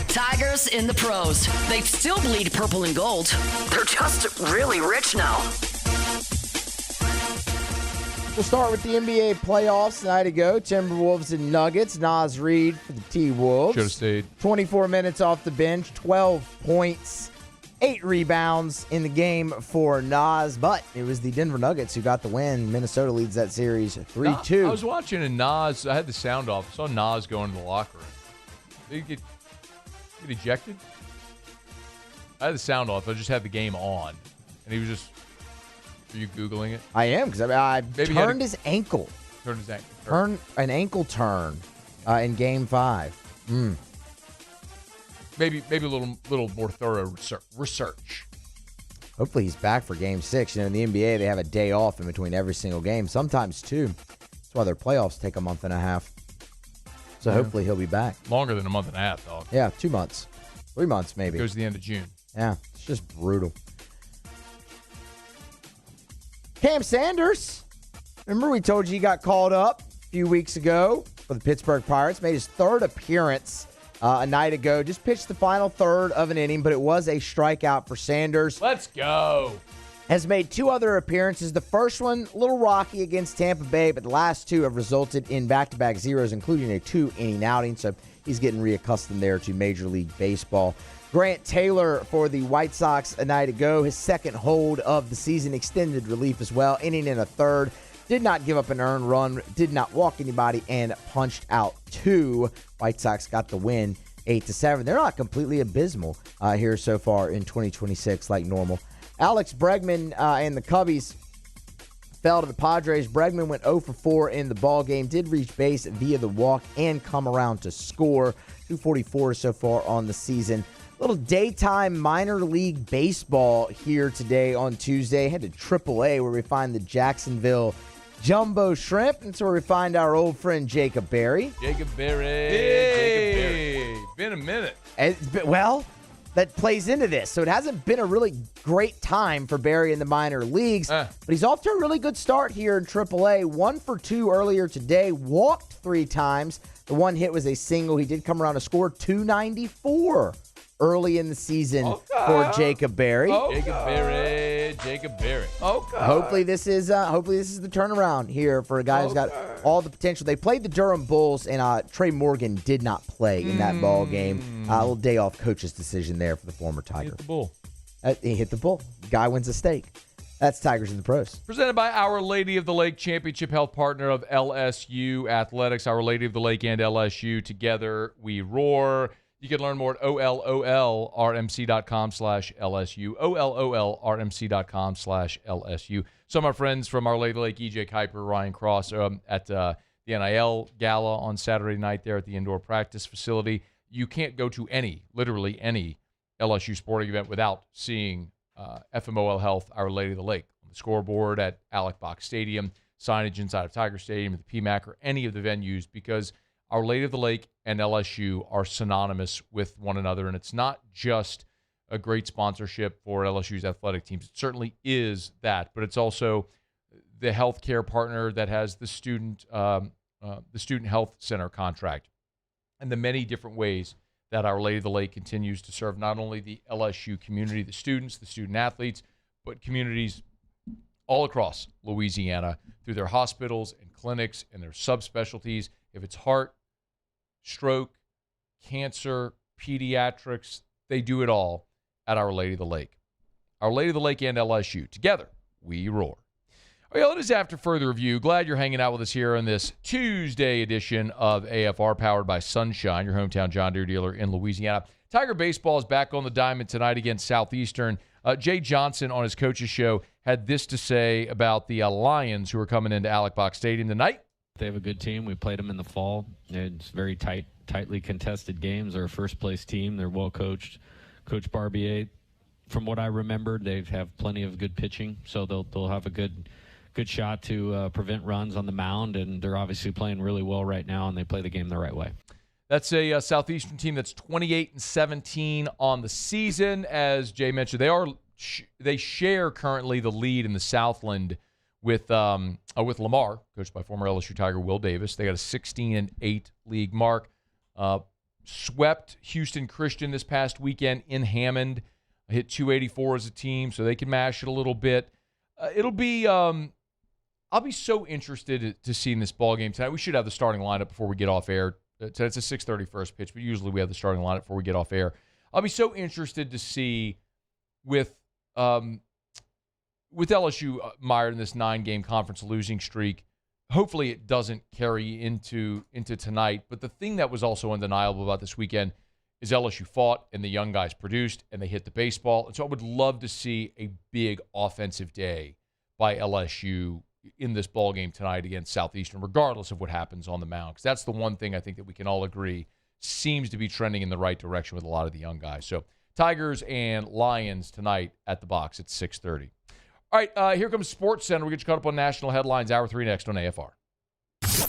Tigers in the pros. They still bleed purple and gold. They're just really rich now. We'll start with the NBA playoffs tonight ago. Timberwolves and Nuggets. Naz Reid for the T-Wolves. Should have stayed. 24 minutes off the bench, 12 points, 8 rebounds in the game for Naz. But it was the Denver Nuggets who got the win. Minnesota leads that series 3-2. I was watching and Naz, I had the sound off. I saw Naz go into the locker room. Did he get ejected? I had the sound off. I just had the game on. And he was just... Are you Googling it? I am, because I turned his ankle. Turned his ankle. Turn an ankle turn in Game 5. Maybe a little more thorough research. Hopefully he's back for Game 6. In the NBA, they have a day off in between every single game, sometimes 2. That's why their playoffs take a month and a half. So hopefully he'll be back. Longer than a month and a half, dog. Yeah, 2 months. 3 months, maybe. It goes to the end of June. Yeah, it's just brutal. Cam Sanders. Remember we told you he got called up a few weeks ago for the Pittsburgh Pirates. Made his 3rd appearance a night ago. Just pitched the final third of an inning, but it was a strikeout for Sanders. Let's go. Has made 2 other appearances. The first one, a little rocky against Tampa Bay, but the last 2 have resulted in back-to-back zeros, including a 2-inning outing. So he's getting reaccustomed there to Major League Baseball. Grant Taylor for the White Sox a night ago. His 2nd hold of the season, extended relief as well. Inning and a third. Did not give up an earned run. Did not walk anybody and punched out 2. White Sox got the win 8-7. They're not completely abysmal here so far in 2026 like normal. Alex Bregman and the Cubbies fell to the Padres. Bregman went 0 for 4 in the ball game. Did reach base via the walk and come around to score. 244 so far on the season. Little daytime minor league baseball here today on Tuesday. Head to AAA where we find the Jacksonville Jumbo Shrimp. That's where we find our old friend Jacob Berry. Jacob Berry. Been a minute. That plays into this. So it hasn't been a really great time for Berry in the minor leagues, but he's off to a really good start here in AAA. 1 for 2 earlier today, walked 3 times. The one hit was a single. He did come around to score 294 early in the season for Jacob Berry. Jacob Berry. Okay. Hopefully this is the turnaround here for a guy who's got all the potential. They played the Durham Bulls, and Trey Morgan did not play in that ball game. A little day off coach's decision there for the former Tiger. Hit the bull. He hit the bull. Guy wins a steak. That's Tigers in the Pros. Presented by Our Lady of the Lake, championship health partner of LSU Athletics. Our Lady of the Lake and LSU, together we roar. You can learn more at ololrmc.com/LSU, ololrmc.com/LSU. Some of our friends from Our Lady of the Lake, EJ Kuiper, Ryan Cross, at the NIL Gala on Saturday night there at the indoor practice facility. You can't go to literally any LSU sporting event without seeing FMOL Health, Our Lady of the Lake, on the scoreboard at Alec Box Stadium, signage inside of Tiger Stadium, at the PMAC, or any of the venues, because Our Lady of the Lake and LSU are synonymous with one another, and it's not just a great sponsorship for LSU's athletic teams. It certainly is that, but it's also the healthcare partner that has the student health center contract, and the many different ways that Our Lady of the Lake continues to serve not only the LSU community, the students, the student athletes, but communities all across Louisiana through their hospitals and clinics and their subspecialties. If it's heart, stroke, cancer, pediatrics, they do it all at Our Lady of the Lake. Our Lady of the Lake and LSU. Together, we roar. Well, it is After Further Review. Glad you're hanging out with us here on this Tuesday edition of AFR, powered by Sunshine, your hometown John Deere dealer in Louisiana. Tiger baseball is back on the diamond tonight against Southeastern. Jay Johnson on his coach's show had this to say about the Lions, who are coming into Alec Box Stadium tonight. They have a good team. We played them in the fall. It's very tightly contested games. They're a first-place team. They're well-coached. Coach Barbier, from what I remember, they have plenty of good pitching, so they'll have a good shot to prevent runs on the mound, and they're obviously playing really well right now, and they play the game the right way. That's a Southeastern team that's 28-17 on the season. As Jay mentioned, they share currently the lead in the Southland with Lamar, coached by former LSU Tiger Will Davis. They got a 16-8 league mark. Swept Houston Christian this past weekend in Hammond. Hit 284 as a team, so they can mash it a little bit. It'll be, I'll I'll be so interested to see in this ballgame tonight. We should have the starting lineup before we get off air. It's a 6:30 first pitch, but usually we have the starting lineup before we get off air. I'll be so interested to see with LSU mired in this 9-game conference losing streak. Hopefully it doesn't carry into tonight. But the thing that was also undeniable about this weekend is LSU fought and the young guys produced and they hit the baseball. And so I would love to see a big offensive day by LSU in this ballgame tonight against Southeastern, regardless of what happens on the mound. Because that's the one thing I think that we can all agree seems to be trending in the right direction with a lot of the young guys. So Tigers and Lions tonight at the box at 6:30. All right, here comes Sports Center. We get you caught up on national headlines. Hour 3 next on AFR.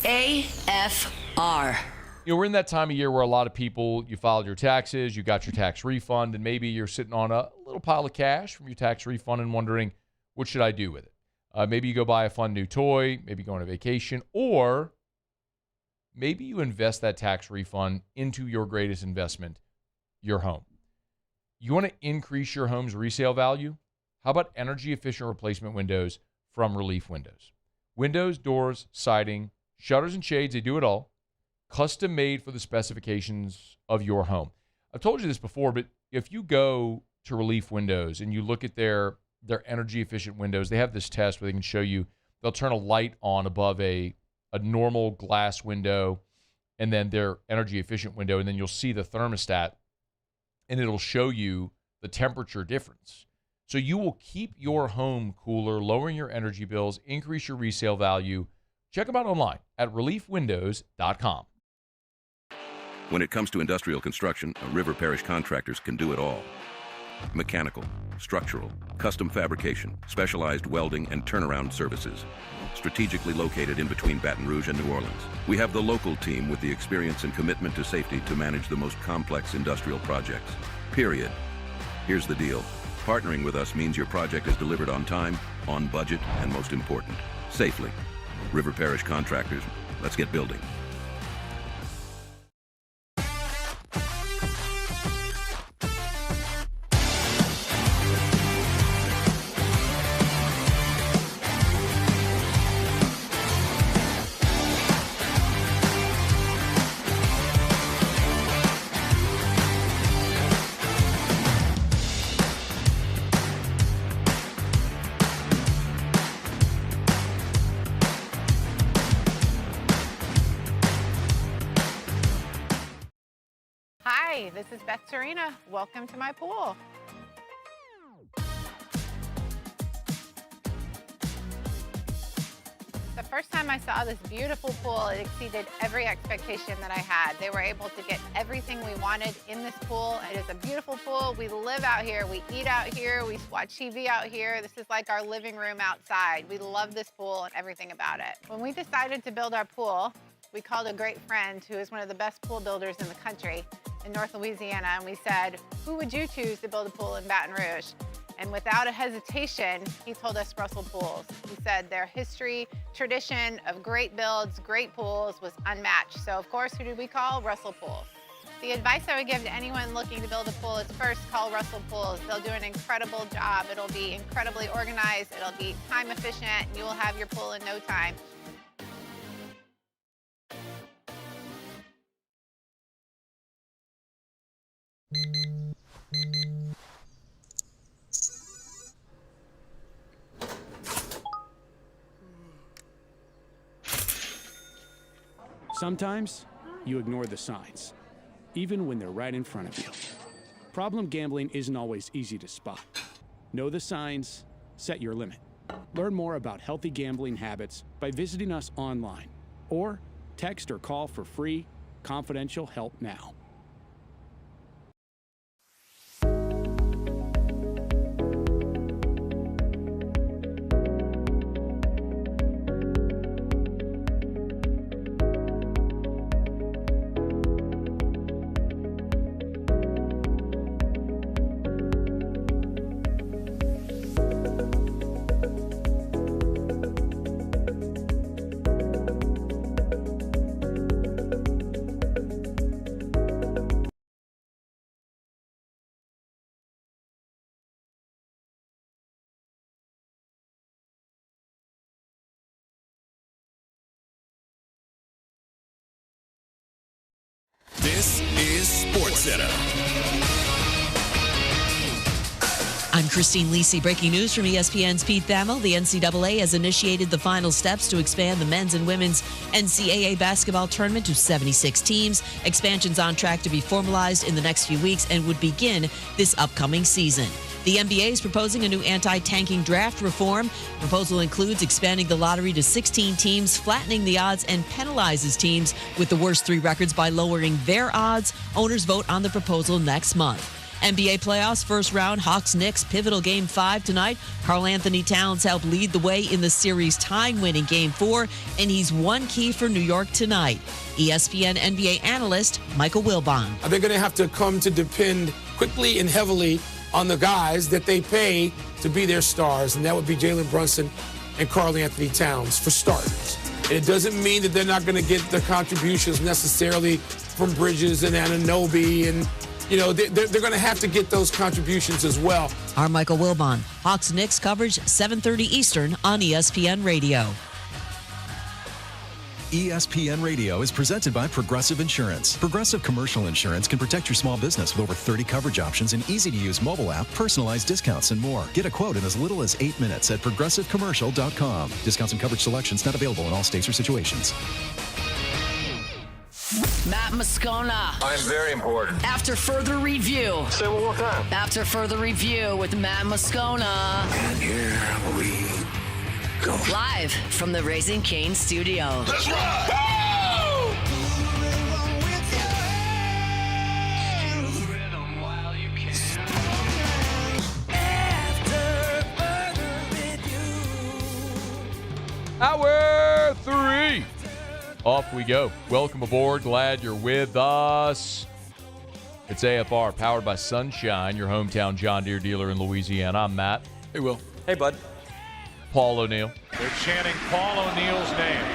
AFR. You know, we're in that time of year where a lot of people, you filed your taxes, you got your tax refund, and maybe you're sitting on a little pile of cash from your tax refund and wondering, what should I do with it? Maybe you go buy a fun new toy, maybe go on a vacation, or maybe you invest that tax refund into your greatest investment, your home. You want to increase your home's resale value? How about energy-efficient replacement windows from Relief Windows? Windows, doors, siding, shutters, and shades, they do it all. Custom made for the specifications of your home. I've told you this before, but if you go to Relief Windows and you look at their energy-efficient windows, they have this test where they can show you, they'll turn a light on above a normal glass window and then their energy-efficient window, and then you'll see the thermostat, and it'll show you the temperature difference. So you will keep your home cooler, lowering your energy bills, increase your resale value. Check them out online at reliefwindows.com. When it comes to industrial construction, River Parish Contractors can do it all. Mechanical, structural, custom fabrication, specialized welding, and turnaround services. Strategically located in between Baton Rouge and New Orleans, we have the local team with the experience and commitment to safety to manage the most complex industrial projects. Period. Here's the deal. Partnering with us means your project is delivered on time, on budget, and most important, safely. River Parish Contractors, let's get building. Hi, this is Beth Serena. Welcome to my pool. The first time I saw this beautiful pool, it exceeded every expectation that I had. They were able to get everything we wanted in this pool. It is a beautiful pool. We live out here. We eat out here. We watch TV out here. This is like our living room outside. We love this pool and everything about it. When we decided to build our pool, we called a great friend who is one of the best pool builders in the country in North Louisiana, and we said, who would you choose to build a pool in Baton Rouge? And without a hesitation, he told us Russell Pools. He said their history, tradition of great builds, great pools was unmatched. So of course, who did we call? Russell Pools. The advice I would give to anyone looking to build a pool is first call Russell Pools. They'll do an incredible job. It'll be incredibly organized. It'll be time efficient, and you will have your pool in no time. Sometimes you ignore the signs, even when they're right in front of you. Problem gambling isn't always easy to spot. Know the signs, set your limit. Learn more about healthy gambling habits by visiting us online or text or call for free, confidential help now. This is SportsCenter. I'm Christine Lisi. Breaking news from ESPN's Pete Thamel. The NCAA has initiated the final steps to expand the men's and women's NCAA basketball tournament to 76 teams. Expansion's on track to be formalized in the next few weeks and would begin this upcoming season. The NBA is proposing a new anti-tanking draft reform. The proposal includes expanding the lottery to 16 teams, flattening the odds, and penalizes teams with the worst 3 records by lowering their odds. Owners vote on the proposal next month. NBA playoffs, first round, Hawks-Knicks, pivotal Game 5 tonight. Karl Anthony Towns helped lead the way in the series tying-winning Game 4, and he's one key for New York tonight. ESPN NBA analyst Michael Wilbon. They're going to have to come to depend quickly and heavily on the guys that they pay to be their stars, and that would be Jalen Brunson and Karl Anthony Towns, for starters. And it doesn't mean that they're not going to get the contributions necessarily from Bridges and Anunoby, and they're going to have to get those contributions as well. Our Michael Wilbon. Hawks-Knicks coverage 7:30 Eastern on ESPN Radio. ESPN Radio is presented by Progressive Insurance. Progressive Commercial Insurance can protect your small business with over 30 coverage options, an easy-to-use mobile app, personalized discounts, and more. Get a quote in as little as 8 minutes at progressivecommercial.com. Discounts and coverage selections not available in all states or situations. Matt Moscona. I'm very important. After further review. Say it one more time. After further review with Matt Moscona. And here we go. Live from the Raising Cane studio. Let's ride! Hour 3. Off we go. Welcome aboard. Glad you're with us. It's AFR, powered by Sunshine, your hometown John Deere dealer in Louisiana. I'm Matt. Hey, Will. Hey, bud. Paul O'Neill. They're chanting Paul O'Neill's name.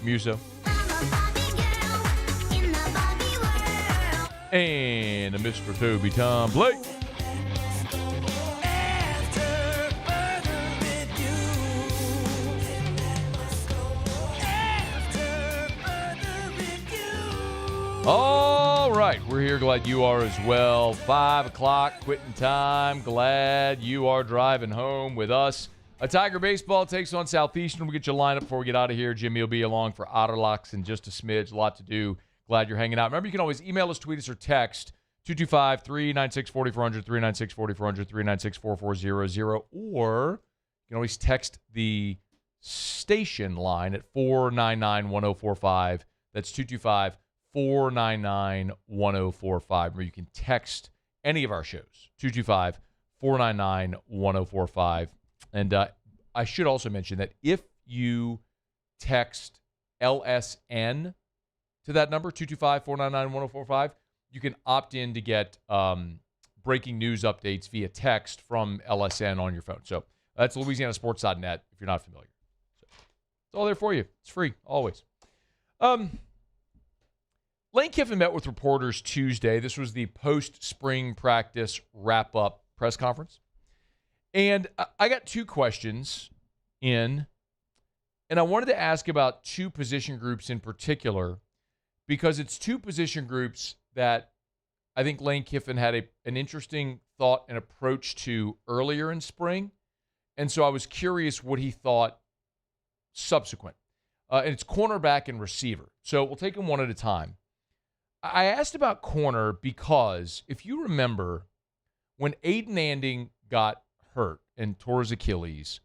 Muso. And a Mr. Toby Tom Blake. All right, we're here. Glad you are as well. 5 o'clock, quitting time. Glad you are driving home with us. A Tiger baseball takes on Southeastern. We'll get you lined up before we get out of here. Jimmy will be along for Otterlocks in just a smidge. A lot to do. Glad you're hanging out. Remember, you can always email us, tweet us, or text 225-396-4400, 396-4400, 396-4400, or you can always text the station line at 499-1045. That's 225-499-1045, where you can text any of our shows, 225-499-1045. And I should also mention that if you text LSN to that number, 225-499-1045, you can opt in to get breaking news updates via text from LSN on your phone. So that's LouisianaSports.net if you're not familiar. So it's all there for you. It's free, always. Lane Kiffin met with reporters Tuesday. This was the post-spring practice wrap-up press conference. And I got 2 questions in, and I wanted to ask about 2 position groups in particular, because it's 2 position groups that I think Lane Kiffin had an interesting thought and approach to earlier in spring. And so I was curious what he thought subsequent. And it's cornerback and receiver. So we'll take them one at a time. I asked about corner because if you remember when Aiden Anding got hurt and tore his Achilles,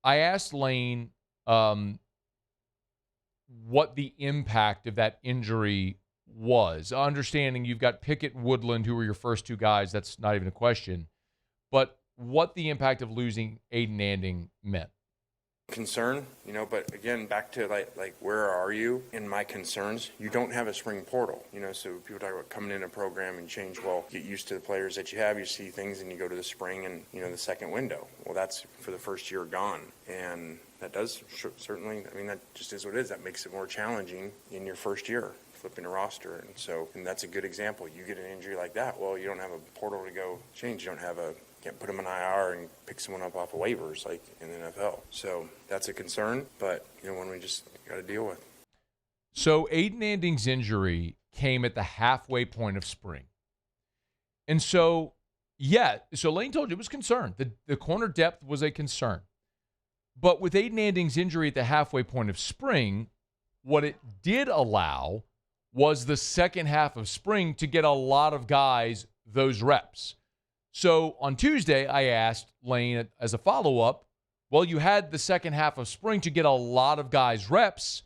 I asked Lane what the impact of that injury was. Understanding you've got Pickett, Woodland, who were your first 2 guys, that's not even a question, but what the impact of losing Aiden Anding meant. Concern, but again, back to like where are you in my concerns? You don't have a spring portal, so people talk about coming in a program and change. Well, get used to the players that you have, you see things, and you go to the spring and, the second window. Well, that's for the first year gone. And that does certainly, that just is what it is. That makes it more challenging in your first year, flipping a roster. And that's a good example. You get an injury like that, well, you don't have a portal to go change. You don't have a can't put them in IR and pick someone up off of waivers like in the NFL. So that's a concern, but one we just got to deal with. So Aiden Anding's injury came at the halfway point of spring. And so, so Lane told you it was concerned. The corner depth was a concern. But with Aiden Anding's injury at the halfway point of spring, what it did allow was the second half of spring to get a lot of guys those reps. So on Tuesday, I asked Lane as a follow-up, well, you had the second half of spring to get a lot of guys reps.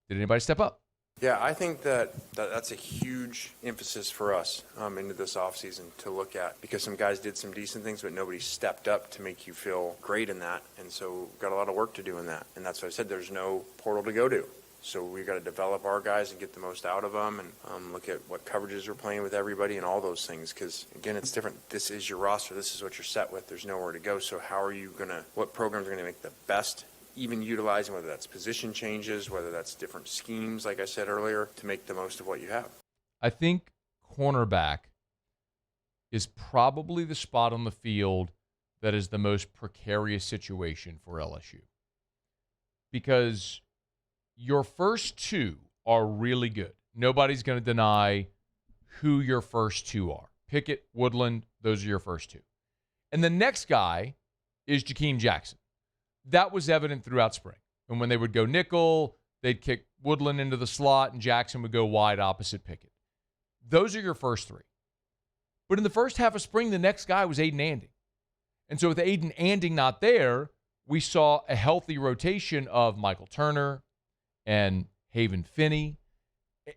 Did anybody step up? Yeah, I think that's a huge emphasis for us into this offseason to look at, because some guys did some decent things, but nobody stepped up to make you feel great in that. And so we've got a lot of work to do in that. And that's why I said there's no portal to go to. So we've got to develop our guys and get the most out of them and look at what coverages we're playing with everybody and all those things. Because, again, it's different. This is your roster. This is what you're set with. There's nowhere to go. So how are you going to – what programs are going to make the best, even utilizing whether that's position changes, whether that's different schemes, like I said earlier, to make the most of what you have? I think cornerback is probably the spot on the field that is the most precarious situation for LSU. Because – your first two are really good. Nobody's going to deny who your first two are. Pickett, Woodland, those are your first two. And the next guy is Jakeem Jackson. That was evident throughout spring. And when they would go nickel, they'd kick Woodland into the slot, and Jackson would go wide opposite Pickett. Those are your first three. But in the first half of spring, the next guy was Aiden Anding. And so with Aiden Anding not there, we saw a healthy rotation of Michael Turner and Haven Finney.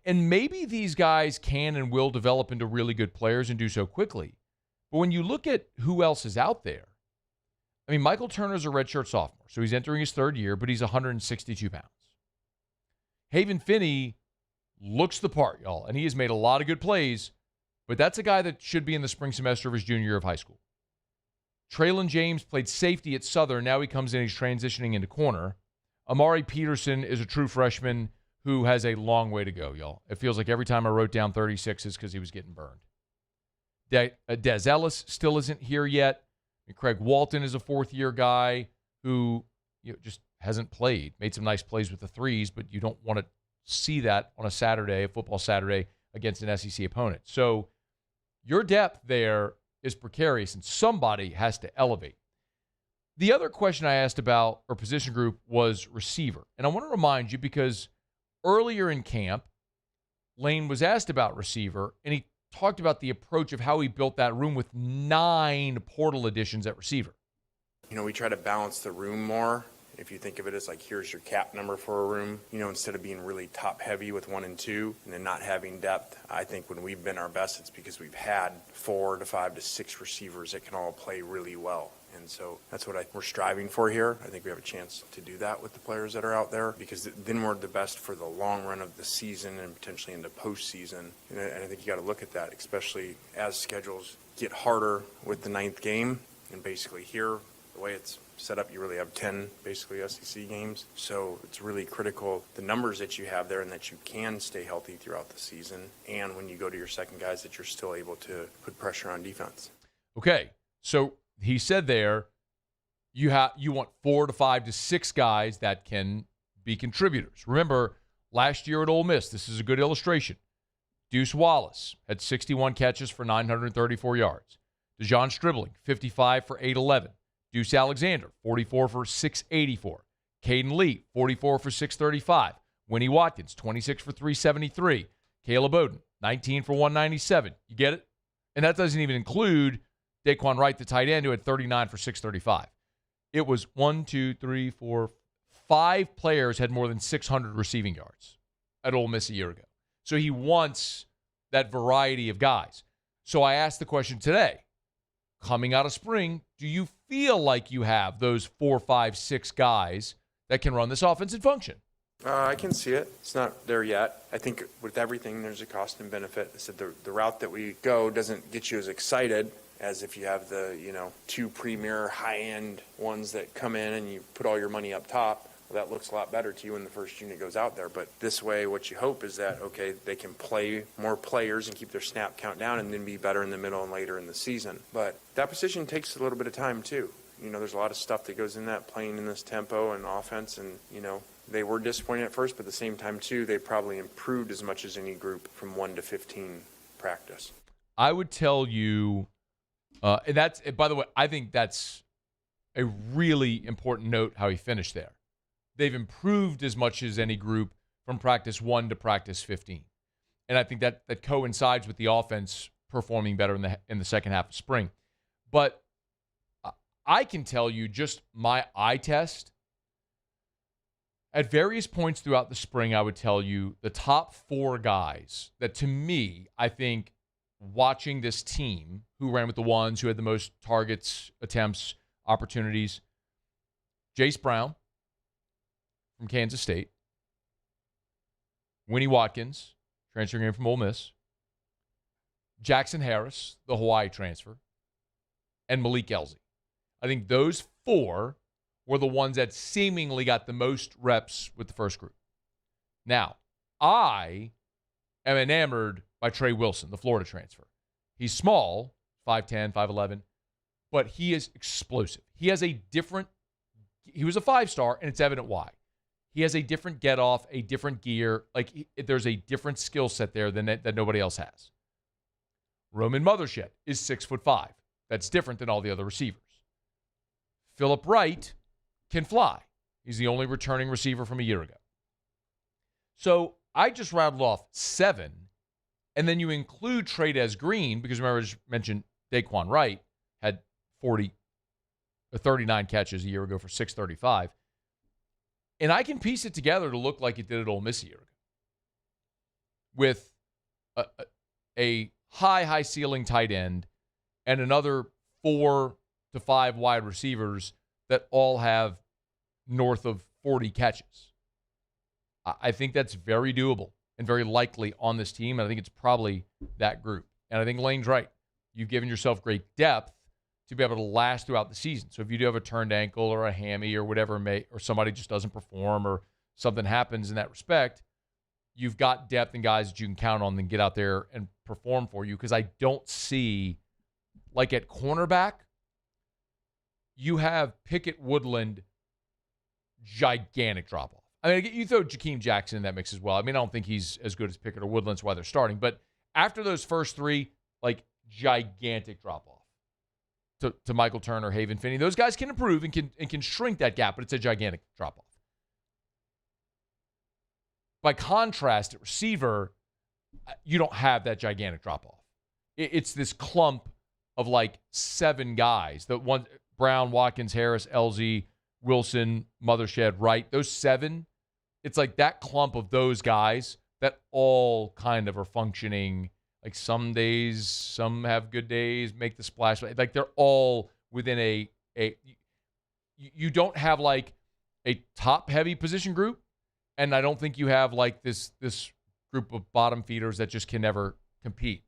And maybe these guys can and will develop into really good players and do so quickly. But when you look at who else is out there, I mean, Michael Turner's a redshirt sophomore, so he's entering his third year, but he's 162 pounds. Haven Finney looks the part, y'all, and he has made a lot of good plays, but that's a guy that should be in the spring semester of his junior year of high school. Traylon James played safety at Southern. Now he comes in, he's transitioning into corner. Amari Peterson is a true freshman who has a long way to go, y'all. It feels like every time I wrote down 36 is because he was getting burned. Des Ellis still isn't here yet. And Craig Walton is a fourth-year guy who just hasn't played. Made some nice plays with the threes, but you don't want to see that on a Saturday, a football Saturday, against an SEC opponent. So your depth there is precarious, and somebody has to elevate. The other question I asked about, or position group, was receiver. And I want to remind you, because earlier in camp, Lane was asked about receiver, and he talked about the approach of how he built that room with 9 portal additions at receiver. We try to balance the room more. If you think of it as like, here's your cap number for a room, instead of being really top heavy with 1 and 2 and then not having depth. I think when we've been our best, it's because we've had 4 to 5 to 6 receivers that can all play really well. And so that's what we're striving for here. I think we have a chance to do that with the players that are out there, because then we're the best for the long run of the season and potentially into postseason. And I think you got to look at that, especially as schedules get harder with the 9th game. And basically here, the way it's set up, you really have 10 basically SEC games. So it's really critical, the numbers that you have there, and that you can stay healthy throughout the season. And when you go to your second guys, that you're still able to put pressure on defense. Okay, so he said there, you want 4 to 5 to 6 guys that can be contributors. Remember, last year at Ole Miss, this is a good illustration. Deuce Wallace had 61 catches for 934 yards. DeJon Stribling, 55 for 811. Deuce Alexander, 44 for 684. Caden Lee, 44 for 635. Winnie Watkins, 26 for 373. Caleb Bowden, 19 for 197. You get it? And that doesn't even include Daquan Wright, the tight end, who had 39 for 635. It was 5 players had more than 600 receiving yards at Ole Miss a year ago. So he wants that variety of guys. So I asked the question today, coming out of spring, do you feel like you have those 4, 5, 6 guys that can run this offense and function? I can see it. It's not there yet. I think with everything, there's a cost and benefit. I said the route that we go doesn't get you as excited as if you have the 2 premier high-end ones that come in and you put all your money up top. Well, that looks a lot better to you when the first unit goes out there. But this way, what you hope is that, okay, they can play more players and keep their snap count down and then be better in the middle and later in the season. But that position takes a little bit of time, too. There's a lot of stuff that goes in that, playing in this tempo and offense. And, they were disappointed at first, but at the same time, too, they probably improved as much as any group from 1 to 15 practice. I would tell you, and that's, by the way, I think that's a really important note how he finished there. They've improved as much as any group from practice 1 to practice 15. And I think that coincides with the offense performing better in the second half of spring. But I can tell you just my eye test. At various points throughout the spring, I would tell you the top 4 guys that, to me, I think watching this team, who ran with the ones, who had the most targets, attempts, opportunities, Jace Brown from Kansas State, Winnie Watkins, transferring in from Ole Miss, Jackson Harris, the Hawaii transfer, and Malik Elzy. I think those 4 were the ones that seemingly got the most reps with the first group. Now, I am enamored by Tyrie Wilson, the Florida transfer. He's small, 5'10", 5'11", but he is explosive. He was a 5-star, and it's evident why. He has a different get-off, a different gear. There's a different skill set there that nobody else has. Roman Mothershed is 6'5". That's different than all the other receivers. Phillip Wright can fly. He's the only returning receiver from a year ago. So I just rattled off 7, and then you include Trades Green, because remember I just mentioned Daquan Wright had 39 catches a year ago for 635. And I can piece it together to look like it did at Ole Miss a year ago, with a high ceiling tight end and another 4 to 5 wide receivers that all have north of 40 catches. I think that's very doable and very likely on this team, and I think it's probably that group. And I think Lane's right. You've given yourself great depth to be able to last throughout the season. So if you do have a turned ankle or a hammy or whatever, or somebody just doesn't perform or something happens in that respect, you've got depth and guys that you can count on and get out there and perform for you. Because I don't see, like at cornerback, you have Pickett Woodland, gigantic drop-off. I mean, you throw Jakeem Jackson in that mix as well. I mean, I don't think he's as good as Pickett or Woodland, that's why they're starting. But after those first 3, gigantic drop-off to Michael Turner, Haven Finney. Those guys can improve and can shrink that gap, but it's a gigantic drop-off. By contrast, at receiver, you don't have that gigantic drop-off. It's this clump of 7 guys. Brown, Watkins, Harris, Elzy, Wilson, Mothershed, Wright. Those 7, it's like that clump of those guys that all kind of are functioning. Some days, some have good days, make the splash. They're all within you don't have a top-heavy position group, and I don't think you have this group of bottom feeders that just can never compete.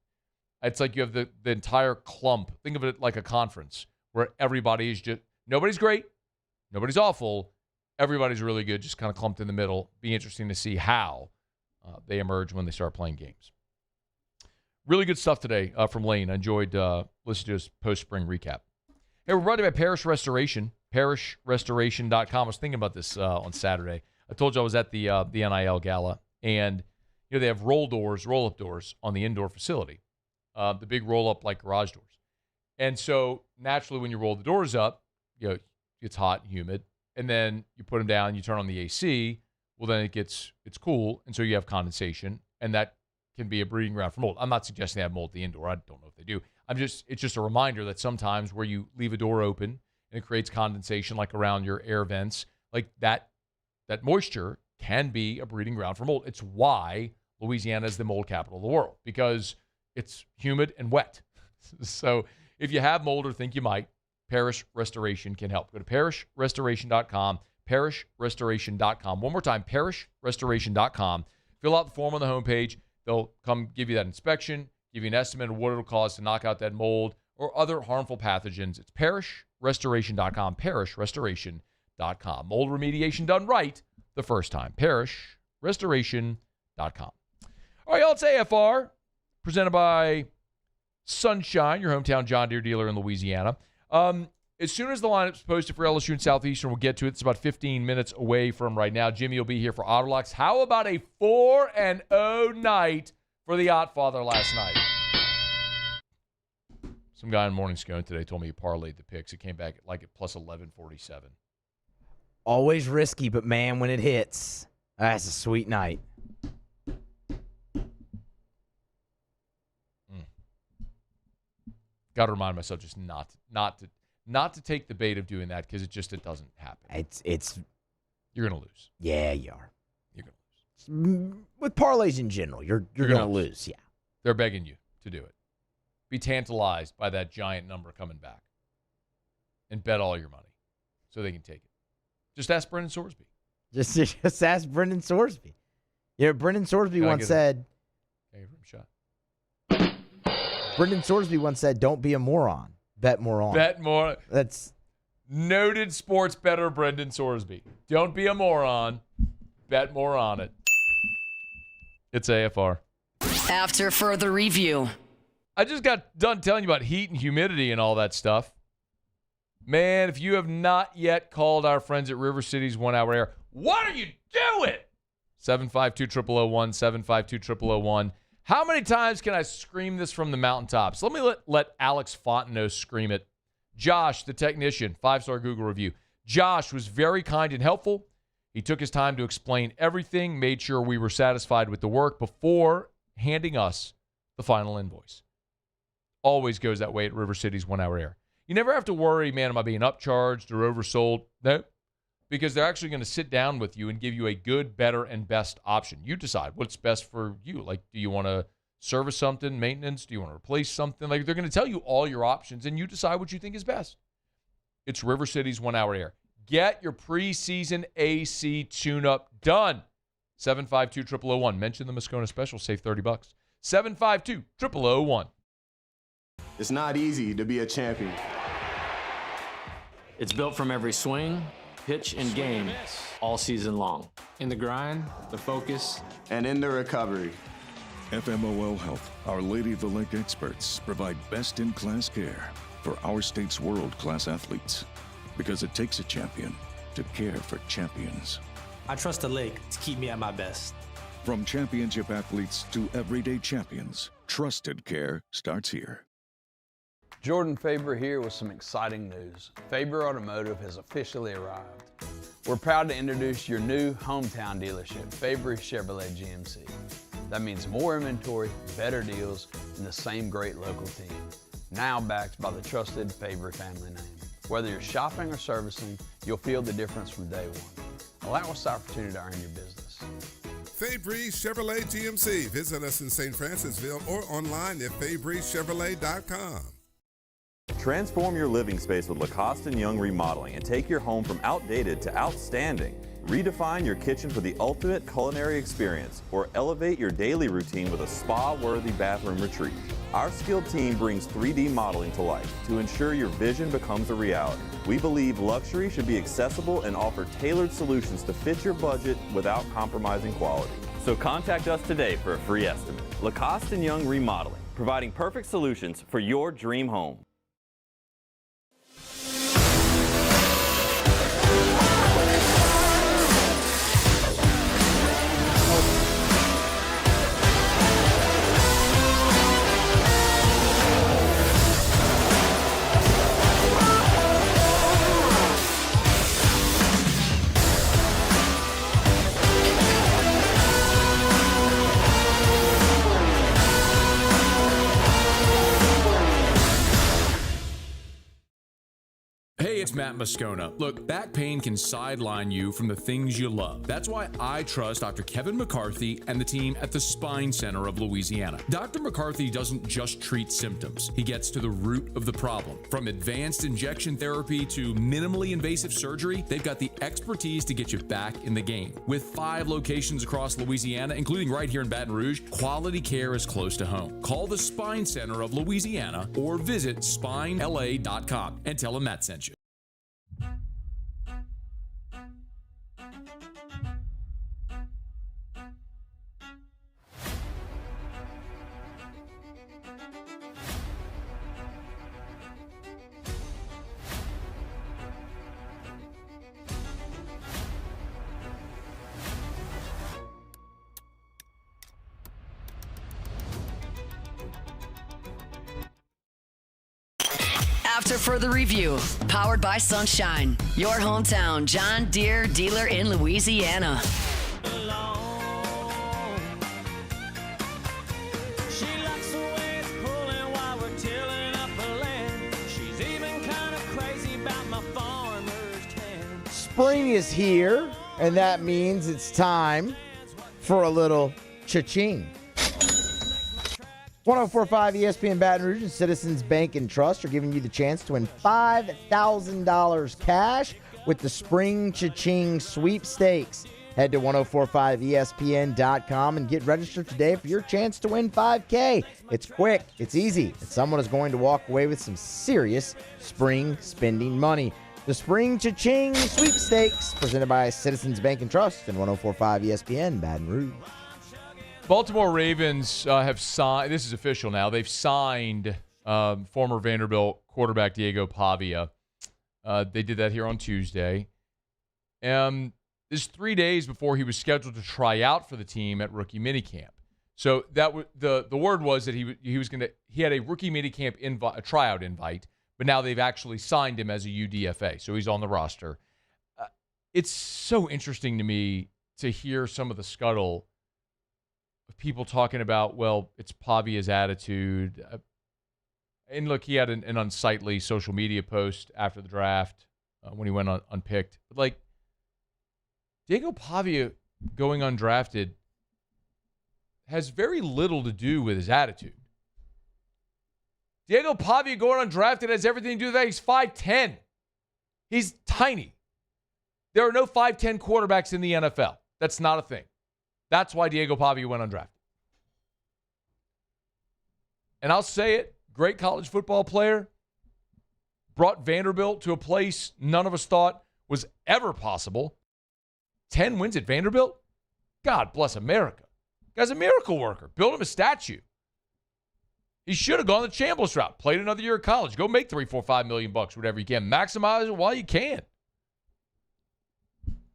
It's like you have the entire clump. Think of it like a conference where everybody is just, nobody's great, nobody's awful, everybody's really good, just kind of clumped in the middle. Be interesting to see how they emerge when they start playing games. Really good stuff today from Lane. I enjoyed listening to his post-spring recap. Hey, we're brought to you by Parish Restoration, parishrestoration.com. I was thinking about this on Saturday. I told you I was at the NIL Gala, and they have roll-up doors on the indoor facility, the big roll-up garage doors. And so naturally when you roll the doors up, it's hot and humid, and then you put them down, you turn on the AC, well, then it's cool, and so you have condensation, and that can be a breeding ground for mold. I'm not suggesting they have mold at the indoor. I don't know if they do. It's just a reminder that sometimes where you leave a door open and it creates condensation around your air vents, that moisture can be a breeding ground for mold. It's why Louisiana is the mold capital of the world, because it's humid and wet. So if you have mold or think you might, Parish Restoration can help. Go to parishrestoration.com, parishrestoration.com. One more time, parishrestoration.com. Fill out the form on the homepage. They'll come give you that inspection, give you an estimate of what it'll cost to knock out that mold or other harmful pathogens. It's parishrestoration.com, parishrestoration.com. parishrestoration.com. Mold remediation done right the first time. parishrestoration.com. All right, y'all, it's AFR, presented by Sunshine, your hometown John Deere dealer in Louisiana. As soon as the lineup's posted for LSU and Southeastern, we'll get to it. It's about 15 minutes away from right now. Jimmy will be here for Otterlocks. How about a 4-0 night for the Ottfather last night? Some guy in Morning Scone today told me he parlayed the picks. It came back like at plus 1147. Always risky, but man, when it hits, that's a sweet night. Got to remind myself just not to take the bait of doing that because it doesn't happen. You're gonna lose. Yeah, you are. You're gonna lose. With parlays in general, you're gonna lose. Yeah, they're begging you to do it. Be tantalized by that giant number coming back, and bet all your money so they can take it. Just ask Brendan Sorsby. Just ask Brendan Sorsby. You know, Brendan Sorsby once said. Give him a shot. Brendan Sorsby once said, "Don't be a moron. Bet more on." Bet more. That's noted sports bettor Brendan Sorsby. Don't be a moron. Bet more on it. It's AFR. After further review. I just got done telling you about heat and humidity and all that stuff. Man, if you have not yet called our friends at River City's 1 Hour Air, what are you doing? 752-0001, 752-0001. How many times can I scream this from the mountaintops? Let me let Alex Fontenot scream it. Josh, the technician, 5-star Google review. Josh was very kind and helpful. He took his time to explain everything, made sure we were satisfied with the work before handing us the final invoice. Always goes that way at River City's 1 Hour Air. You never have to worry, man, am I being upcharged or oversold? No, because they're actually going to sit down with you and give you a good, better, and best option. You decide what's best for you. Like, do you want to service something, maintenance? Do you want to replace something? Like, they're going to tell you all your options, and you decide what you think is best. It's River City's 1 Hour Air. Get your preseason AC tune-up done. 752-0001. Mention the Moscona special. Save $30. 752-0001. It's not easy to be a champion. It's built from every swing, pitch, and game all season long. In the grind, the focus, and in the recovery. FMOL Health, Our Lady of the Lake experts, provide best-in-class care for our state's world-class athletes. Because it takes a champion to care for champions. I trust the lake to keep me at my best. From championship athletes to everyday champions, trusted care starts here. Jordan Faber here with some exciting news. Faber Automotive has officially arrived. We're proud to introduce your new hometown dealership, Faber Chevrolet GMC. That means more inventory, better deals, and the same great local team. Now backed by the trusted Faber family name. Whether you're shopping or servicing, you'll feel the difference from day one. Allow us the opportunity to earn your business. Fabry Chevrolet GMC. Visit us in St. Francisville or online at FabryChevrolet.com. Transform your living space with Lacoste & Young Remodeling and take your home from outdated to outstanding. Redefine your kitchen for the ultimate culinary experience or elevate your daily routine with a spa-worthy bathroom retreat. Our skilled team brings 3D modeling to life to ensure your vision becomes a reality. We believe luxury should be accessible and offer tailored solutions to fit your budget without compromising quality. So contact us today for a free estimate. Lacoste & Young Remodeling, providing perfect solutions for your dream home. Hey, it's Matt Moscona. Look, back pain can sideline you from the things you love. That's why I trust Dr. Kevin McCarthy and the team at the Spine Center of Louisiana. Dr. McCarthy doesn't just treat symptoms. He gets to the root of the problem. From advanced injection therapy to minimally invasive surgery, they've got the expertise to get you back in the game. With 5 locations across Louisiana, including right here in Baton Rouge, quality care is close to home. Call the Spine Center of Louisiana or visit spinela.com and tell them Matt sent you. after further review. Powered by Sunshine, your hometown John Deere dealer in Louisiana. Spring is here, and that means it's time for a little cha-ching. 104.5 ESPN Baton Rouge and Citizens Bank and Trust are giving you the chance to win $5,000 cash with the Spring Cha-Ching Sweepstakes. Head to 1045ESPN.com and get registered today for your chance to win $5K. It's quick, it's easy, and someone is going to walk away with some serious spring spending money. The Spring Cha-Ching Sweepstakes, presented by Citizens Bank and Trust and 104.5 ESPN Baton Rouge. Baltimore Ravens have signed, this is official now, they've signed former Vanderbilt quarterback Diego Pavia. They did that here on Tuesday. This is 3 days before he was scheduled to try out for the team at rookie minicamp. So that the word was that he had a rookie minicamp a tryout invite, but now they've actually signed him as a UDFA, so he's on the roster. It's so interesting to me to hear some of the scuttle of people talking about, well, it's Pavia's attitude. And look, he had an unsightly social media post after the draft when he went unpicked. But, like, Diego Pavia going undrafted has very little to do with his attitude. Diego Pavia going undrafted has everything to do with that. He's 5'10". He's tiny. There are no 5'10" quarterbacks in the NFL. That's not a thing. That's why Diego Pavia went undrafted. And I'll say it, great college football player, brought Vanderbilt to a place none of us thought was ever possible. 10 wins at Vanderbilt? God bless America. Guy's a miracle worker. Build him a statue. He should have gone the Chambliss route. Played another year of college. Go make $3, $4, $5 million, whatever you can. Maximize it while you can.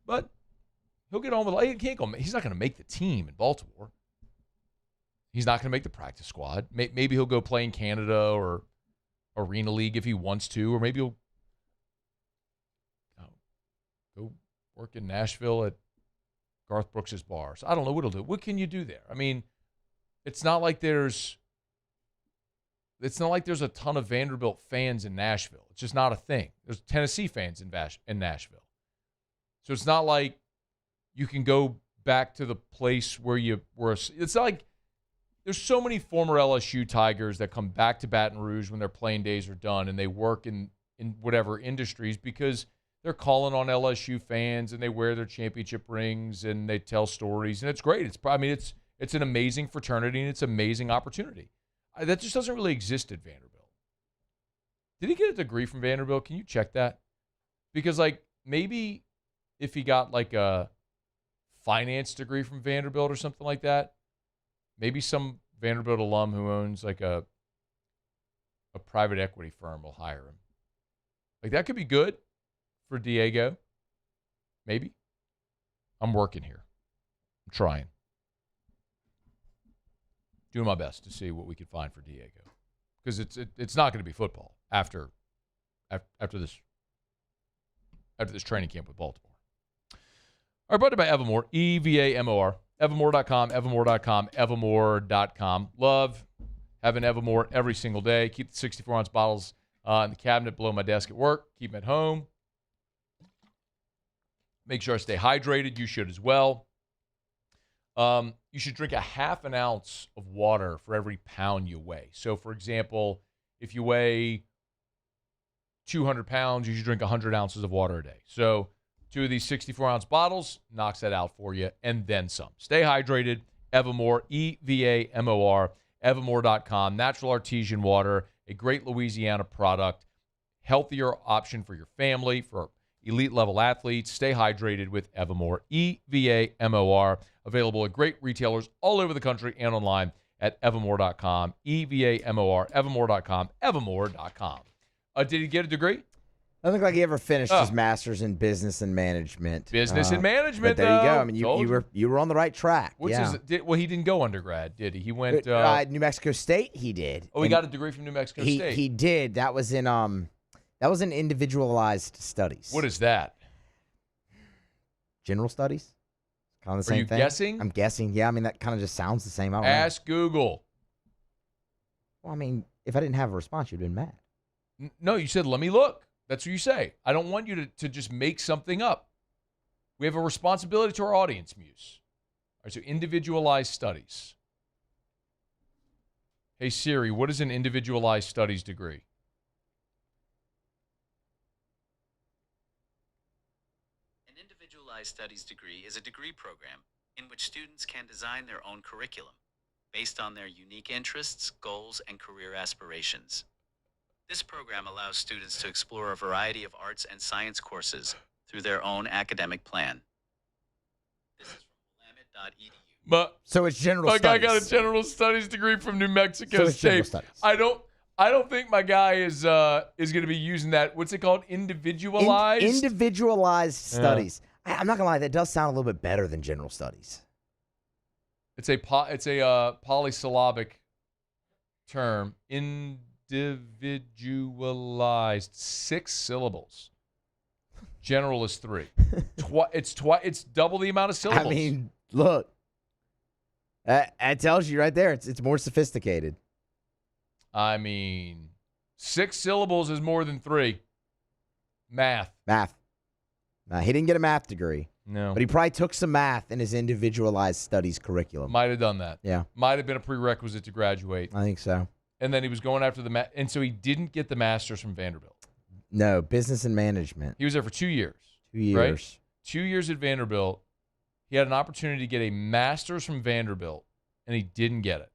But he'll get on with it. He can't go. He's not going to make the team in Baltimore. He's not going to make the practice squad. Maybe he'll go play in Canada or Arena League if he wants to, or maybe he'll go work in Nashville at Garth Brooks' bars. I don't know what he'll do. What can you do there? I mean, it's not like there's a ton of Vanderbilt fans in Nashville. It's just not a thing. There's Tennessee fans in Nashville. So it's not like you can go back to the place where you were. It's not like there's so many former LSU Tigers that come back to Baton Rouge when their playing days are done and they work in whatever industries because they're calling on LSU fans and they wear their championship rings and they tell stories. And it's great. It's an amazing fraternity and it's an amazing opportunity. That just doesn't really exist at Vanderbilt. Did he get a degree from Vanderbilt? Can you check that? Because, like, maybe if he got, like, a finance degree from Vanderbilt or something like that, maybe some Vanderbilt alum who owns, like, a private equity firm will hire him. Like, that could be good for Diego. Maybe. I'm working here. I'm trying. Doing my best to see what we could find for Diego, because it's not going to be football after this training camp with Baltimore. All right, brought to you by Evermore, EVAMOR, Evermore.com, Evermore.com. Love having Evermore every single day. Keep the 64-ounce bottles in the cabinet below my desk at work. Keep them at home. Make sure I stay hydrated. You should as well. You should drink a half an ounce of water for every pound you weigh. So, for example, if you weigh 200 pounds, you should drink 100 ounces of water a day. So, 2 of these 64-ounce bottles knocks that out for you, and then some. Stay hydrated. Evermore, EVAMOR, Evermore.com. Natural artesian water, a great Louisiana product, healthier option for your family, for elite-level athletes. Stay hydrated with Evermore, EVAMOR. Available at great retailers all over the country and online at Evermore.com, EVAMOR, Evermore.com, Evermore.com. Did he get a degree? I don't think like he ever finished his master's in business and management. Business and management, but there you go. though. I mean, you were on the right track. Well, he didn't go undergrad, did he? He went New Mexico State. He did. Oh, he got a degree from New Mexico State. He did. That was in individualized studies. What is that? General studies. Kind of the same thing. Are you guessing? I'm guessing. Yeah, I mean that kind of just sounds the same. I don't Ask Google. Well, I mean, if I didn't have a response, you'd have been mad. No, you said, let me look. That's what you say. I don't want you to just make something up. We have a responsibility to our audience, Muse. All right, so individualized studies. Hey, Siri, what is an individualized studies degree? An individualized studies degree is a degree program in which students can design their own curriculum based on their unique interests, goals, and career aspirations. This program allows students to explore a variety of arts and science courses through their own academic plan. This is from willamette.edu. So it's general studies. My guy got a general studies degree from New Mexico So it's general State. studies. I don't think my guy is going to be using that. What's it called? Individualized? Individualized studies. I'm not gonna lie, that does sound a little bit better than general studies. It's a polysyllabic term. Individualized, 6 syllables. General is 3. It's double the amount of syllables. I mean, look, that tells you right there. It's more sophisticated. I mean, 6 syllables is more than 3. Math. He didn't get a math degree. No. But he probably took some math in his individualized studies curriculum. Might have done that. Yeah. Might have been a prerequisite to graduate. I think so. And then he was going after the and so he didn't get the master's from Vanderbilt. No, business and management. He was there for 2 years. 2 years. Right? 2 years at Vanderbilt. He had an opportunity to get a master's from Vanderbilt, and he didn't get it.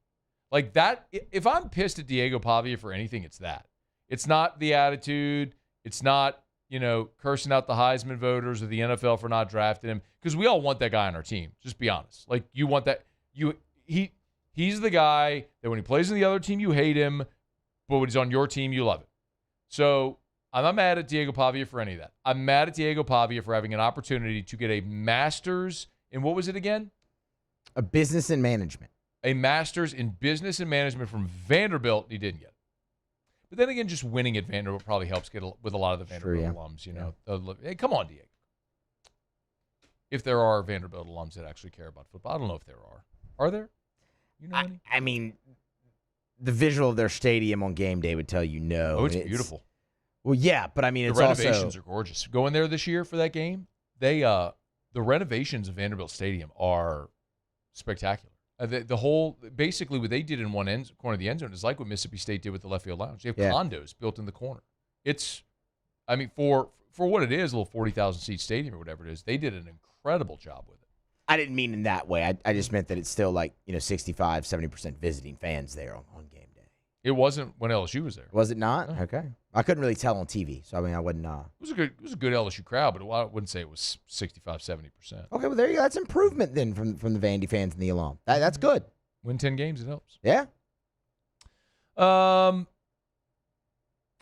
Like that, if I'm pissed at Diego Pavia for anything, it's that. It's not the attitude. It's not, cursing out the Heisman voters or the NFL for not drafting him, because we all want that guy on our team. Just be honest. Like, you want that. He's the guy that when he plays in the other team, you hate him, but when he's on your team, you love him. So I'm not mad at Diego Pavia for any of that. I'm mad at Diego Pavia for having an opportunity to get a master's in, what was it again? A business and management. A master's in business and management from Vanderbilt, and he didn't get it. But then again, just winning at Vanderbilt probably helps get with a lot of the Vanderbilt alums, Hey, come on, Diego. If there are Vanderbilt alums that actually care about football. I don't know if there are. Are there? You know any? I mean, the visual of their stadium on game day would tell you no. Oh, it's beautiful. Well, yeah, but I mean, the it's renovations also are gorgeous. Going there this year for that game, the renovations of Vanderbilt Stadium are spectacular. Basically what they did in one corner of the end zone is like what Mississippi State did with the left field lounge. They have condos built in the corner. For what it is, a little 40,000 seat stadium or whatever it is, they did an incredible job with it. I didn't mean in that way. I just meant that it's still like 65, 70% visiting fans there on game day. It wasn't when LSU was there. Was it not? No. Okay. I couldn't really tell on TV, so I mean I wouldn't. It was a good LSU crowd, but I wouldn't say it was 65, 70%. Okay, well there you go. That's improvement then from the Vandy fans and the alum. That's good. Win 10 games, it helps. Yeah. All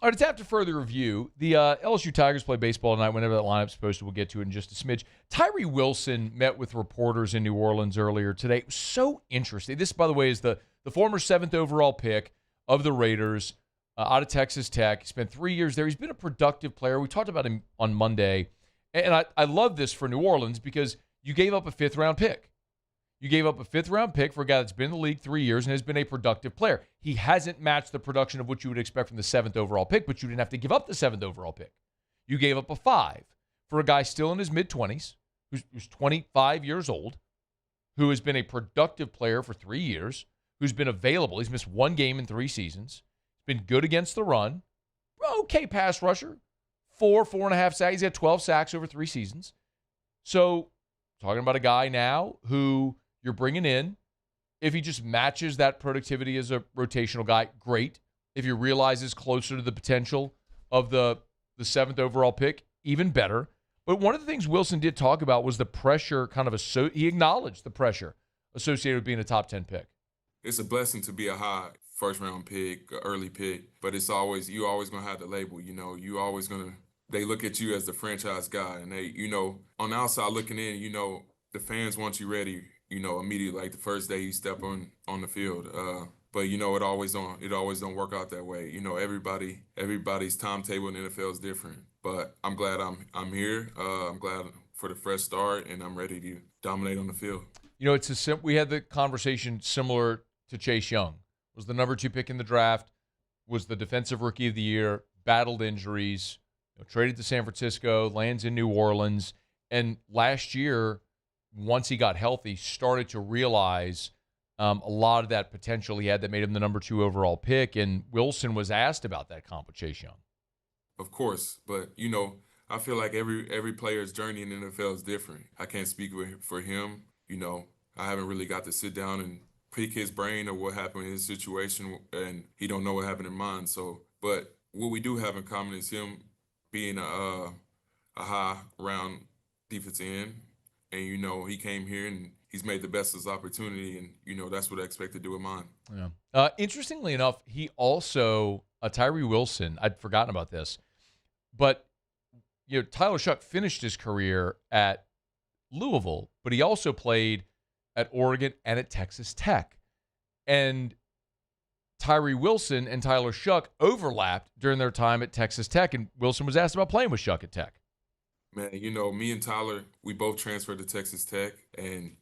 right, it's after further review. The LSU Tigers play baseball tonight. Whenever that lineup's posted, we'll get to it in just a smidge. Tyrie Wilson met with reporters in New Orleans earlier today. It was so interesting. This, by the way, is the former 7th overall pick of the Raiders out of Texas Tech. He spent 3 years there. He's been a productive player. We talked about him on Monday. And I love this for New Orleans because you gave up a 5th-round pick. You gave up a 5th-round pick for a guy that's been in the league 3 years and has been a productive player. He hasn't matched the production of what you would expect from the 7th overall pick, but you didn't have to give up the 7th overall pick. You gave up a 5 for a guy still in his mid-20s, who's 25 years old, who has been a productive player for 3 years, who's been available. He's missed 1 game in 3 seasons. He's been good against the run. Okay pass rusher. 4.5 sacks. He's had 12 sacks over 3 seasons. So, talking about a guy now who you're bringing in. If he just matches that productivity as a rotational guy, great. If he realizes closer to the potential of the 7th overall pick, even better. But one of the things Wilson did talk about was the pressure he acknowledged the pressure associated with being a top 10 pick. It's a blessing to be a high first-round pick, early pick, but you're always going to have the label. You always going to they look at you as the franchise guy, and they, on the outside looking in, the fans want you ready, immediately, like the first day you step on the field. But it always don't work out that way. Everybody's timetable in the NFL is different. But I'm glad I'm here. I'm glad for the fresh start, and I'm ready to dominate on the field. We had the conversation similar to Chase Young. Was the number 2 pick in the draft, was the defensive rookie of the year, battled injuries, traded to San Francisco, lands in New Orleans, and last year, once he got healthy, started to realize a lot of that potential he had that made him the number 2 overall pick. And Wilson was asked about that comp with Chase Young. Of course, but I feel like every player's journey in the NFL is different. I can't speak for him. I haven't really got to sit down and pick his brain or what happened in his situation, and he don't know what happened in mine. So, but what we do have in common is him being a high round defensive end, and he came here and he's made the best of his opportunity, and that's what I expect to do with mine. Yeah. Interestingly enough, he also Tyrie Wilson. I'd forgotten about this, but Tyler Shuck finished his career at Louisville, but he also played at Oregon and at Texas Tech. And Tyrie Wilson and Tyler Shuck overlapped during their time at Texas Tech, and Wilson was asked about playing with Shuck at Tech. Man, me and Tyler, we both transferred to Texas Tech, and,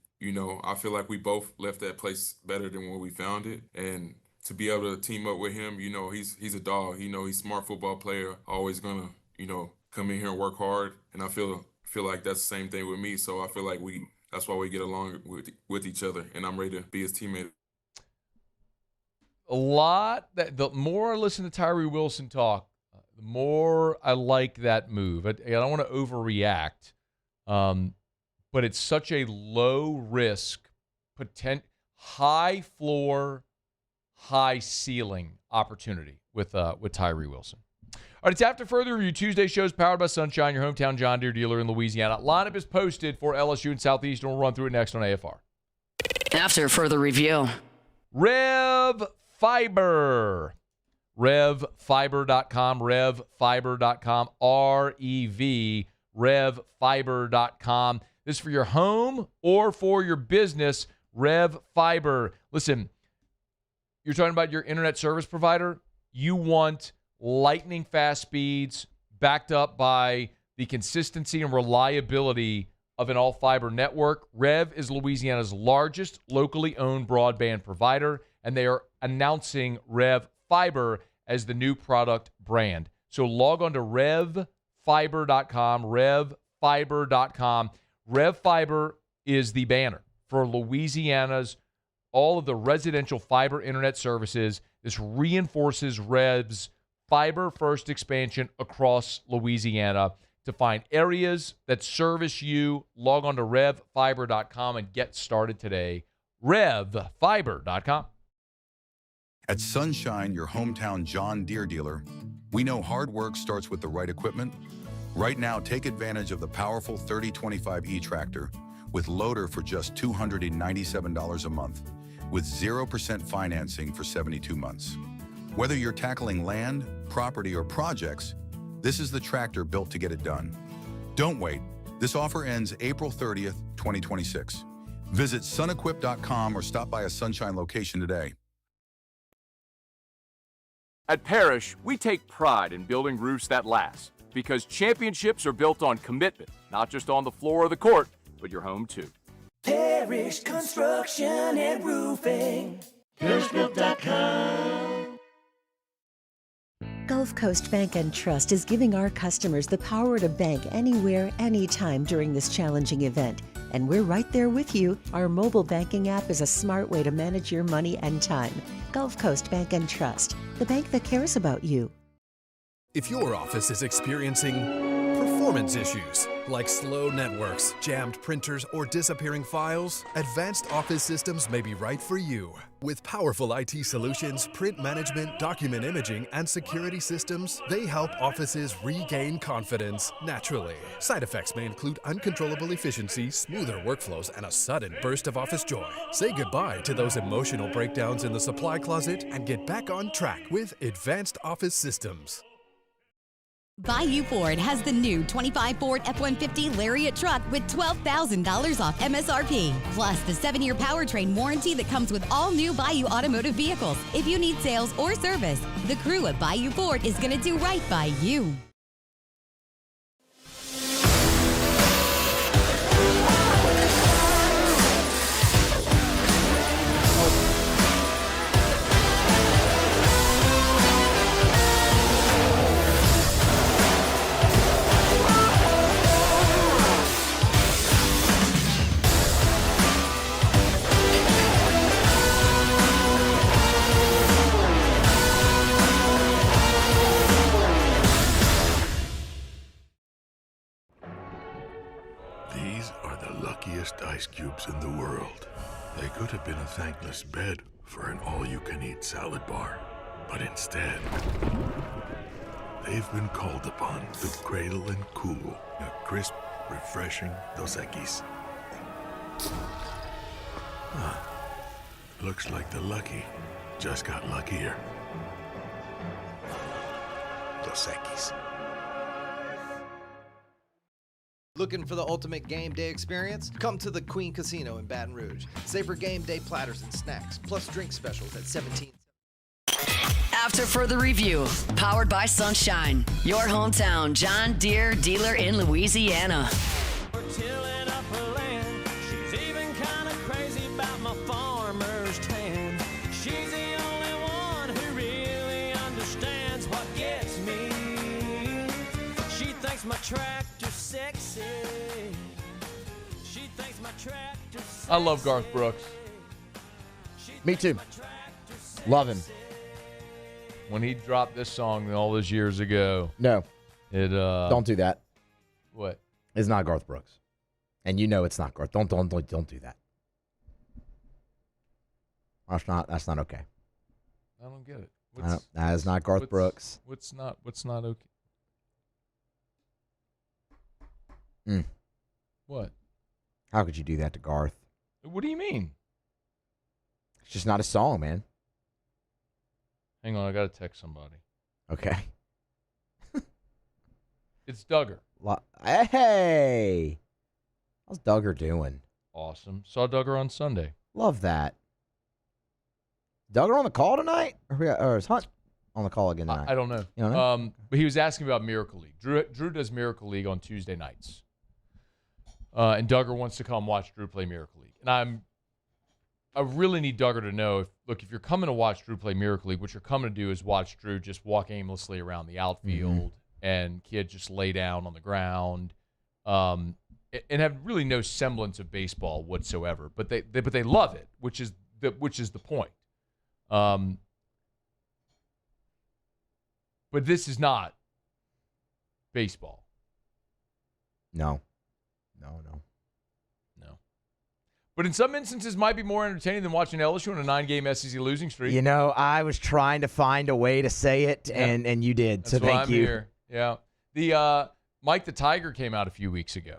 I feel like we both left that place better than when we found it. And to be able to team up with him, he's a dog. He's a smart football player, always going to, come in here and work hard. And I feel like that's the same thing with me. So I feel like that's why we get along with each other, and I'm ready to be his teammate. The more I listen to Tyrie Wilson talk, the more I like that move. I don't want to overreact, but it's such a low risk, high floor, high ceiling opportunity with Tyrie Wilson. All right, it's After Further Review. Tuesday shows powered by Sunshine, your hometown John Deere dealer in Louisiana. Lineup is posted for LSU and Southeastern. We'll run through it next on AFR. After Further Review. Rev Fiber. RevFiber.com. RevFiber.com. R-E-V. RevFiber.com. This is for your home or for your business. Rev Fiber. Listen, you're talking about your internet service provider. You want lightning fast speeds backed up by the consistency and reliability of an all-fiber network. Rev is Louisiana's largest locally owned broadband provider, and they are announcing Rev Fiber as the new product brand. So log on to RevFiber.com, RevFiber.com. Rev Fiber is the banner for Louisiana's all of the residential fiber internet services. This reinforces Rev's fiber-first expansion across Louisiana. To find areas that service you, log on to RevFiber.com and get started today. RevFiber.com. At Sunshine, your hometown John Deere dealer, we know hard work starts with the right equipment. Right now, take advantage of the powerful 3025E tractor with loader for just $297 a month, with 0% financing for 72 months. Whether you're tackling land, property, or projects, this is the tractor built to get it done. Don't wait. This offer ends April 30th, 2026. Visit sunequip.com or stop by a Sunshine location today. At Parrish, we take pride in building roofs that last, because championships are built on commitment, not just on the floor of the court, but your home too. Parrish Construction and Roofing. ParrishBuilt.com. Gulf Coast Bank and Trust is giving our customers the power to bank anywhere, anytime during this challenging event. And we're right there with you. Our mobile banking app is a smart way to manage your money and time. Gulf Coast Bank and Trust, the bank that cares about you. If your office is experiencing performance issues like slow networks, jammed printers, or disappearing files, Advanced Office Systems may be right for you. With powerful IT solutions, print management, document imaging, and security systems, they help offices regain confidence naturally. Side effects may include uncontrollable efficiency, smoother workflows, and a sudden burst of office joy. Say goodbye to those emotional breakdowns in the supply closet and get back on track with Advanced Office Systems. Bayou Ford has the new 25 Ford F-150 Lariat truck with $12,000 off MSRP, plus the 7-year powertrain warranty that comes with all new Bayou automotive vehicles. If you need sales or service, the crew at Bayou Ford is going to do right by you. These are the luckiest ice cubes in the world. They could have been a thankless bed for an all-you-can-eat salad bar. But instead, they've been called upon to cradle and cool a crisp, refreshing Dos Equis. Looks like the lucky just got luckier. Dos Equis. Looking for the ultimate game day experience? Come to the Queen Casino in Baton Rouge. Savor game day platters and snacks, plus drink specials at 17. After further review, powered by Sunshine, your hometown John Deere dealer in Louisiana. We're tilling up her land. She's even kind of crazy about my farmer's tan. She's the only one who really understands what gets me. She thinks my tractor's sexy. She thinks my tractor's sexy. I love Garth Brooks. Me too. Love him. When he dropped this song all those years ago. No. It Don't do that. What? It's not Garth Brooks. And you know it's not Garth. Don't do that. That's not okay. I don't get it. That is not Garth Brooks. What's not okay? What? How could you do that to Garth? What do you mean? It's just not a song, man. Hang on, I got to text somebody. Okay. It's Duggar. Hey! How's Duggar doing? Awesome. Saw Duggar on Sunday. Love that. Duggar on the call tonight? Or is Hunt on the call again tonight? I don't know. You don't know? But he was asking about Miracle League. Drew does Miracle League on Tuesday nights. And Duggar wants to come watch Drew play Miracle League. And I really need Duggar to know, if you're coming to watch Drew play Miracle League, what you're coming to do is watch Drew just walk aimlessly around the outfield and kid just lay down on the ground and have really no semblance of baseball whatsoever. But they love it, which is the point. But this is not baseball. No. But in some instances, might be more entertaining than watching LSU on a 9-game SEC losing streak. You know, I was trying to find a way to say it, and you did. That's so thank you. Here. Yeah. The Mike the Tiger came out a few weeks ago,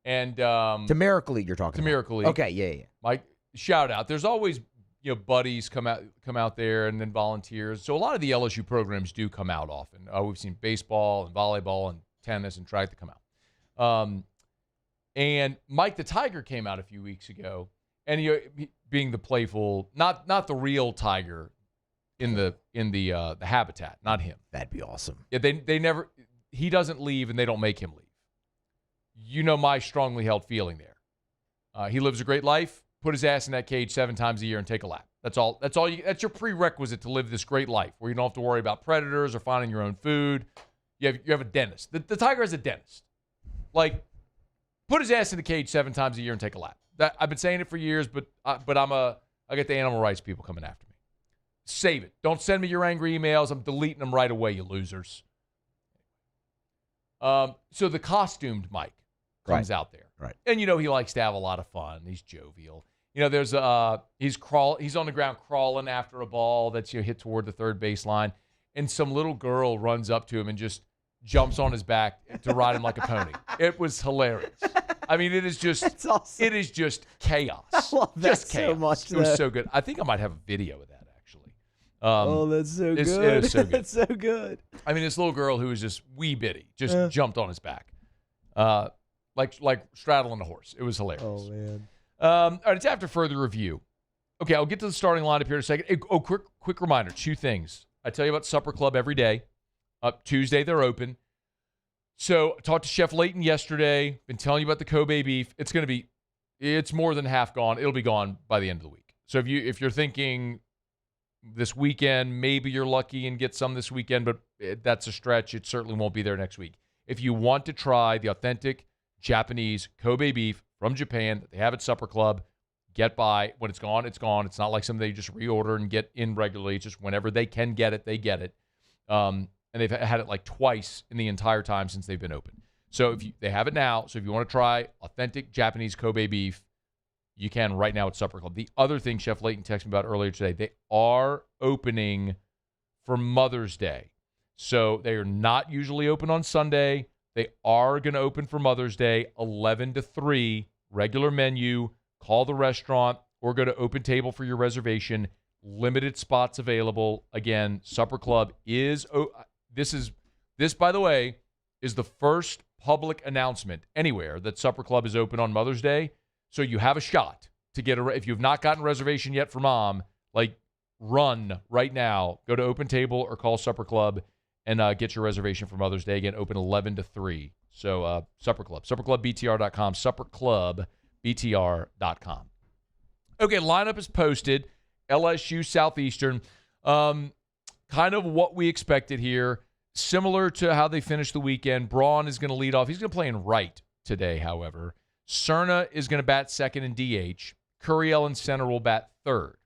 and to Miracle League you're talking to about. Miracle League. Okay, yeah. Mike, shout out. There's always buddies come out there and then volunteers. So a lot of the LSU programs do come out often. We've seen baseball and volleyball and tennis and track that come out. And Mike the Tiger came out a few weeks ago, and he being the playful, not the real tiger in the habitat, not him. That'd be awesome. Yeah, they never. He doesn't leave, and they don't make him leave. You know my strongly held feeling there. He lives a great life. Put his ass in that cage 7 times a year and take a lap. That's all. That's your prerequisite to live this great life, where you don't have to worry about predators or finding your own food. You have a dentist. The tiger has a dentist. Like, put his ass in the cage 7 times a year and take a lap. I've been saying it for years, but I get the animal rights people coming after me. Save it. Don't send me your angry emails. I'm deleting them right away, you losers. So the costumed Mike comes out there. Right. And, he likes to have a lot of fun. He's jovial. There's he's on the ground crawling after a ball that's hit toward the third baseline, and some little girl runs up to him and just jumps on his back to ride him like a pony. It was hilarious. I mean, it is just awesome. It is just chaos. I love that just chaos. so much. It was so good. I think I might have a video of that, actually. That's so good. It is so good. That's so good. I mean, this little girl who was just wee bitty just jumped on his back, like straddling a horse. It was hilarious. Oh, man. All right, it's after further review. Okay, I'll get to the starting lineup here in a second. Quick reminder, 2 things. I tell you about Supper Club every day. Tuesday, they're open. So I talked to Chef Layton yesterday. Been telling you about the Kobe beef. It's more than half gone. It'll be gone by the end of the week. So if you're thinking this weekend, maybe you're lucky and get some this weekend, but that's a stretch. It certainly won't be there next week. If you want to try the authentic Japanese Kobe beef from Japan that they have at Supper Club, get by. When it's gone, it's gone. It's not like something they just reorder and get in regularly. It's just whenever they can get it, they get it. And they've had it like twice in the entire time since they've been open. So they have it now. So if you want to try authentic Japanese Kobe beef, you can right now at Supper Club. The other thing Chef Layton texted me about earlier today, they are opening for Mother's Day. So they are not usually open on Sunday. They are going to open for Mother's Day, 11 to 3, regular menu. Call the restaurant or go to Open Table for your reservation. Limited spots available. Again, Supper Club is this, by the way, is the first public announcement anywhere that Supper Club is open on Mother's Day. So you have a shot to get if you've not gotten a reservation yet for Mom, run right now. Go to Open Table or call Supper Club and get your reservation for Mother's Day. Again, open 11 to 3. So Supper Club, supperclubbtr.com, supperclubbtr.com. Okay, lineup is posted. LSU-Southeastern. Kind of what we expected here. Similar to how they finished the weekend. Braun is going to lead off. He's going to play in right today, however. Cerna is going to bat second in DH. Curiel in center will bat third.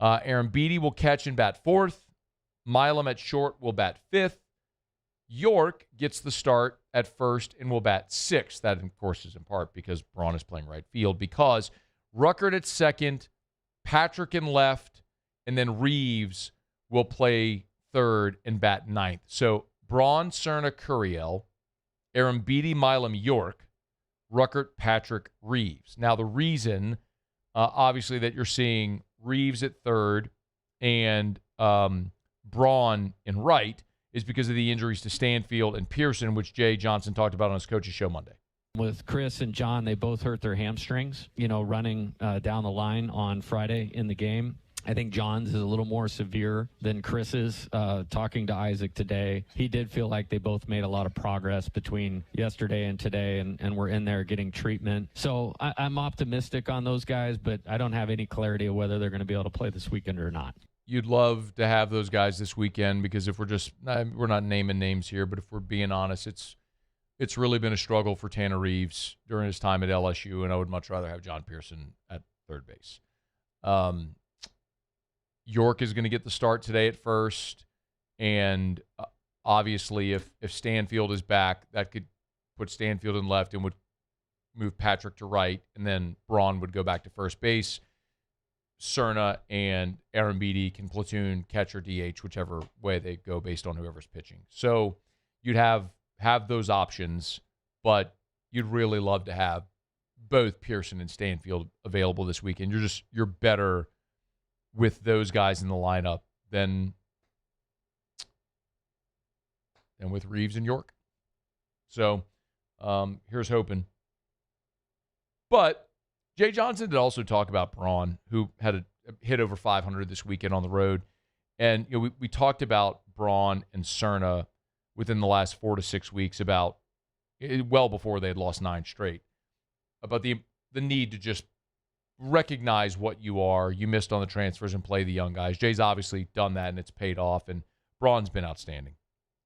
Aaron Beatty will catch and bat fourth. Milam at short will bat fifth. York gets the start at first and will bat sixth. That, of course, is in part because Braun is playing right field, because Ruckert at second, Patrick in left, and then Reeves will play third and bat ninth. So Braun, Cerna, Curiel, Aaron Beatty, Milam, York, Ruckert, Patrick, Reeves. Now, the reason, obviously, that you're seeing Reeves at third and Braun in right is because of the injuries to Stanfield and Pearson, which Jay Johnson talked about on his coach's show Monday. With Chris and John, they both hurt their hamstrings, running down the line on Friday in the game. I think John's is a little more severe than Chris's. Talking to Isaac today, he did feel like they both made a lot of progress between yesterday and today, and we're in there getting treatment. So I'm optimistic on those guys, but I don't have any clarity of whether they're going to be able to play this weekend or not. You'd love to have those guys this weekend, because if we're not naming names here, but if we're being honest, it's really been a struggle for Tanner Reeves during his time at LSU, and I would much rather have John Pearson at third base. York is going to get the start today at first, and obviously if Stanfield is back, that could put Stanfield in left and would move Patrick to right, and then Braun would go back to first base. Cerna and Aaron Beatty can platoon catcher DH, whichever way they go based on whoever's pitching. So you'd have those options, but you'd really love to have both Pearson and Stanfield available this weekend. You're better with those guys in the lineup than with Reeves and York. So here's hoping. But Jay Johnson did also talk about Braun, who had a hit over 500 this weekend on the road. And we talked about Braun and Cerna within the last 4 to 6 weeks, about well before they had lost 9 straight, about the need to just recognize what you are. You missed on the transfers and play the young guys. Jay's obviously done that, and it's paid off, and Braun's been outstanding.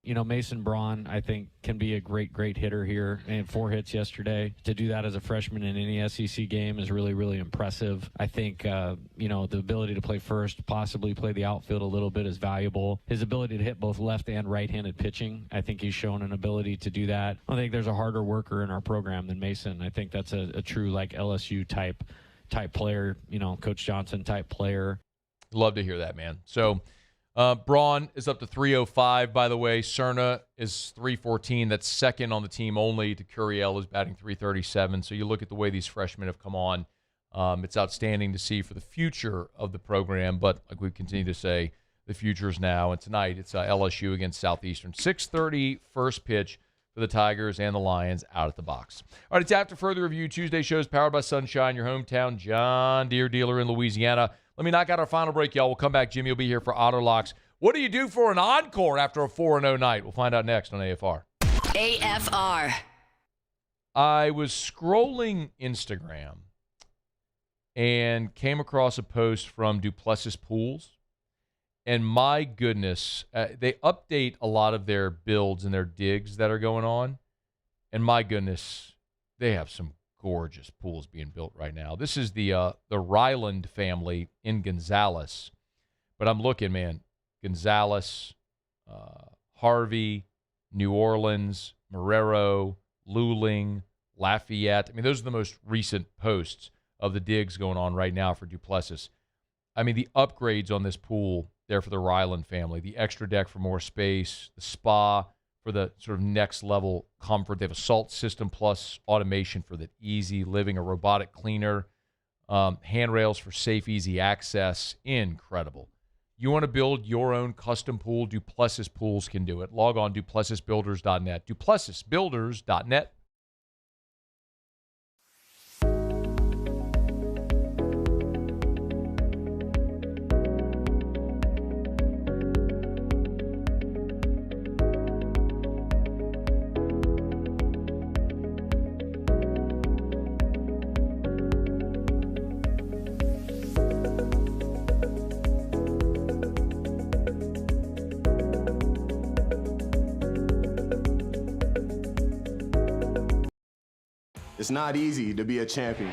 Mason Braun, I think, can be a great hitter here. And 4 hits yesterday. To do that as a freshman in any SEC game is really, really impressive. I think, the ability to play first, possibly play the outfield a little bit is valuable. His ability to hit both left and right-handed pitching, I think he's shown an ability to do that. I think there's a harder worker in our program than Mason. I think that's a true, LSU type player, Coach Johnson type player. Love to hear that, man. So, Braun is up to 305, by the way. Cerna is 314. That's second on the team only to Curiel, who's batting 337. So you look at the way these freshmen have come on. It's outstanding to see for the future of the program. But like we continue to say, the futures now. And tonight it's LSU against Southeastern. 6:30 first pitch for the Tigers and the Lions out at the box. All right, it's After Further Review. Tuesday shows powered by Sunshine, your hometown John Deere dealer in Louisiana. Let me knock out our final break, y'all. We'll come back. Jimmy will be here for Otterlocks. What do you do for an encore after a 4-0 night? We'll find out next on AFR. AFR. I was scrolling Instagram and came across a post from Duplessis Pools. And my goodness, they update a lot of their builds and their digs that are going on. And my goodness, they have some gorgeous pools being built right now. This is the Ryland family in Gonzales. But I'm looking, man, Gonzales, Harvey, New Orleans, Marrero, Luling, Lafayette. I mean, those are the most recent posts of the digs going on right now for Duplessis. I mean, the upgrades on this pool there for the Ryland family, the extra deck for more space, the spa for the sort of next level comfort. They have a salt system plus automation for the easy living, a robotic cleaner, handrails for safe, easy access. Incredible. You want to build your own custom pool? Duplessis Pools can do it. Log on duplessisbuilders.net. duplessisbuilders.net. It's not easy to be a champion.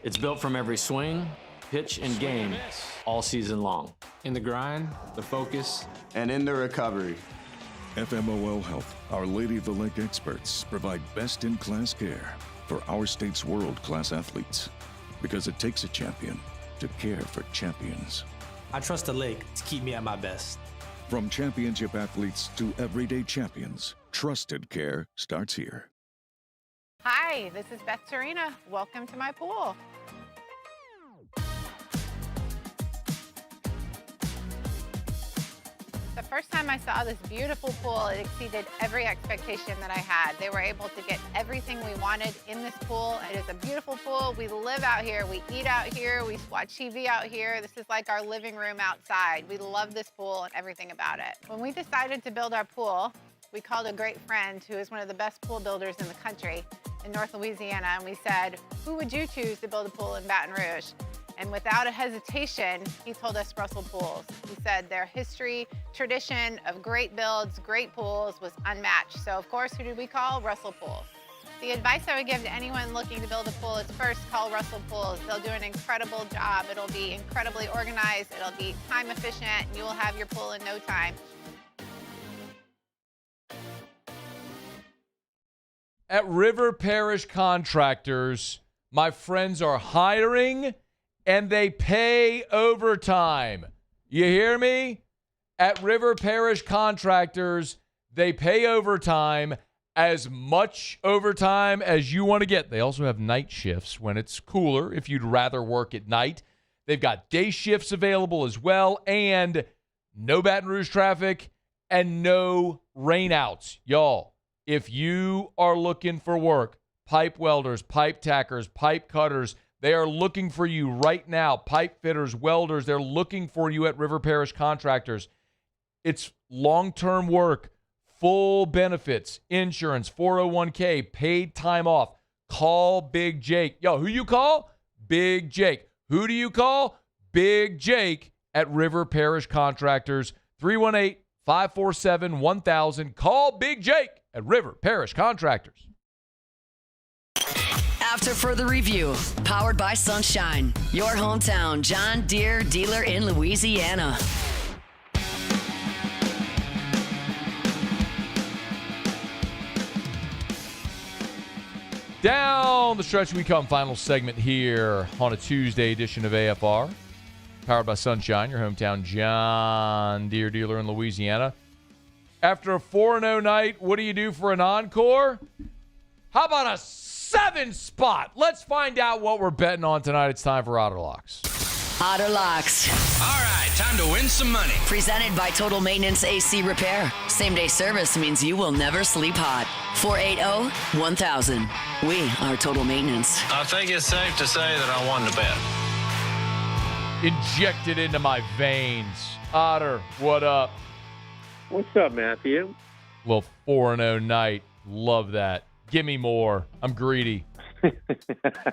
It's built from every swing, pitch, and game all season long. In the grind, the focus, and in the recovery. FMOL Health, Our Lady of the Lake experts provide best-in-class care for our state's world-class athletes. Because it takes a champion to care for champions. I trust the lake to keep me at my best. From championship athletes to everyday champions, trusted care starts here. Hi, this is Beth Tarina. Welcome to my pool. The first time I saw this beautiful pool, it exceeded every expectation that I had. They were able to get everything we wanted in this pool. It is a beautiful pool. We live out here, we eat out here, we watch TV out here. This is like our living room outside. We love this pool and everything about it. When we decided to build our pool, we called a great friend who is one of the best pool builders in the country in North Louisiana, and we said, who would you choose to build a pool in Baton Rouge? And without a hesitation, he told us Russell Pools. He said their history, tradition of great builds, great pools was unmatched. So of course, who did we call? Russell Pools. The advice I would give to anyone looking to build a pool is first call Russell Pools. They'll do an incredible job. It'll be incredibly organized. It'll be time efficient, and you will have your pool in no time. At River Parish Contractors, my friends are hiring and they pay overtime. You hear me? At River Parish Contractors, they pay overtime, as much overtime as you want to get. They also have night shifts when it's cooler if you'd rather work at night. They've got day shifts available as well, and no Baton Rouge traffic and no rainouts. Y'all, if you are looking for work, pipe welders, pipe tackers, pipe cutters, they are looking for you right now. Pipe fitters, welders, they're looking for you at River Parish Contractors. It's long-term work, full benefits, insurance, 401k, paid time off. Call Big Jake. Yo, who you call? Big Jake. Who do you call? Big Jake at River Parish Contractors. 318-547-1000. Call Big Jake at River Parish Contractors. After Further Review, powered by Sunshine, your hometown John Deere dealer in Louisiana. Down the stretch we come. Final segment here on a Tuesday edition of AFR. Powered by Sunshine, your hometown John Deere dealer in Louisiana. After a 4-0 night, what do you do for an encore? How about a 7 spot? Let's find out what we're betting on tonight. It's time for Otterlocks. Otterlocks. All right, time to win some money. Presented by Total Maintenance AC Repair. Same-day service means you will never sleep hot. 480-1000. We are Total Maintenance. I think it's safe to say that I won the bet. Injected into my veins. Otter, what up? What's up, Matthew? Little 4-0 night. Love that. Give me more. I'm greedy.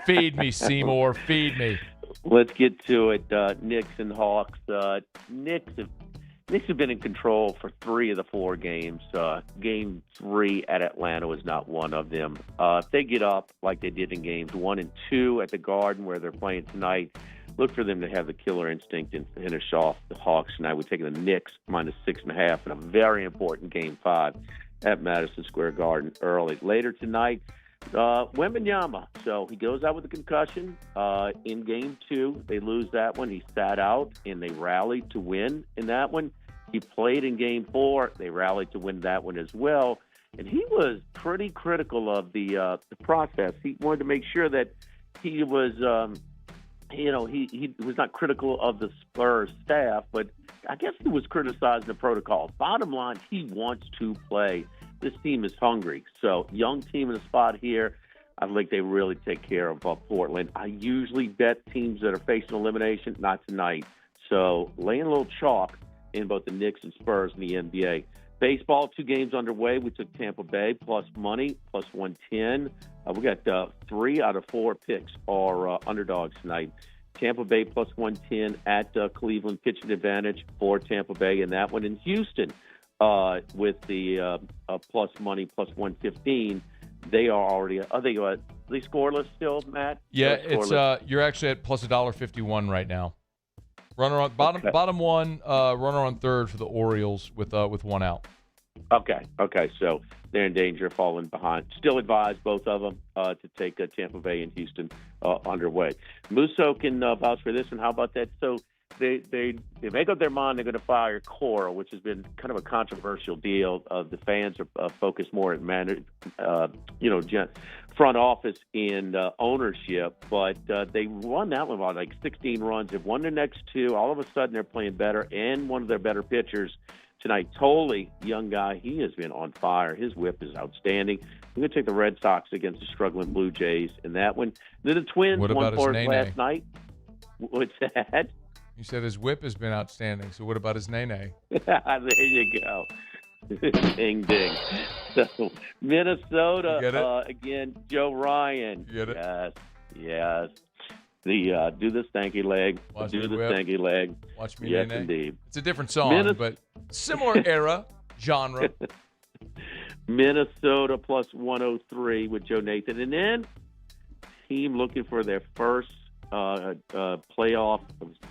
Feed me, Seymour. Feed me. Let's get to it. Knicks and Hawks. Knicks have been in control for 3 of the 4 games. Game 3 at Atlanta was not one of them. If they get up like they did in games 1 and 2 at the Garden where they're playing tonight, look for them to have the killer instinct and finish off the Hawks tonight. We're taking the Knicks minus 6.5 in a very important Game 5 at Madison Square Garden early. Later tonight, Wembanyama. So he goes out with a concussion. In Game 2, they lose that one. He sat out, and they rallied to win in that one. He played in Game 4. They rallied to win that one as well. And he was pretty critical of the process. He wanted to make sure that he was, he was not critical of the Spurs staff, but I guess he was criticizing the protocol. Bottom line, he wants to play. This team is hungry. So, young team in the spot here. I think they really take care of Portland. I usually bet teams that are facing elimination, not tonight. So, laying a little chalk in both the Knicks and Spurs in the NBA. Baseball, 2 games underway. We took Tampa Bay plus money, plus 110. We got 3 out of 4 picks are underdogs tonight. Tampa Bay plus 110 at Cleveland, pitching advantage for Tampa Bay. And that one in Houston with the plus money, plus 115. They are already, are they scoreless still, Matt? Yeah, it's you're actually at plus $1.51 right now. Runner on bottom one, runner on third for the Orioles with 1 out. Okay. So they're in danger of falling behind. Still advise both of them to take Tampa Bay and Houston underway. Musso can vouch for this, and how about that? So they make up their mind they're going to fire Cora, which has been kind of a controversial deal. The fans are focused more at front office and ownership, but they won that one by like 16 runs. They've won their next 2. All of a sudden, they're playing better, and one of their better pitchers tonight, Tolley, young guy, he has been on fire. His whip is outstanding. I'm going to take the Red Sox against the struggling Blue Jays in that one. Then the Twins won for us last night. What's that? You said his whip has been outstanding, so what about his nene? There you go. Ding, ding. So, Minnesota, again, Joe Ryan. You get it? Yes. The do the stanky leg. Watch do the whip. stanky leg. Watch me, yes, nene. Indeed. It's a different song, but similar era, genre. Minnesota plus 103 with Joe Nathan. And then team looking for their first playoff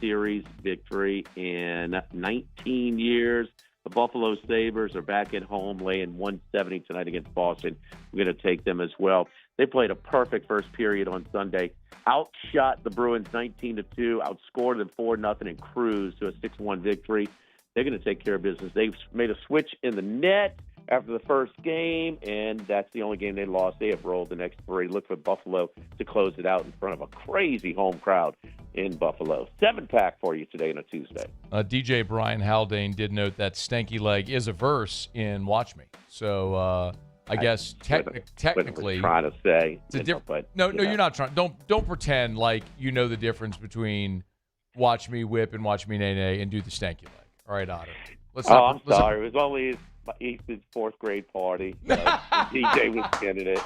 series victory in 19 years. The Buffalo Sabres are back at home laying 170 tonight against Boston. We're going to take them as well. They played a perfect first period on Sunday. Outshot the Bruins 19-2, outscored them 4-0 and cruised to a 6-1 victory. They're going to take care of business. They've made a switch in the net after the first game, and that's the only game they lost. They have rolled the next 3. Look for Buffalo to close it out in front of a crazy home crowd in Buffalo. 7-pack for you today on a Tuesday. DJ Brian Haldane did note that stanky leg is a verse in Watch Me. So I guess technically, trying to say it's a different. No, you're not trying. Don't pretend like you know the difference between Watch Me Whip and Watch Me Nay Nay and do the stanky leg. All right, Otter. I'm sorry. It was only his 4th grade party. DJ was getting it.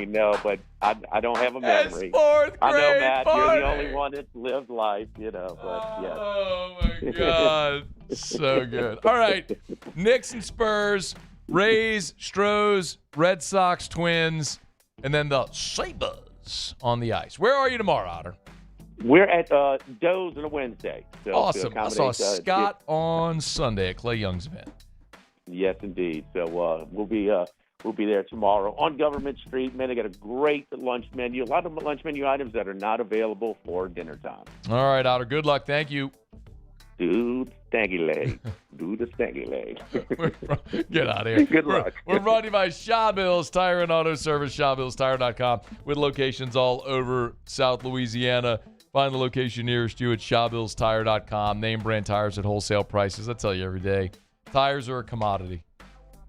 No, but I don't have a memory. I know, Matt, party. You're the only one that lived life. But yeah. Oh my God, so good. All right, Knicks and Spurs. Rays, Stros, Red Sox, Twins, and then the Sabres on the ice. Where are you tomorrow, Otter? We're at Doe's on a Wednesday. So awesome. I saw Scott on Sunday at Clay Young's event. Yes, indeed. So we'll be there tomorrow on Government Street. Man, they got a great lunch menu. A lot of lunch menu items that are not available for dinner time. All right, Otter. Good luck. Thank you. Do the stanky leg. Do the stanky leg. Get out of here. Good luck. We're brought to you by Shawbills Tire and Auto Service, ShawBillsTire.com, with locations all over South Louisiana. Find the location nearest you at ShawBillsTire.com. Name brand tires at wholesale prices. I tell you every day, tires are a commodity.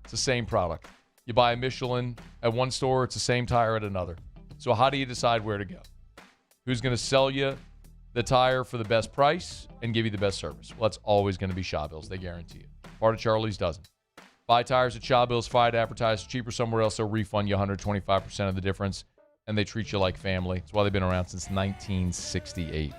It's the same product. You buy a Michelin at one store, it's the same tire at another. So how do you decide where to go? Who's going to sell you the tire for the best price and give you the best service? Well, that's always going to be Shaw Bills. They guarantee it. Part of Charlie's doesn't. Buy tires at Shaw Bills, find advertise cheaper somewhere else, they'll refund you 125% of the difference, and they treat you like family. That's why they've been around since 1968.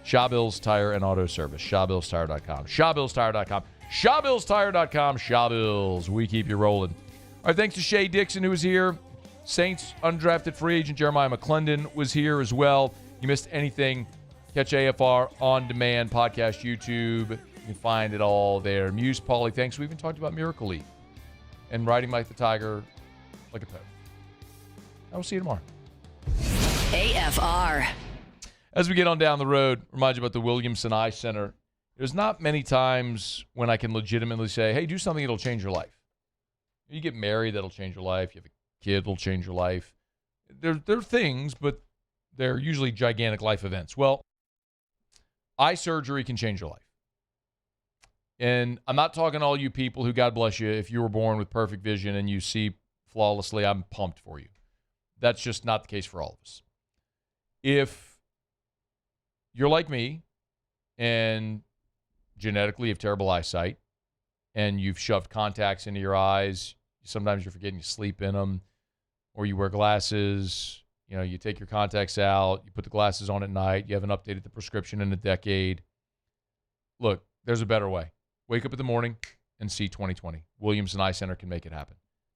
Shaw Bills Tire and Auto Service. ShawBillsTire.com. ShawBillsTire.com. ShawBillsTire.com. Shaw Bills. We keep you rolling. All right, thanks to Shea Dixon, who was here. Saints undrafted free agent Jeremiah McClendon was here as well. You missed anything, catch AFR on demand, podcast, YouTube. You can find it all there. Muse, Paulie, thanks. We even talked about Miracle League and riding like the tiger, like a pet. I will see you tomorrow. AFR. As we get on down the road, remind you about the Williamson Eye Center. There's not many times when I can legitimately say, hey, do something that'll change your life. You get married, that'll change your life. You have a kid, that'll change your life. They're things, but they're usually gigantic life events. Well, eye surgery can change your life. And I'm not talking to all you people who, God bless you, if you were born with perfect vision and you see flawlessly, I'm pumped for you. That's just not the case for all of us. If you're like me and genetically have terrible eyesight and you've shoved contacts into your eyes, sometimes you're forgetting to sleep in them, or you wear glasses, you take your contacts out, you put the glasses on at night, you haven't updated the prescription in a decade. Look, there's a better way. Wake up in the morning and see 20/20. Williamson Eye Center can make it happen.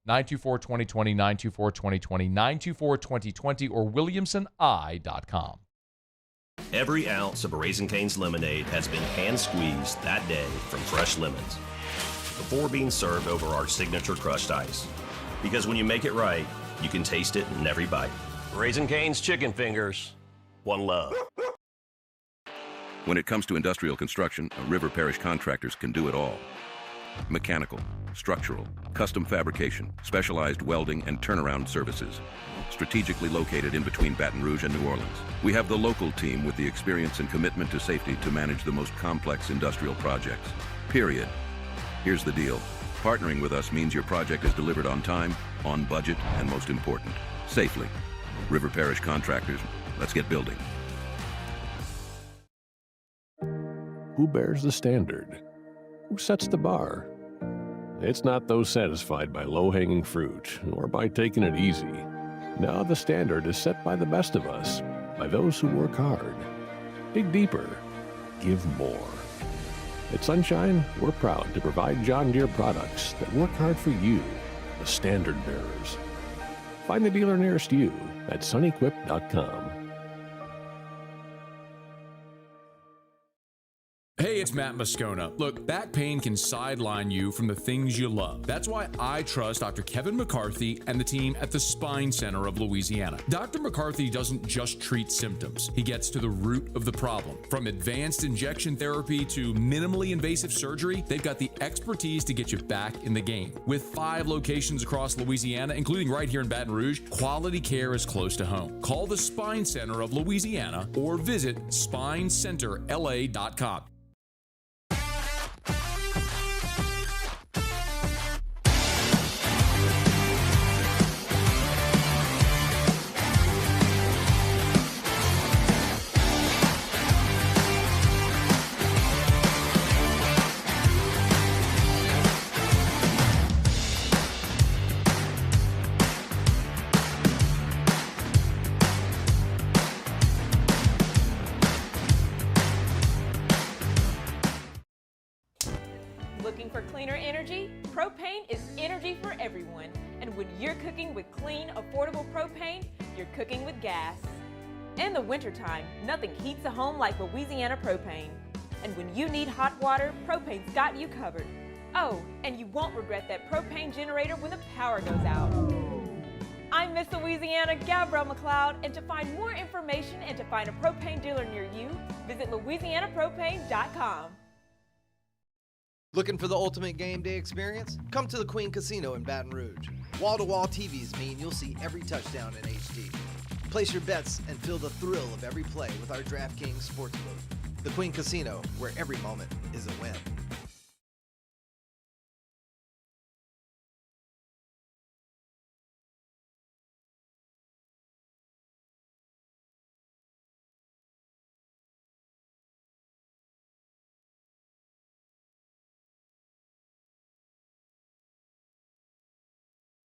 924-2020, 924-2020, 924-2020, or WilliamsonEye.com. Every ounce of Raising Cane's lemonade has been hand-squeezed that day from fresh lemons before being served over our signature crushed ice. Because when you make it right, you can taste it in every bite. Raising Cane's Chicken Fingers, one love. When it comes to industrial construction, River Parish Contractors can do it all. Mechanical, structural, custom fabrication, specialized welding, and turnaround services. Strategically located in between Baton Rouge and New Orleans, we have the local team with the experience and commitment to safety to manage the most complex industrial projects. Period. Here's the deal. Partnering with us means your project is delivered on time, on budget, and most important, safely. River Parish Contractors, let's get building. Who bears the standard? Who sets the bar? It's not those satisfied by low-hanging fruit or by taking it easy. No, the standard is set by the best of us, by those who work hard. Dig deeper. Give more. At Sunshine, we're proud to provide John Deere products that work hard for you, the standard bearers. Find the dealer nearest you at sunequip.com. Hey, it's Matt Moscona. Look, back pain can sideline you from the things you love. That's why I trust Dr. Kevin McCarthy and the team at the Spine Center of Louisiana. Dr. McCarthy doesn't just treat symptoms. He gets to the root of the problem. From advanced injection therapy to minimally invasive surgery, they've got the expertise to get you back in the game. With 5 locations across Louisiana, including right here in Baton Rouge, quality care is close to home. Call the Spine Center of Louisiana or visit SpineCenterLA.com. Looking for cleaner energy? Propane is energy for everyone. And when you're cooking with clean, affordable propane, you're cooking with gas. In the wintertime, nothing heats a home like Louisiana propane. And when you need hot water, propane's got you covered. Oh, and you won't regret that propane generator when the power goes out. I'm Miss Louisiana, Gabrielle McLeod, and to find more information and to find a propane dealer near you, visit LouisianaPropane.com. Looking for the ultimate game day experience? Come to the Queen Casino in Baton Rouge. Wall-to-wall TVs mean you'll see every touchdown in HD. Place your bets and feel the thrill of every play with our DraftKings Sportsbook. The Queen Casino, where every moment is a win.